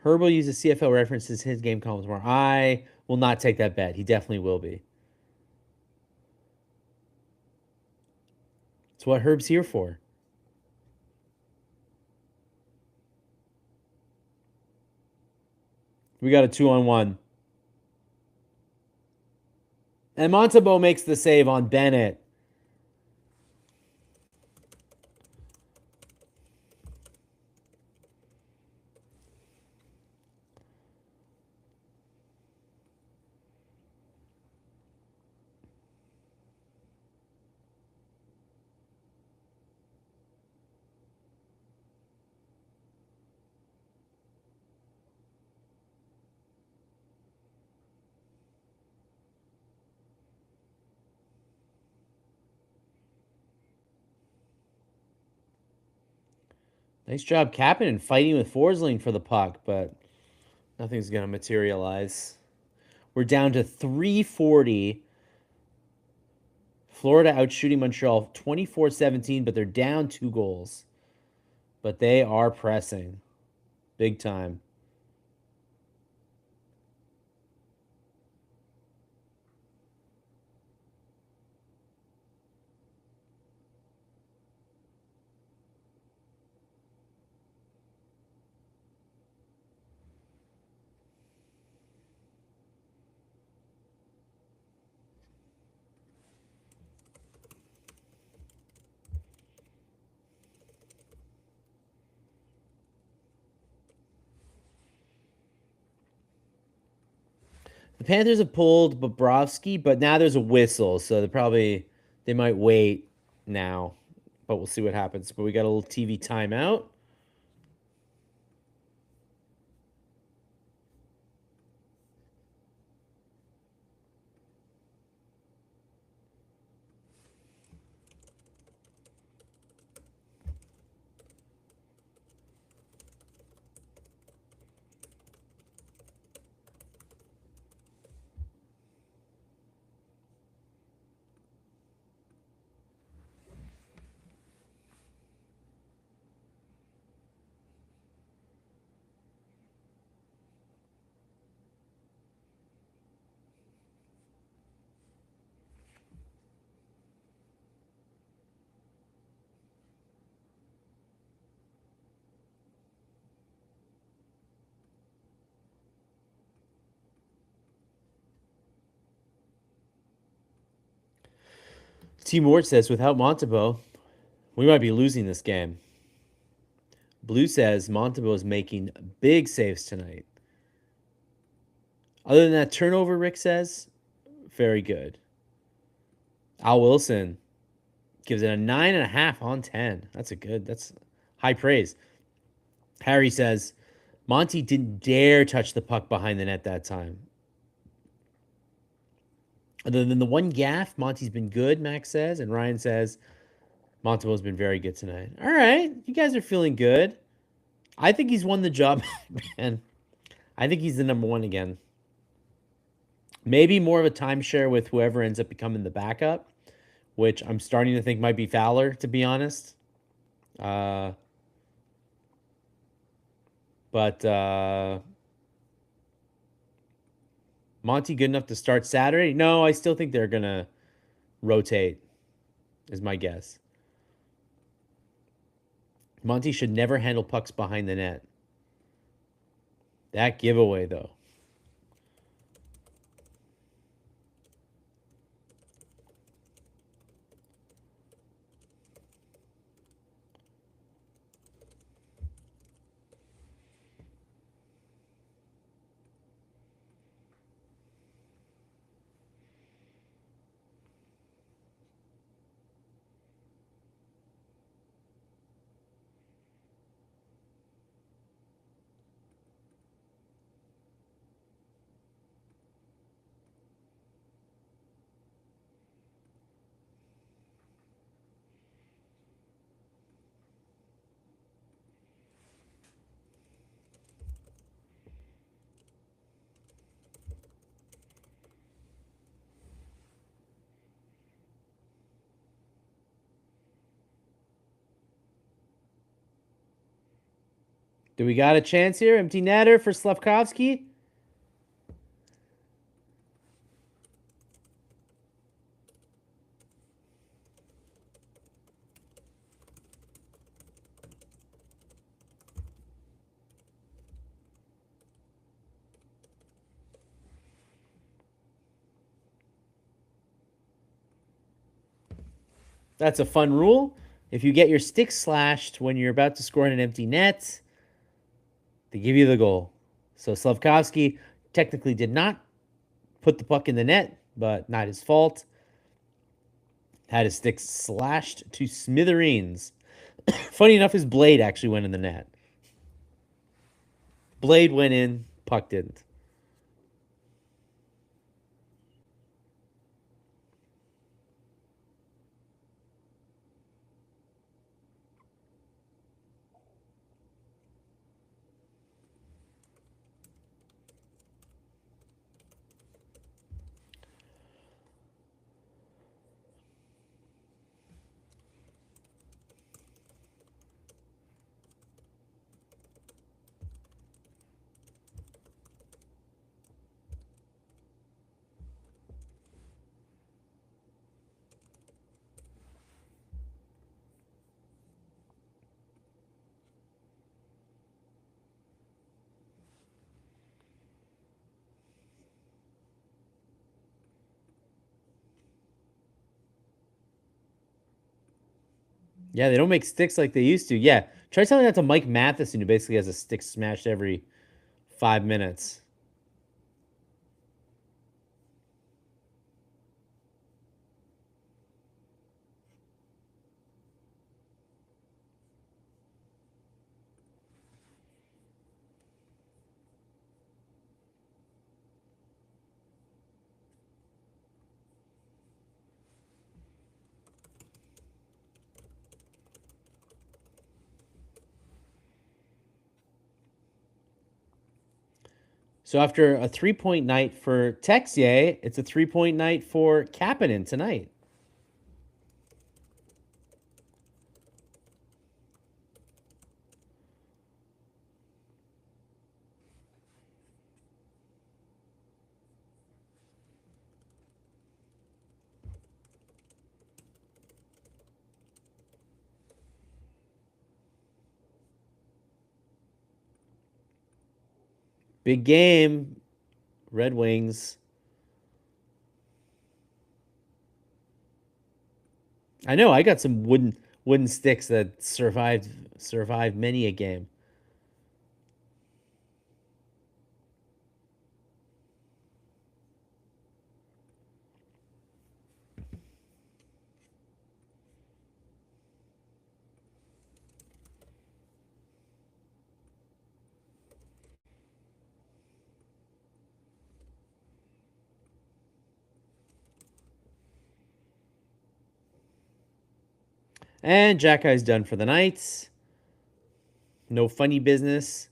Herb will use the CFL references his game column tomorrow. I will not take that bet. He definitely will be. It's what Herb's here for. We got a 2-on-1. And Montembeault makes the save on Bennett. Nice job capping and fighting with Forsling for the puck, but nothing's going to materialize. We're down to 340. Florida out shooting Montreal 24-17, but they're down 2 goals. But they are pressing big time. The Panthers have pulled Bobrovsky, but now there's a whistle, so they might wait now, but we'll see what happens. But we got a little TV timeout. T. Mort says, without Montembeault, we might be losing this game. Blue says Montembeault is making big saves tonight. Other than that turnover, Rick says, very good. Al Wilson gives it a 9.5 on 10. That's high praise. Harry says, Monty didn't dare touch the puck behind the net that time. Other than the one gaff, Monty's been good, Max says. And Ryan says, Montembeault's been very good tonight. All right, you guys are feeling good. I think he's won the job, man. I think he's the number one again. Maybe more of a timeshare with whoever ends up becoming the backup, which I'm starting to think might be Fowler, to be honest. But Monty good enough to start Saturday? No, I still think they're going to rotate, is my guess. Monty should never handle pucks behind the net. That giveaway, though. Do we got a chance here? Empty netter for Slavkovsky? That's a fun rule. If you get your stick slashed when you're about to score in an empty net, they give you the goal. So Slavkovsky technically did not put the puck in the net, but not his fault. Had his stick slashed to smithereens. Funny enough, his blade actually went in the net. Blade went in, puck didn't. Yeah, they don't make sticks like they used to. Yeah, try telling that to Mike Matheson, who basically has a stick smashed every 5 minutes. So after a 3-point night for Texier, it's a 3-point night for Kapanen tonight. Big game, Red Wings. I know. I got some wooden sticks that survived many a game. And Jack Eye's done for the night. No funny business.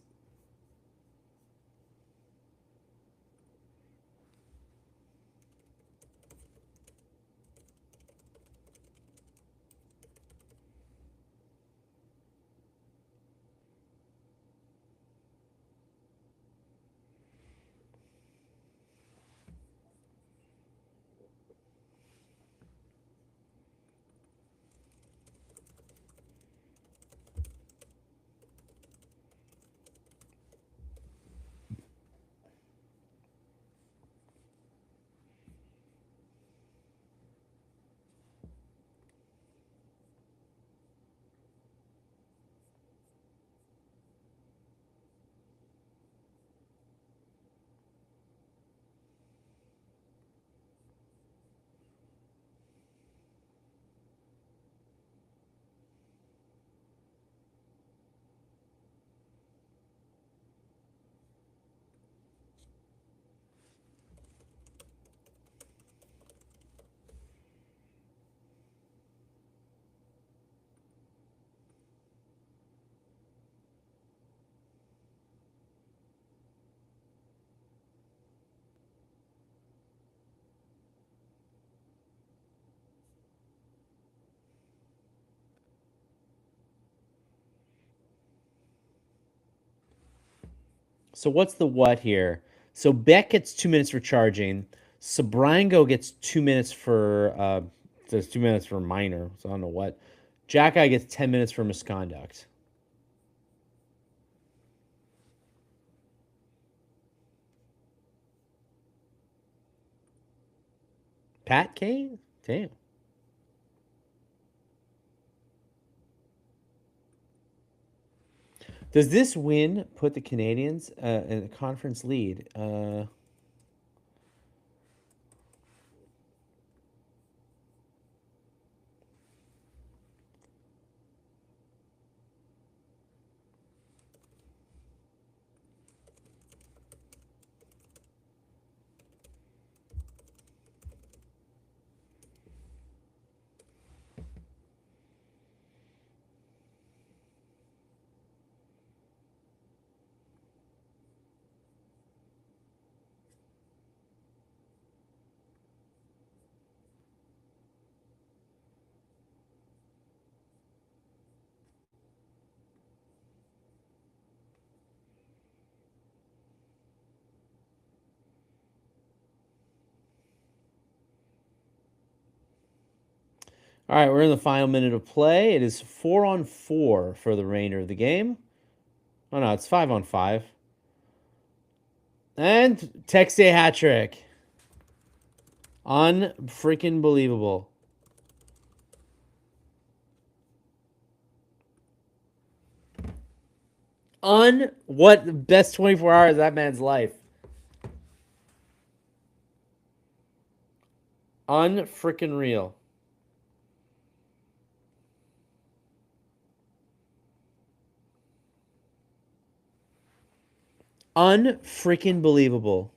So what's the what here? So Beck gets 2 minutes for charging. Sabrango gets 2 minutes for there's 2 minutes for minor, so I don't know what. Jack Eye gets 10 minutes for misconduct. Pat Kane? Damn. Does this win put the Canadiens in a conference lead? All right, we're in the final minute of play. It is 4-on-4 for the remainder of the game. Oh no, it's 5-on-5. And Texier hat trick. Unfreaking believable. What the best 24 hours of that man's life. Unfreaking real. Unfreaking believable.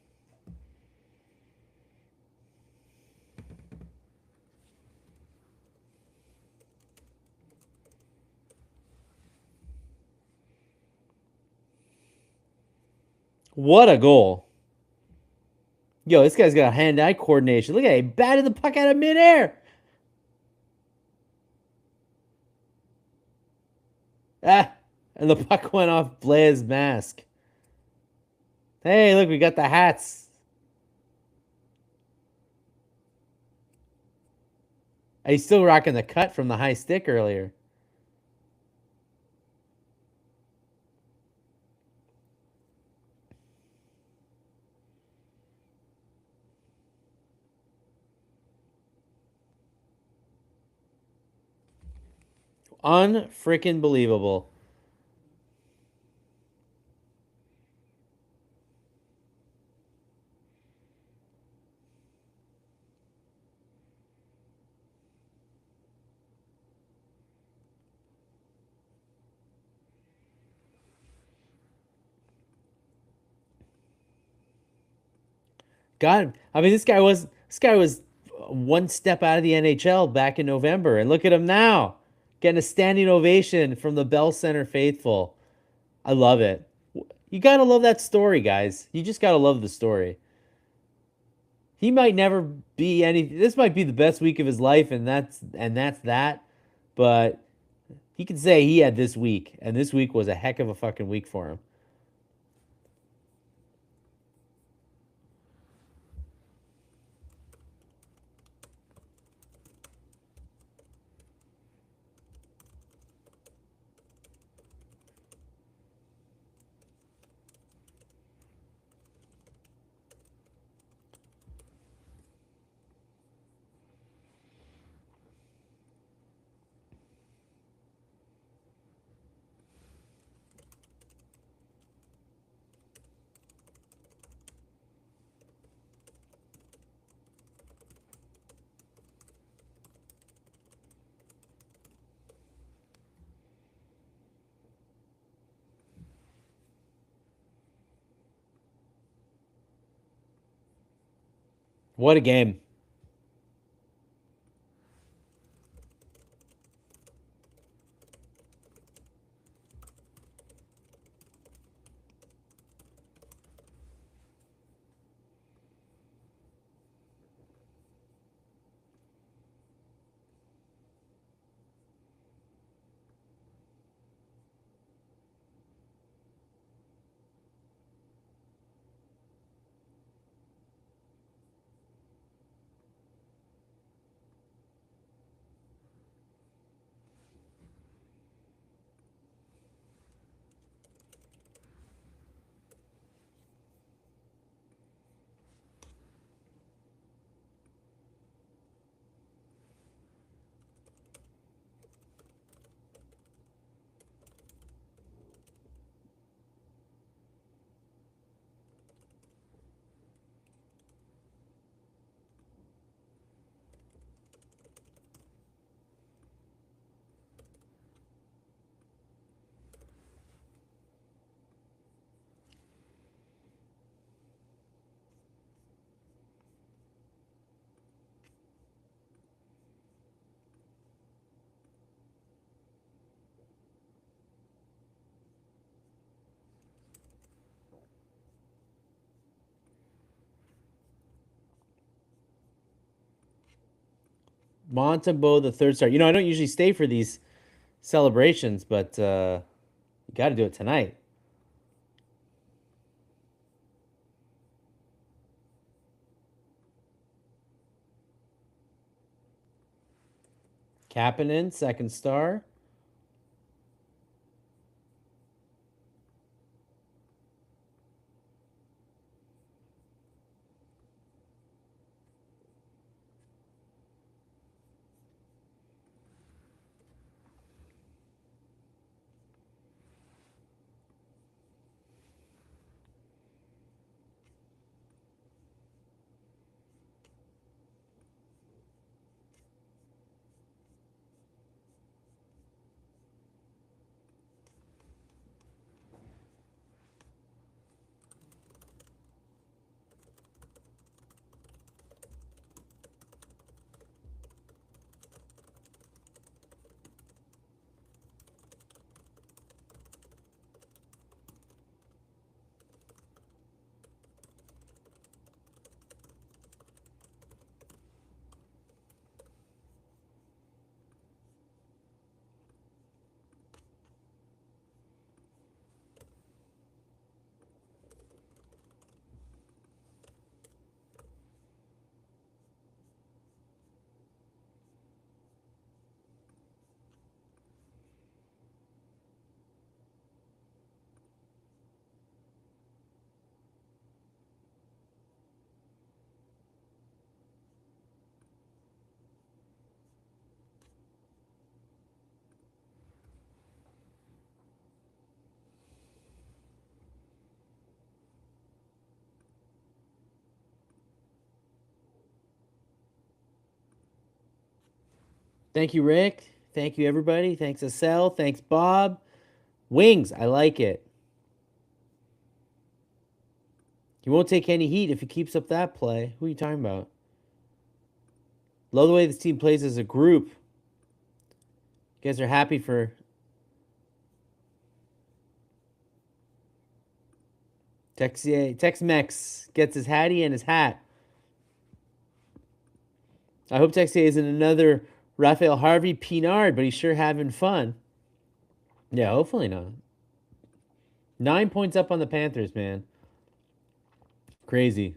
What a goal. Yo, this guy's got hand-eye coordination. Look at it. He batted the puck out of midair. Ah, and the puck went off Blair's mask. Hey, look, we got the hats. He's still rocking the cut from the high stick earlier. Unfreaking believable. God, I mean, this guy was one step out of the NHL back in November, and look at him now, getting a standing ovation from the Bell Center faithful. I love it. You gotta love that story, guys. You just gotta love the story. He might never be any. This might be the best week of his life, and that's that. But he can say he had this week, and this week was a heck of a fucking week for him. What a game! Montembeault, the third star. I don't usually stay for these celebrations, but you got to do it tonight. Kapanen, second star. Thank you, Rick. Thank you, everybody. Thanks, Estelle. Thanks, Bob. Wings, I like it. He won't take any heat if he keeps up that play. Who are you talking about? Love the way this team plays as a group. You guys are happy for Tex-Mex gets his hattie and his hat. I hope Texier isn't another Raphael Harvey Pinard, but he's sure having fun. Yeah, hopefully not. 9 points up on the Panthers, man. Crazy.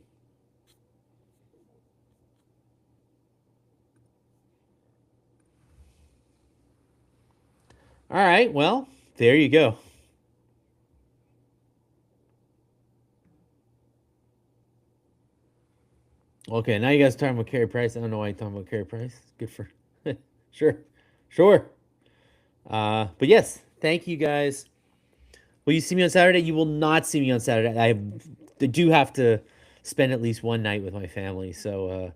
All right, well, there you go. Okay, now you guys are talking about Carey Price. I don't know why you're talking about Carey Price. Good for sure. Sure. But yes, thank you guys. Will you see me on Saturday? You will not see me on Saturday. I do have to spend at least one night with my family. So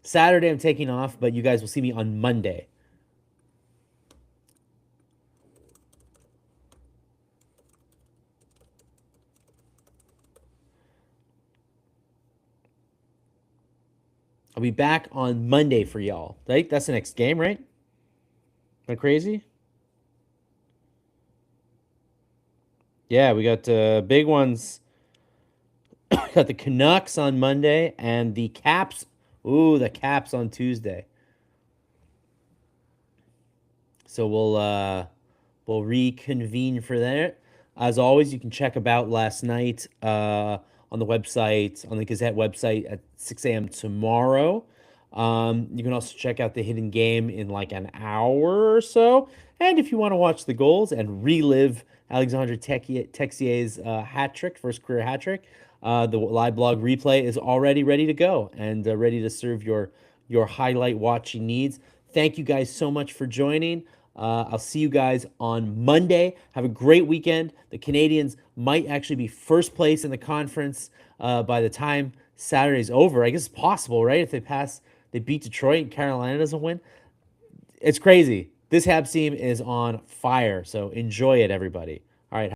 Saturday I'm taking off, but you guys will see me on Monday. I'll be back on Monday for y'all. Right? That's the next game, right? Am I crazy? Yeah, we got big ones. Got the Canucks on Monday and the Caps. Ooh, the Caps on Tuesday. So we'll reconvene for that. As always, you can check about last night on the website, on the Gazette website at 6 a.m. tomorrow. You can also check out the hidden game in like an hour or so. And if you want to watch the goals and relive Alexandre Texier's hat trick, first career hat trick, the Liveblog replay is already ready to go and ready to serve your highlight watching needs. Thank you guys so much for joining. I'll see you guys on Monday. Have a great weekend. The Canadiens might actually be first place in the conference by the time Saturday's over. I guess it's possible, right? If they beat Detroit and Carolina doesn't win. It's crazy. This Habs team is on fire. So enjoy it, everybody.